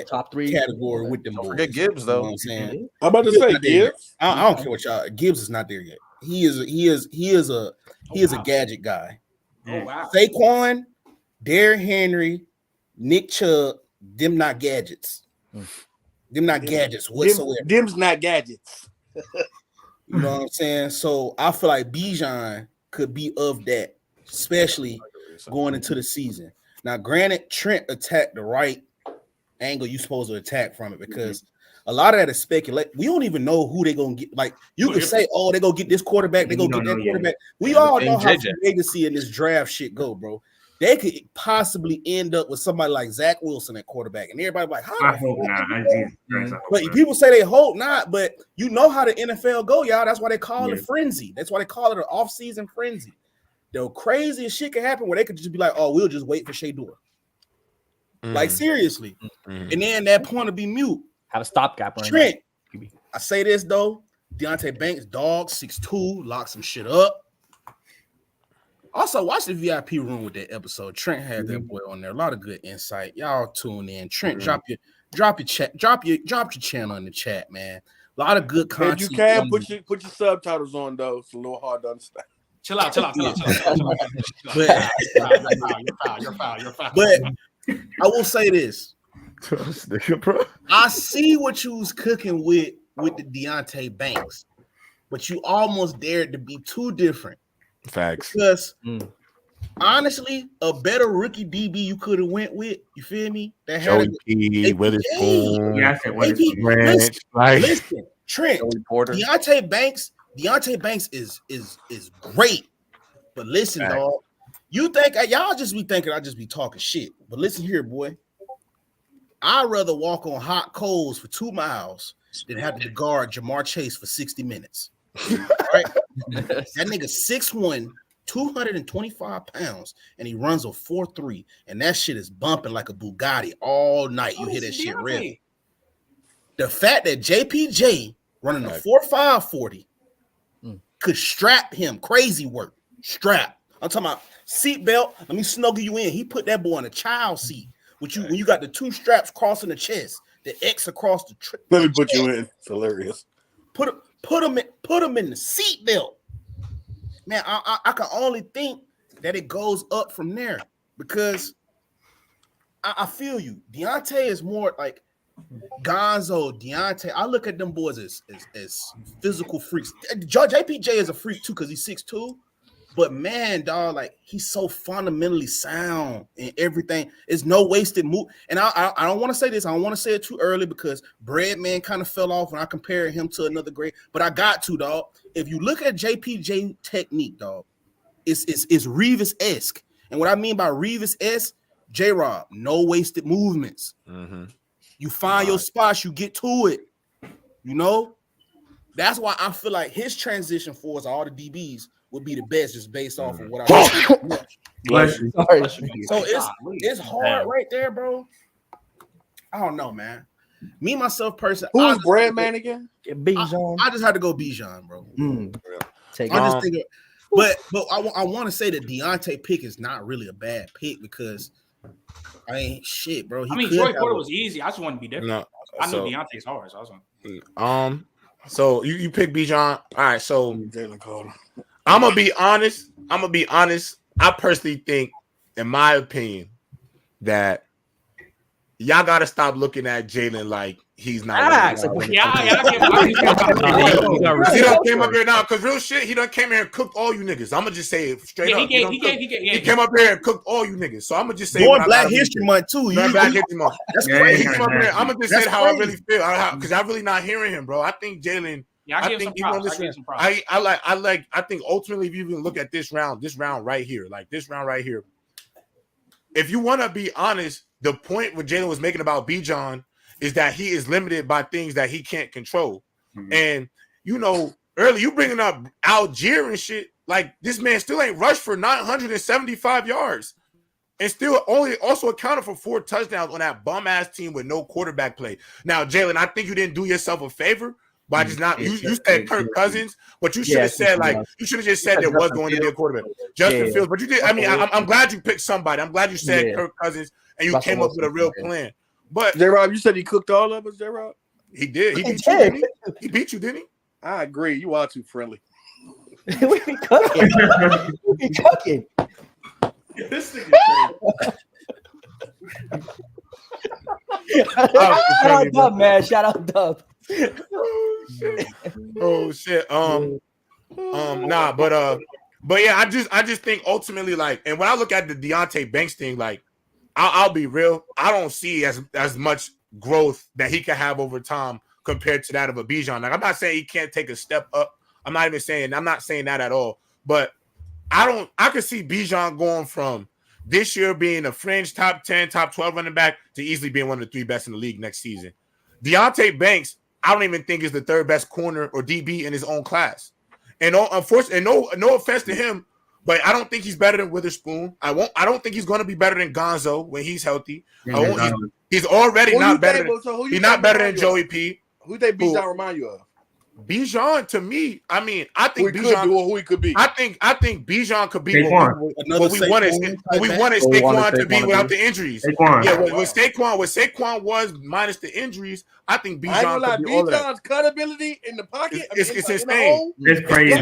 top 3 category with them boys. Forget Gibbs though. You know what I'm saying? I'm about to say Gibbs. I don't care what y'all. Gibbs is not there yet. He is a gadget guy. Oh wow. Saquon, Derrick Henry, Nick Chubb, them not gadgets. Them not gadgets whatsoever. Them's not gadgets. You know what I'm saying? So I feel like Bijan could be of that, especially going into the season. Now, granted, Trent attacked the right angle you're supposed to attack from it because a lot of that is speculation. We don't even know who they're going to get. Like, you could say, oh, they're going to get this quarterback. They're going to get that quarterback. We all know how free agency and this draft shit go, bro. They could possibly end up with somebody like Zach Wilson at quarterback, and everybody like, I hope not. But people say they hope not, but you know how the NFL go, y'all. That's why they call it frenzy. That's why they call it an off-season frenzy. The craziest shit can happen where they could just be like, oh, we'll just wait for Shador. Like, seriously. And then that point to be mute. Have a stopgap. Trent, I say this, though. Deontay Banks, dog, 6'2", lock some shit up. Also, watch the VIP room with that episode. Trent had that boy on there. A lot of good insight. Y'all tune in. Trent, drop your channel in the chat, man. A lot of good content. If you can put your subtitles on though. It's a little hard to understand. Chill out. You're foul. But I will say this. I see what you was cooking with the Deontay Banks, but you almost dared to be too different. Facts. Because honestly, a better rookie DB you could have went with. You feel me? That had Witherspoon. Yeah, I said Witherspoon. Listen, Trent. Deontay Banks is great. But listen, dog. You think y'all just be thinking I just be talking shit. But listen here, boy. I'd rather walk on hot coals for 2 miles than have to guard Jamar Chase for 60 minutes. Right? That nigga 6'1", 225 pounds, and he runs a 4.3, and that shit is bumping like a Bugatti all night. You hear that shit ready. The fact that JPJ running a 4.5 40 could strap him, crazy work. Strap. I'm talking about seatbelt. Let me snuggle you in. He put that boy in a child seat. When you got the 2 straps crossing the chest, the X across the Let me put you in. It's hilarious. Put him in the seatbelt. Man, I can only think that it goes up from there because I feel you. Deontay is more like Gonzo, Deontay. I look at them boys as physical freaks. JPJ is a freak too because he's 6'2". But man, dog, like he's so fundamentally sound in everything. It's no wasted move. And I don't want to say this. I don't want to say it too early because Breadman kind of fell off when I compared him to another great. But I got to, dog. If you look at JPJ technique, dog, it's Revis-esque. And what I mean by Revis-esque, J-Rob, no wasted movements. You find your spots, you get to it. You know? That's why I feel like his transition for us, all the DBs, would be the best just based off of what I see. Bless you. Sorry. So it's hard right there, bro. I don't know, man. Me myself personally, Who was Brad man again? Bijan. I just had to go Bijan, bro. Take I just think, but I want to say that Deontay pick is not really a bad pick because I ain't shit, bro. Troy Porter was easy. I just want to be different. No, I knew Deontay's hard, so I was like, so you pick Bijan. All right, so Jalen Carter. I'm gonna be honest. I personally think, in my opinion, that y'all gotta stop looking at Jalen like he's not. He done came up here now because real shit. He done came here and cooked all you niggas. I'm gonna just say it straight up. He came up here and cooked all you niggas. So I'm gonna just say Black History Month too. Black History Month. That's crazy. crazy. I'm gonna just say how I really feel because I'm really not hearing him, bro. I think Jalen. I think ultimately, if you even look at this round right here, if you want to be honest, the point what Jalen was making about Bijan is that he is limited by things that he can't control. And early you bringing up Algier and shit, like this man still ain't rushed for 975 yards and still only also accounted for 4 touchdowns on that bum ass team with no quarterback play. Now, Jalen, I think you didn't do yourself a favor. But just not you said Kirk Cousins, but you should have said you should have just said there was going to be a quarterback. Justin Fields, but you did. I mean, I'm glad you picked somebody. I'm glad you said Kirk Cousins and you came up with a real plan. But J-Rob, you said he cooked all of us, J-Rob? He did. He beat you, didn't he? He beat you, didn't he? I agree. You are too friendly. We be cooking. We be cooking. This thing is Shout out Dub, man. Shout out Dub. Oh shit. But yeah, I just think ultimately, like, and when I look at the Deontay Banks thing, like, I'll be real, I don't see as much growth that he can have over time compared to that of a Bijan. Like, I'm not saying he can't take a step up. I'm not saying that at all. But I could see Bijan going from this year being a fringe top 10, top 12 running back to easily being one of the 3 best in the league next season. Deontay Banks, I don't even think is the 3rd best corner or DB in his own class. And unfortunately, no offense to him, but I don't think he's better than Witherspoon. I don't think he's going to be better than Gonzo when he's healthy. He's already not better. He's not better than Joey P. Who they Bijan remind you of? Bijan, to me, I mean, I think Bijan, who he could be. I think Bijan could be what we wanted Saquon to be without the injuries. Yeah, what Saquon was minus the injuries, I think Bijan could be all of that. Bijan's cuttability in the pocket, it's insane. It's crazy.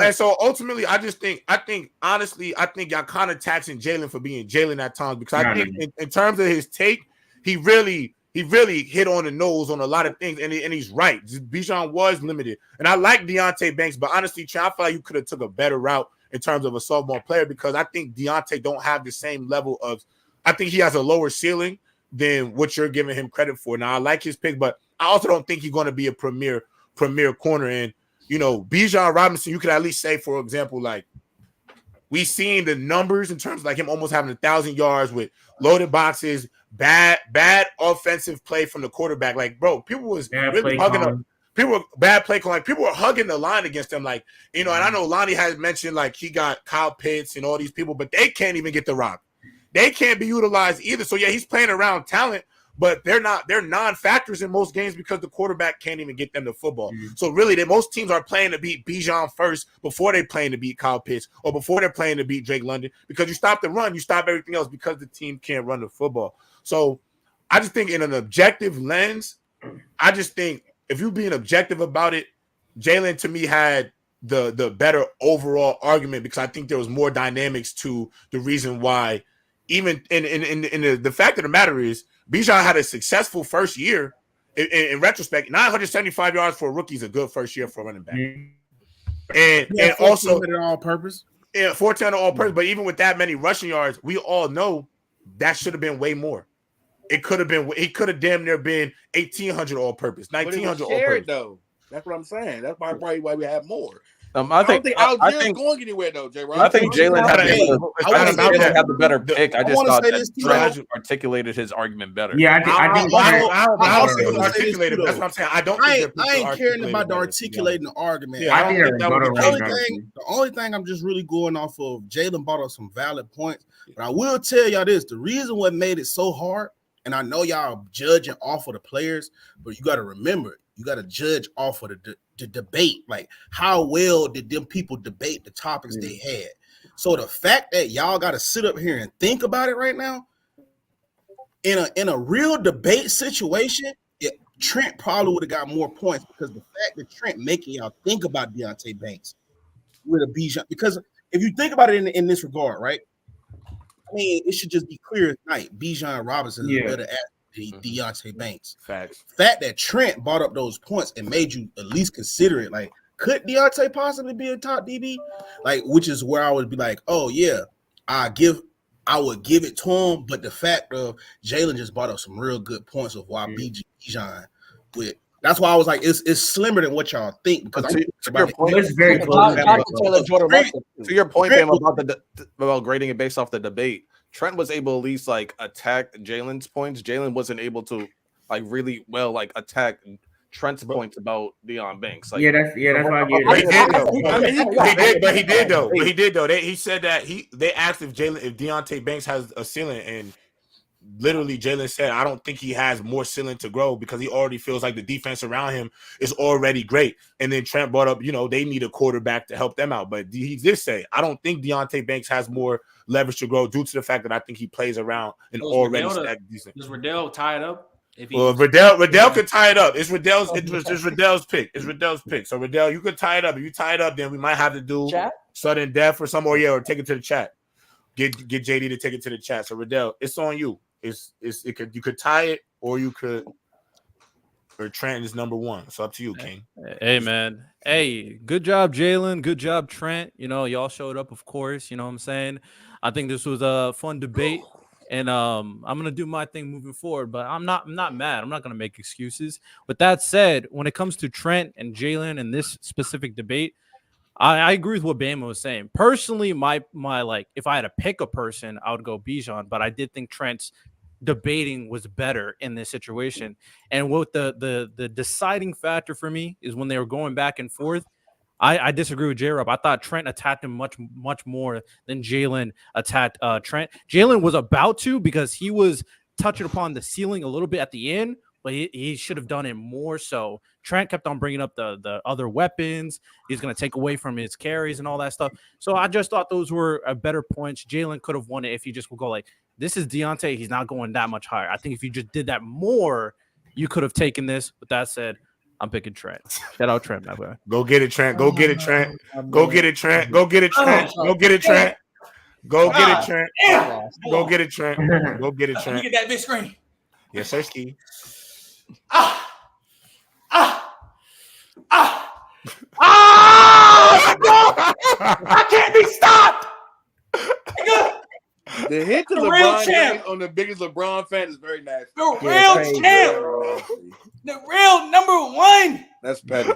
And so ultimately, I think honestly, y'all kind of taxing Jalen for being Jalen at times because I think in terms of his take, he really hit on the nose on a lot of things, and he's right. Bijan was limited, and I like Deontay Banks, but honestly, I feel like you could have took a better route in terms of a sophomore player because I think Deontay don't have the same level of. I think he has a lower ceiling than what you're giving him credit for. Now, I like his pick, but I also don't think he's going to be a premier corner. And Bijan Robinson, you could at least say, for example, like we seen the numbers in terms of like him almost having 1,000 yards with loaded boxes. Bad offensive play from the quarterback. Like, bro, people was really hugging him. People were bad play calling. Like, people were hugging the line against him. Like, and I know Lonnie has mentioned like he got Kyle Pitts and all these people, but they can't even get the rock. They can't be utilized either. So yeah, he's playing around talent, but they're non-factors in most games because the quarterback can't even get them the football. So really, most teams are playing to beat Bijan first before they playing to beat Kyle Pitts or before they're playing to beat Drake London because you stop the run, you stop everything else because the team can't run the football. So I just think in an objective lens, I just think if you're being objective about it, Jalen to me had the better overall argument because I think there was more dynamics to the reason why. Even in the fact of the matter is, Bijan had a successful first year. In retrospect, 975 yards for a rookie is a good first year for a running back. And also all purpose. Yeah, 14 all purpose. But even with that many rushing yards, we all know that should have been way more. It could have been. It could have damn near been 1,800 all purpose, 1,900 all purpose. Though that's what I'm saying. That's probably why we have more. I think Algiers going anywhere though, J-Rob. I think Jalen had the better pick. I just thought that Trent articulated his argument better. Yeah, I think articulated. That's what I'm saying. I don't. I ain't caring about the articulating the argument. Yeah, I don't think that was the only thing I'm just really going off of. Jalen brought up some valid points, but I will tell y'all this: the reason what made it so hard, and I know y'all judging off of the players, but you got to remember, you got to judge off of the debate. Like, how well did them people debate the topics they had? So the fact that y'all got to sit up here and think about it right now, in a real debate situation, Trent probably would have got more points because the fact that Trent making y'all think about Deontay Banks with a Bijan. Because if you think about it in this regard, right? I mean, it should just be clear as night. Bijan Robinson is better at Deontay Banks. Facts. Fact that Trent brought up those points and made you at least consider it. Like, could Deontay possibly be a top DB? Like, which is where I would be like, oh yeah, I would give it to him. But the fact of Jalen just brought up some real good points of why Bijan with. That's why I was like, it's slimmer than what y'all think. Because to your point, it's very close. To your point, Bam, about grading it based off the debate, Trent was able to at least like attack Jalen's points. Jalen wasn't able to like really well like attack Trent's points about Deion Banks. Like, that's why I get But he did though. He said that they asked if Deontay Banks has a ceiling, and literally Jalen said, I don't think he has more ceiling to grow because he already feels like the defense around him is already great. And then Trent brought up, they need a quarterback to help them out. But he did say, I don't think Deontay Banks has more leverage to grow due to the fact that I think he plays around an already stacked decent. Does Riddell tie it up? Riddell could tie it up. It's Riddell's pick. It's Riddell's pick. So Riddell, you could tie it up. If you tie it up, then we might have to do sudden death or something, or take it to the chat. Get JD to take it to the chat. So Riddell, it's on you. You could tie it, or Trent is number one. It's up to you, King. Hey man. Hey, good job, Jalen. Good job, Trent. Y'all showed up, of course. You know what I'm saying? I think this was a fun debate. And I'm gonna do my thing moving forward, but I'm not mad. I'm not gonna make excuses. With that said, when it comes to Trent and Jalen and this specific debate, I agree with what Bama was saying. Personally, my like, if I had to pick a person, I would go Bijan, but I did think Trent's debating was better in this situation. And what the deciding factor for me is when they were going back and forth. I disagree with J-Rob. I thought Trent attacked him much more than Jalen attacked Trent. Jalen was about to, because he was touching upon the ceiling a little bit at the end, but he should have done it more so. Trent kept on bringing up the other weapons. He's going to take away from his carries and all that stuff. So I just thought those were better points. Jalen could have won it if he just would go like, this is Deontay. He's not going that much higher. I think if you just did that more, you could have taken this. With that said, I'm picking Trent. Shout out Trent. Go get it, Trent. Go get it, Trent. Go get it, Trent. Go get it, Trent. Go get it, Trent. Go get it, Trent. Go get it, Trent. Go get it, Trent. Get that big screen. Yes, sir, Ski. I can't be stopped. The hit to LeBron James on the biggest LeBron fan is very nasty. The real champ. The real number one. That's petty.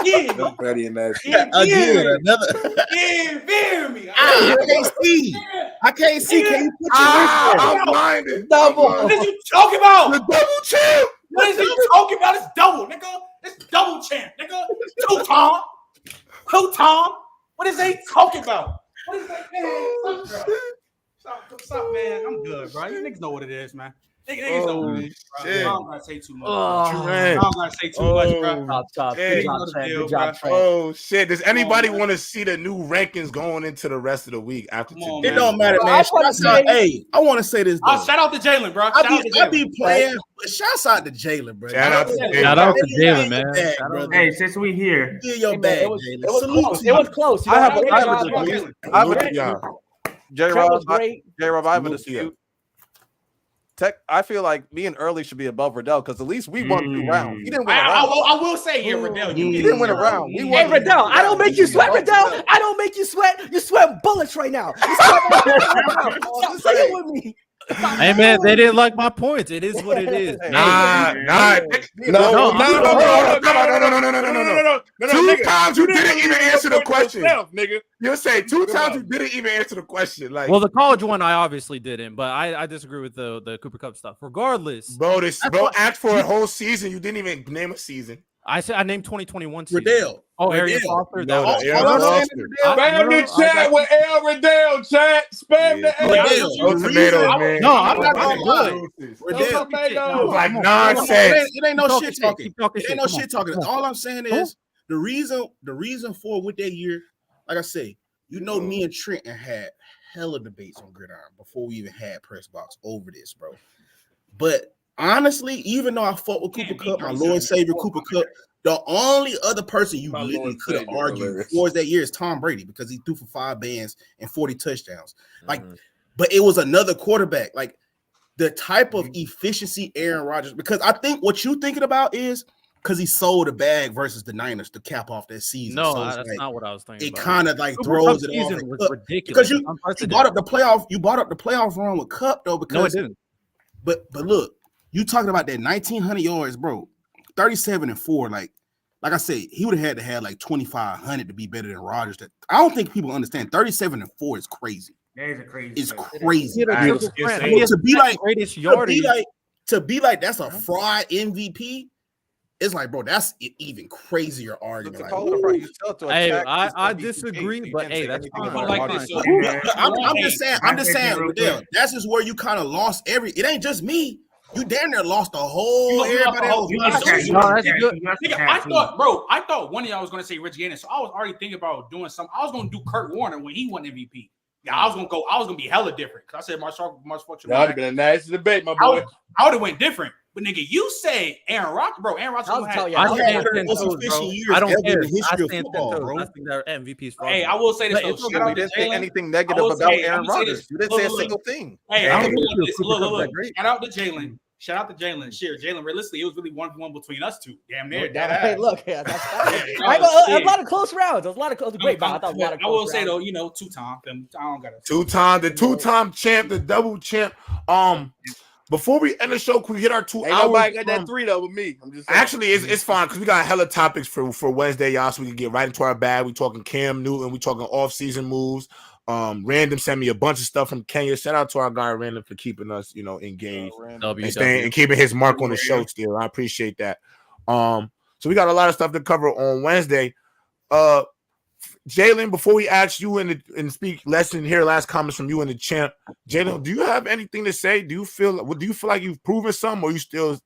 That's petty and nasty. Again, another. Fear me. I can't see. Can you put your I'm blinded. Double. What is you talking about? The double champ. What is he talking about? It's double, nigga. It's double champ, nigga. Two Tom. What is he talking about? What is that? Man, stop, man. I'm good, bro. You niggas know what it is, man. Niggas know what it is, bro. I'm not gonna say too much. I'm not gonna say too much, bro. Good job, Trent. Oh shit! Does anybody want to see the new rankings going into the rest of the week after today? It don't matter, man. I want to say this. Shout out to Jalen, bro. I be playing. Shouts out to Jalen, bro. Shout out to Jalen, man. Hey, since we here, do your bag, Jalen. It was close. I have a J-Rob, I have a dispute. I feel like me and Early should be above Riddell because at least we won 2 rounds. He didn't win a round. I will say here, Riddell. He didn't win a round. Hey, Riddell, I don't make you sweat, Riddell. I don't make you sweat. You're sweating bullets right now. Stop playing with me. Hey man, they didn't like my points. It is what it is. Nah. No. 2 times you didn't even answer the question, nigga. You say 2 times you didn't even answer the question. Like, Well, the college one I obviously didn't, but I disagree with the Cooper Cup stuff. Regardless, bro asked for a whole season. You didn't even name a season. I said I named 2021 season. Riddell. Oh, Arian Riddell. Foster. No, That Aaron was- Foster. Spam the chat with El Riddell, chat. Spam the L. Riddell. No tomatoes, man. No, I'm not gonna lie. No tomatoes. Like It nonsense. ain't no Keep shit talking talking. shit. Keep talking It ain't no shit. Come shit talking. on. All I'm saying is the reason for with that year, like I say, me and Trenton had hella debates on Gridiron before we even had PressBox over this, bro. But honestly, even though I fought with Cooper Cup, my Lord and Savior Cooper Cup, the only other person you literally could have argued for that year is Tom Brady because he threw for 5 bands and 40 touchdowns. Like, but it was another quarterback. Like the type of efficiency Aaron Rodgers, because I think what you thinking about is because he sold a bag versus the Niners to cap off that season. No, so that's like, not what I was thinking. it about. kind of like Cooper throws Cup's it off. season was Cup. ridiculous. Because you brought up the playoff. You brought up the playoff run with Cup though. Because No, it didn't. But look, you talking about that 1,900 yards, bro. 37-4. Like I said, he would have had to have like 2,500 to be better than Rodgers. That I don't think people understand. 37-4 is crazy. That is a crazy. It's play. crazy. To be like yardage. to be like that's a fraud MVP. It's like, bro, that's an even crazier argument. Hey, I disagree, but hey, that's fine. I'm just saying, Riddell, that's just where you kind of lost it ain't just me. You damn near lost the whole everybody else. I thought one of y'all was gonna say Rich Gannon, so I was already thinking about doing something. I was gonna do Kurt Warner when he won MVP. Yeah, I was gonna be hella different because I said Marshall. That would have been a nice debate, my boy. I would have went different. But nigga, you say Aaron Rodgers, bro. Aaron Rodgers I don't care. I stand 10 toes. I think that MVP is fraud. Hey, I will say this though. You didn't say anything negative about Aaron Rodgers. You didn't say a single thing. Hey, look. Shout out to Jalen. Jalen, realistically, it was really 1-1 between us two. Damn near. Hey, look, that's a lot of close rounds. There's a lot of close. Great, but I will say though, 2-time. I don't got the 2-time champ, the double champ. Before we end the show, can we hit our 2 hours? Nobody got that 3 though with me. I'm just saying. Actually, it's fine because we got hella topics for Wednesday, y'all. So we can get right into our bag. We talking Cam Newton. We talking off-season moves. Random sent me a bunch of stuff from Kenya. Shout out to our guy Random for keeping us, engaged and keeping his mark on the show still. I appreciate that. So we got a lot of stuff to cover on Wednesday. Jalen, before we ask you and speak last comments from you and the champ, Jalen, do you have anything to say? Do you feel like you've proven some, or you still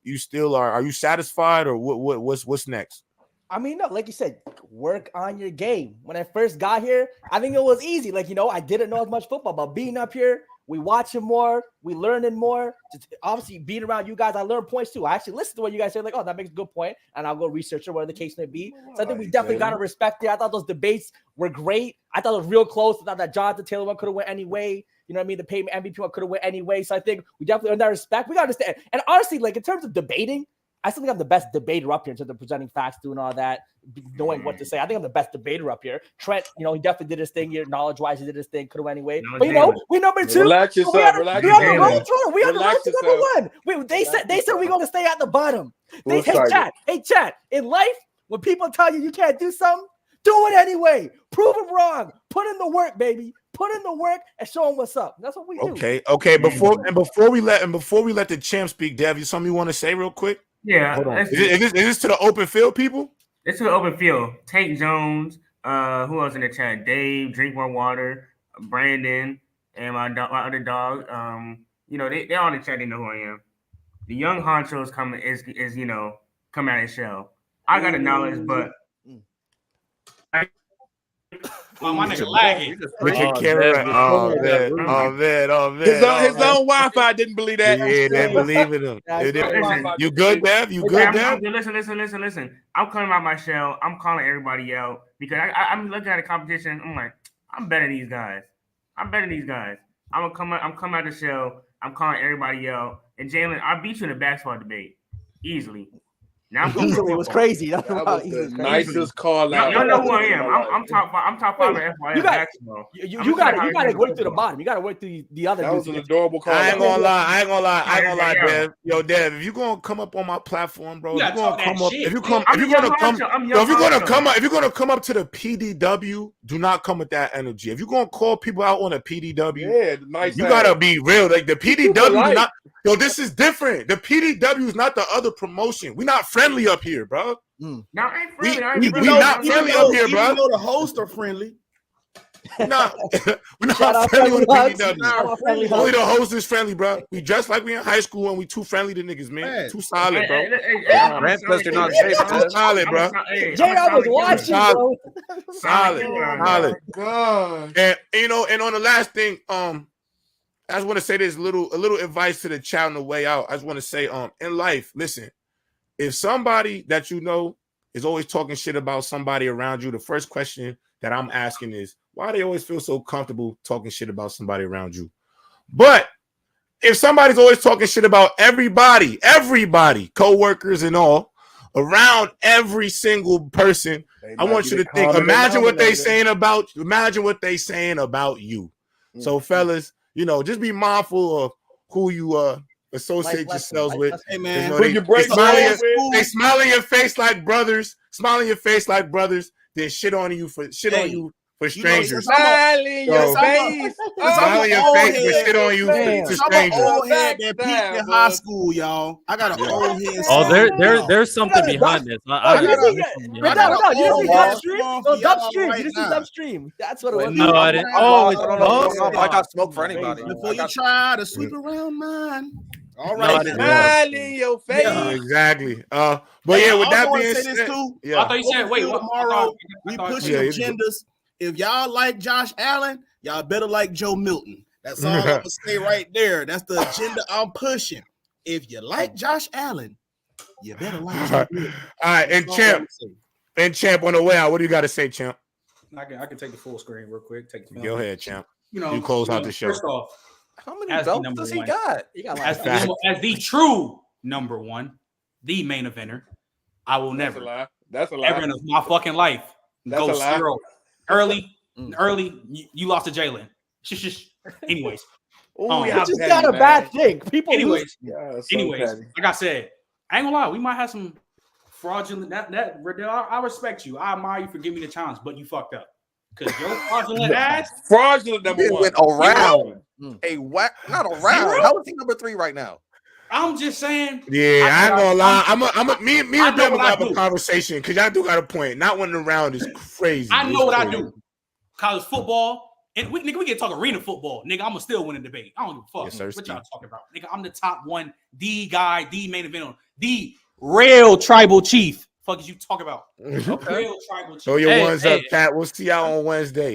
are you satisfied, or what's next? I mean, no, like you said, work on your game. When I first got here, I think it was easy. I didn't know as much football, but being up here, we watching more, we learning more. Just obviously, being around you guys, I learned points too. I actually listen to what you guys say, like, oh, that makes a good point, and I'll go research it, whatever the case may be. So I think we definitely got to respect it. I thought those debates were great. I thought it was real close. I thought that Jonathan Taylor one could have went anyway. You know what I mean? The payment MVP one could have went anyway. So I think we definitely earned that respect. We got to understand. And honestly, in terms of debating, I still think I'm the best debater up here in terms of presenting facts, doing all that, knowing what to say. I think I'm the best debater up here. Trent, he definitely did his thing here. Knowledge-wise, he did his thing. Could have went anyway. But we number 2. Relax yourself. We on the road to number 1. They said we're going to stay at the bottom. Hey, chat. In life, when people tell you can't do something, do it anyway. Prove them wrong. Put in the work, baby. Put in the work and show them what's up. That's what we do. Okay. Before we let the champ speak, Dev, you something you want to say real quick? Yeah. Is this to the open field people? It's to the open field. Tank Jones, who else in the chat? Dave, Drink More Water, Brandon, and my other dog. They all in the chat. They know who I am. The young honchos coming coming out of shell. I got the knowledge, but my nigga lagging. With your camera. Oh man. His own Wi-Fi didn't believe that. Yeah, they believe in him. You good, Dev? You good, Dev? Listen. I'm coming out my shell. I'm calling everybody out because I'm looking at the competition. I'm like, I'm better than these guys. I'm coming out the shell. I'm calling everybody out. And Jalen, I beat you in the basketball debate easily. Now I'm Easily was crazy. That was the nicest call out. Y'all know who I am. I'm top five. I'm top five in FYF basketball. You got to work to the bottom. You got to work through the other. That was an adorable call. I ain't gonna lie, Dev. Yo, Dev, if you gonna come up on my platform, bro, if you're gonna come up to the PDW, do not come with that energy. If you're gonna call people out on a PDW, you gotta be real. Like the PDW, not. Yo, this is different. The PDW is not the other promotion. We're not friendly up here, bro. No, I ain't friendly. We not friendly up here, bro. Even though the hosts are friendly. We're not friendly with the PDW. Only the host is friendly, bro. We dress like we in high school and we too friendly to niggas, man. Too solid, bro. Grandpa's not safe. Too solid, bro. J.R. was watching, bro. Solid. Oh God. And and on the last thing, I just want to say this a little advice to the chat on the way out. I just want to say, in life, listen, if somebody that you know is always talking shit about somebody around you, the first question that I'm asking is, why they always feel so comfortable talking shit about somebody around you? But if somebody's always talking shit about everybody, co-workers and all, around every single person, I want you to think, imagine what they saying about you. So fellas, just be mindful of who you associate yourselves with. Hey man, they smile in your face like brothers, then shit on you for strangers. Smile in your face. Smile in your face, but shit on you for strangers. I'm an old head that peaked in high school, y'all. I got an old head. Oh, there's something behind this. You didn't see Upstream. That's what it was. No, I didn't. I got smoke for anybody. Before you try to sweep around mine. All No, I right, didn't. Smile in your face. Exactly. But yeah, with that being said, I thought you said, wait, tomorrow we pushing agendas. If y'all like Josh Allen, y'all better like Joe Milton. That's all I'm gonna say right there. That's the agenda I'm pushing. If you like Josh Allen, you better like Joe Milton. All right, and Champ on the way out. What do you got to say, Champ? I can take the full screen real quick. Go ahead, Champ. You close out the show. First off, how many belts does he got? As the true number one, the main eventer, I will never. That's a lie. Ever in my fucking life go 0. Early, you lost to Jalen. Anyways, it's just not a bad thing. People. Anyways, like I said, I ain't gonna lie. We might have some fraudulent. That I respect you. I admire you for giving me the challenge, but you fucked up because your fraudulent ass. Fraudulent number one. Went around not around. How is he number 3 right now? I'm just saying. Yeah, I ain't gonna lie. Me and Ben gonna have a conversation because y'all do got a point. Not winning around is crazy. I know what I do. College football, and we can talk arena football. Nigga, I'ma still win a debate. I don't give a fuck. Yes, sir, what y'all talking about? Nigga, I'm the top one, the guy, the main event, the real tribal chief. Fuck is you talking about? Real tribal chief. Throw your ones up, Pat. We'll see y'all on Wednesday.